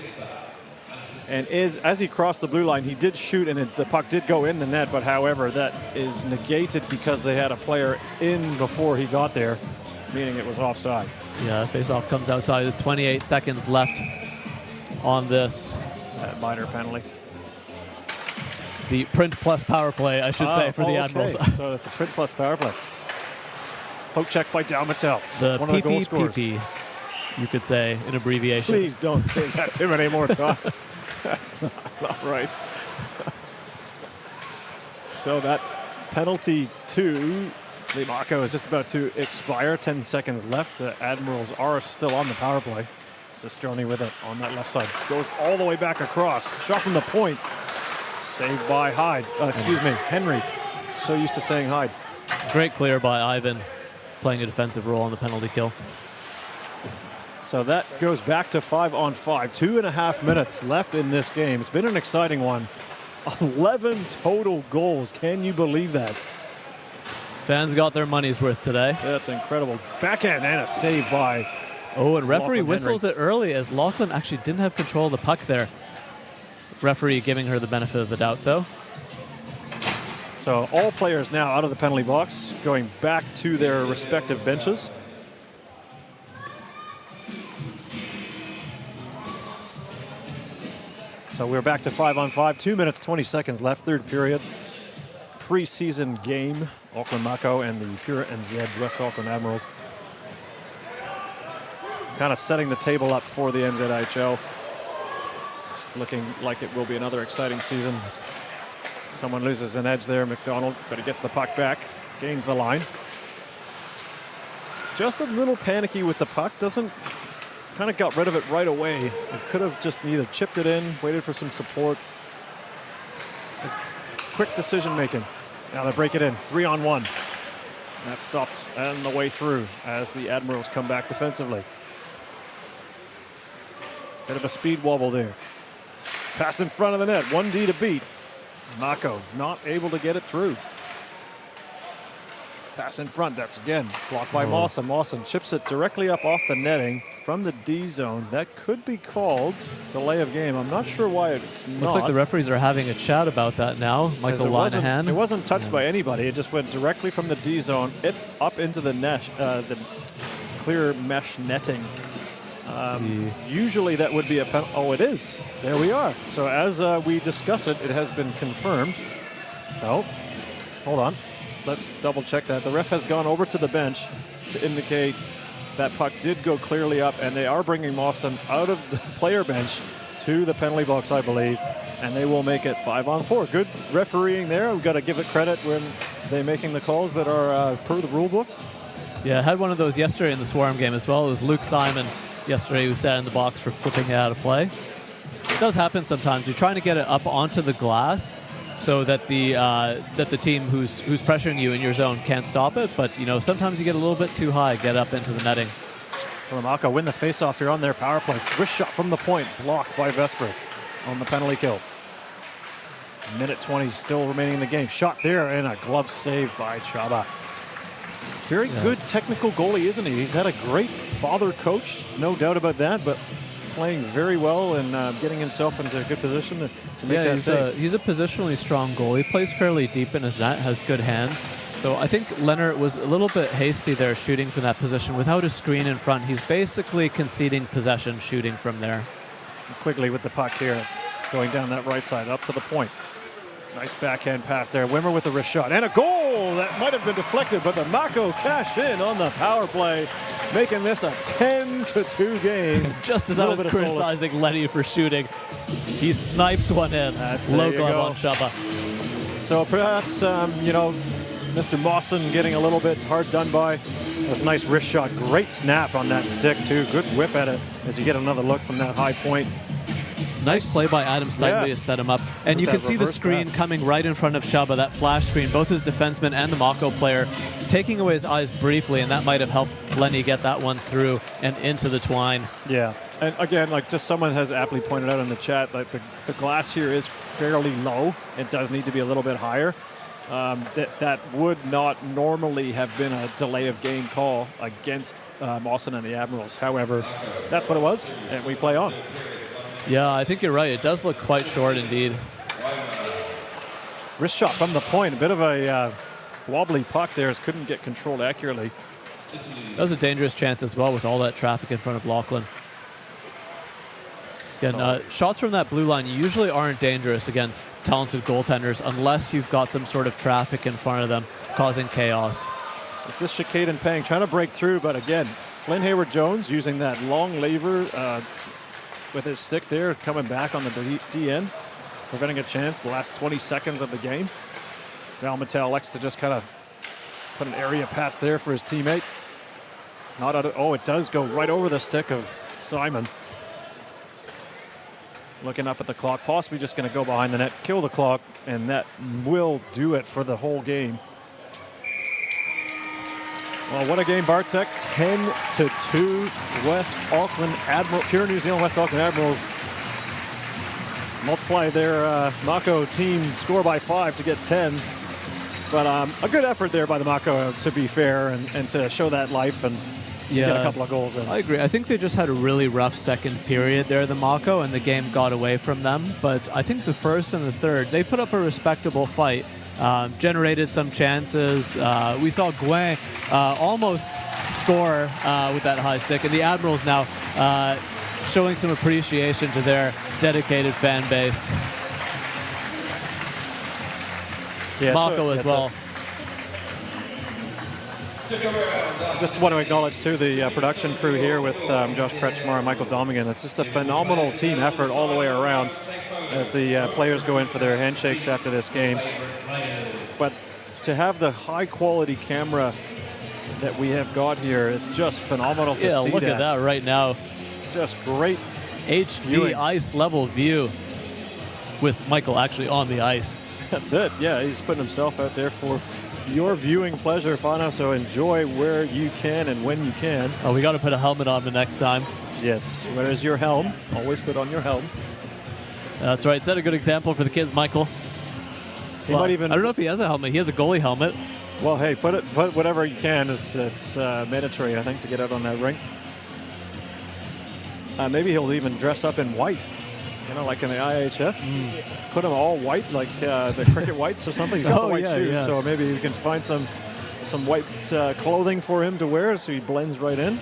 And as he crossed the blue line, he did shoot, and the puck did go in the net. But however, that is negated because they had a player in before he got there, meaning it was offside. Yeah, face-off comes outside with 28 seconds left on this. Minor penalty. The print plus power play, I should say, for the Admirals. So that's the print plus power play. Poke check by Dalmatel. The one of the goal scorers. PPPP, you could say, in abbreviation. Please don't say that too many more times. That's not right. So that penalty to the Mako is just about to expire. 10 seconds left. The Admirals are still on the power play. Cistroni with it on that left side. Goes all the way back across. Shot from the point. Saved by Henry. So used to saying Hyde. Great clear by Ivan, playing a defensive role on the penalty kill. So that goes back to 5-on-5. 2.5 minutes left in this game. It's been an exciting one. 11 total goals. Can you believe that? Fans got their money's worth today. That's incredible. Backhand and a save by Oh, and referee Lachlan whistles Henry. it early as Lachlan actually didn't have control of the puck there. Referee giving her the benefit of the doubt, though. So all players now out of the penalty box, going back to their respective benches. So we're back to 5-on-5. 2 minutes, 20 seconds left, third period. Preseason game, Auckland Mako and the Pure NZ West Auckland Admirals. Kind of setting the table up for the NZIHL. Looking like it will be another exciting season. Someone loses an edge there, McDonald, but he gets the puck back, gains the line. Just a little panicky with the puck, kind of got rid of it right away. It could have just either chipped it in, waited for some support. Quick decision making. Now they break it in, 3-on-1. That stopped on the way through as the Admirals come back defensively. Bit of a speed wobble there. Pass in front of the net, 1D to beat. Mako not able to get it through. Pass in front, that's again blocked by Mawson. Mawson chips it directly up off the netting from the D zone. That could be called delay of game. I'm not sure why it's not. Looks like the referees are having a chat about that now. Michael Linehan. It wasn't touched by anybody. It just went directly from the D zone, up into the net, the clear mesh netting. Usually that would be a penalty. Oh, it is. There we are. So as we discuss it, it has been confirmed. So, hold on. Let's double check that. The ref has gone over to the bench to indicate that puck did go clearly up, and they are bringing Mawson out of the player bench to the penalty box, I believe, and they will make it 5-on-4. Good refereeing there. We've got to give it credit when they're making the calls that are per the rule book. Yeah, I had one of those yesterday in the Swarm game as well. It was Luke Simon yesterday who sat in the box for flipping it out of play. It does happen sometimes. You're trying to get it up onto the glass so that the team who's pressuring you in your zone can't stop it. But you know, sometimes you get a little bit too high, get up into the netting. Well, Mako win the faceoff here on their power play. Wrist shot from the point, blocked by Vesper on the penalty kill. Minute 20 still remaining in the game. Shot there and a glove save by Chaba. Very good technical goalie, isn't he? He's had a great father coach, no doubt about that, but playing very well and getting himself into a good position to make that save. He's a positionally strong goalie. He plays fairly deep in his net, has good hands. So I think Leonard was a little bit hasty there shooting from that position. Without a screen in front, he's basically conceding possession shooting from there. Quigley with the puck here, going down that right side, up to the point. Nice backhand pass there. Wimmer with the wrist shot. And a goal that might have been deflected, but the Mako cash in on the power play, making this a 10-2 game. Just as I was criticizing Lenny for shooting, he snipes one in. Low glove on Chaba. So perhaps, Mr. Mawson getting a little bit hard done by. That's a nice wrist shot. Great snap on that stick, too. Good whip at it as you get another look from that high point. Nice play by Adam Steinley to set him up. And you can see the screen coming right in front of Chaba, that flash screen. Both his defenseman and the Mako player taking away his eyes briefly, and that might have helped Lenny get that one through and into the twine. Yeah, and again, like just someone has aptly pointed out in the chat, like the glass here is fairly low. It does need to be a little bit higher. That would not normally have been a delay of game call against Mawson and the Admirals. However, that's what it was, and we play on. Yeah, I think you're right. It does look quite short indeed. Wrist shot from the point. A bit of a wobbly puck there. Couldn't get controlled accurately. That was a dangerous chance as well with all that traffic in front of Lachlan. Again, shots from that blue line usually aren't dangerous against talented goaltenders unless you've got some sort of traffic in front of them causing chaos. It's this Chicade and Pang trying to break through, but again, Flynn Hayward-Jones using that long lever with his stick there, coming back on the D end, preventing a chance the last 20 seconds of the game. Valmatel likes to just kind of put an area pass there for his teammate. Not out of, oh, it does go right over the stick of Simon. Looking up at the clock, possibly just going to go behind the net, kill the clock, and that will do it for the whole game. Well, what a game, Bartek. 10-2, West Auckland Admirals, pure New Zealand West Auckland Admirals multiply their Mako team score by 5 to get 10. But a good effort there by the Mako, to be fair, and to show that life and get a couple of goals in. I agree. I think they just had a really rough second period there, the Mako, and the game got away from them. But I think the first and the third, they put up a respectable fight, generated some chances. We saw Gouin almost score with that high stick, and the Admirals now showing some appreciation to their dedicated fan base. Yeah, Mako as well. Just want to acknowledge, too, the production crew here with Josh Kretschmar and Michael Domingan. It's just a phenomenal team effort all the way around as the players go in for their handshakes after this game. But to have the high-quality camera that we have got here, it's just phenomenal to see. Yeah, look at that right now. Just great HD viewing. ice level view with Michael actually on the ice. That's it. Yeah, he's putting himself out there for your viewing pleasure, Fano, so enjoy where you can and when you can. Oh, we got to put a helmet on the next time. Yes. Where is your helm? Always put on your helm. That's right. Set a good example for the kids, Michael. He might even. I don't know if he has a helmet. He has a goalie helmet. Well, hey, put whatever you can. It's mandatory, I think, to get out on that rink. Maybe he'll even dress up in white, like in the IHF. Put him all white, like the cricket whites or something. He's got the white shoes, so maybe we can find some white clothing for him to wear so he blends right in.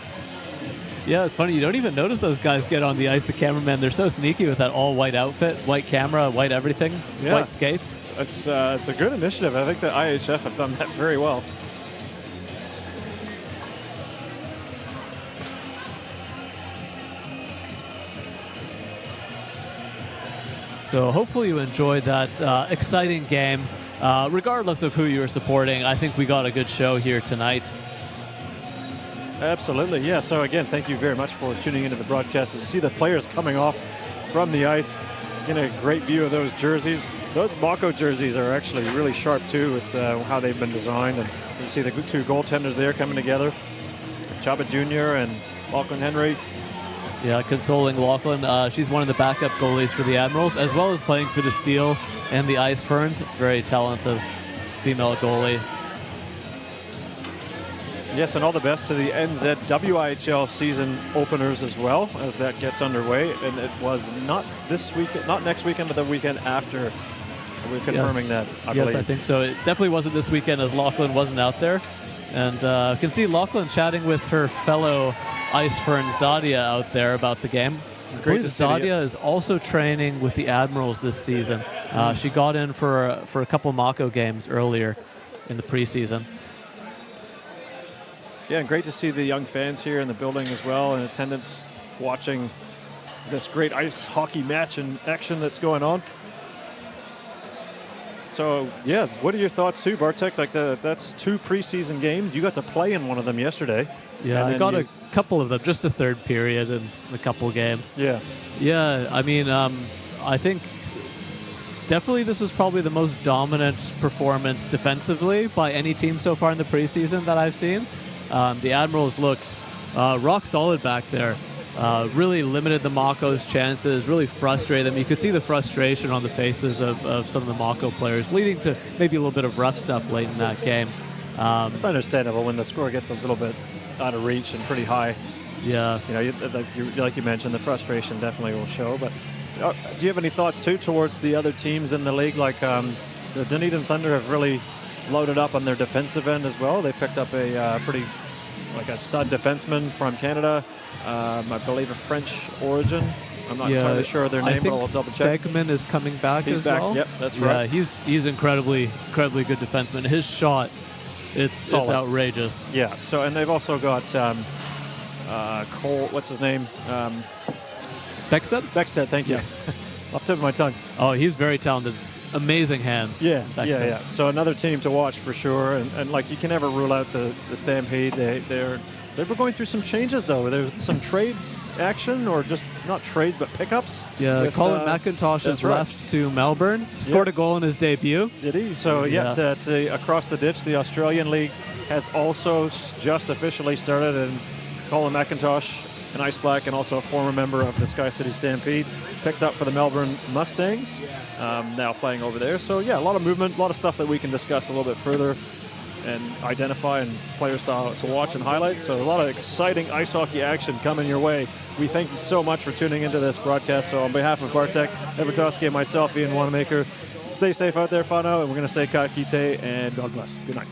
Yeah, it's funny. You don't even notice those guys get on the ice, the cameramen. They're so sneaky with that all-white outfit, white camera, white everything, white skates. It's a good initiative. I think the IHF have done that very well. So hopefully you enjoyed that exciting game. Regardless of who you're supporting, I think we got a good show here tonight. Absolutely, yeah. So again, thank you very much for tuning into the broadcast. As you see the players coming off from the ice, getting a great view of those jerseys. Those Mako jerseys are actually really sharp too with how they've been designed. And you see the two goaltenders there coming together, Chaba Jr. and Lachlan Henry. Yeah, consoling Lachlan. She's one of the backup goalies for the Admirals, as well as playing for the Steel and the Ice Ferns. Very talented female goalie. Yes, and all the best to the NZIHL season openers as well as that gets underway. And it was not this weekend, not next weekend, but the weekend after. We're confirming that, I believe. Yes, I think so. It definitely wasn't this weekend as Lachlan wasn't out there. And I can see Lachlan chatting with her fellow Ice Fern Zadia out there about the game. Great to see Zadia is also training with the Admirals this season. She got in for a couple Mako games earlier in the preseason. Yeah, and great to see the young fans here in the building as well, in attendance, watching this great ice hockey match and action that's going on. So, yeah, what are your thoughts too, Bartek? Like that's 2 preseason games. You got to play in one of them yesterday. Yeah, I got a couple of them, just a third period and a couple of games. Yeah. Yeah, I mean, I think definitely this was probably the most dominant performance defensively by any team so far in the preseason that I've seen. The Admirals looked rock solid back there. Really limited the Mako's chances, really frustrated them. You could see the frustration on the faces of some of the Mako players, leading to maybe a little bit of rough stuff late in that game. It's understandable when the score gets a little bit out of reach and pretty high. Yeah. Like you mentioned, the frustration definitely will show. But do you have any thoughts, too, towards the other teams in the league? Like the Dunedin Thunder have really loaded up on their defensive end as well. They picked up a a stud defenseman from Canada. I believe a French origin. I'm not entirely sure of their name, but I'll double check. Stegman is coming back He's as back. well. Yep, that's right. Yeah, he's incredibly good defenseman. His shot, it's outrageous. Yeah. So, and they've also got Cole. What's his name? Beckstead? Beckstead. Thank you. Yes. Off the tip of my tongue. Oh, he's very talented. Amazing hands. Yeah. Excellent. So another team to watch for sure. And like, you can never rule out the Stampede. They were going through some changes, though. There was some trade action, or just not trades, but pickups. Yeah, with, Colin McIntosh has right. left to Melbourne. Scored a goal in his debut. Did he? So, that's across the ditch. The Australian League has also just officially started, and Colin McIntosh, an Ice Black and also a former member of the Sky City Stampede, picked up for the Melbourne Mustangs, now playing over there. So, a lot of movement, a lot of stuff that we can discuss a little bit further and identify and player style to watch and highlight. So a lot of exciting ice hockey action coming your way. We thank you so much for tuning into this broadcast. So on behalf of Bartek, Evertoski, and myself, Ian Wanamaker, stay safe out there, whānau, and we're going to say ka kite and God bless. Good night.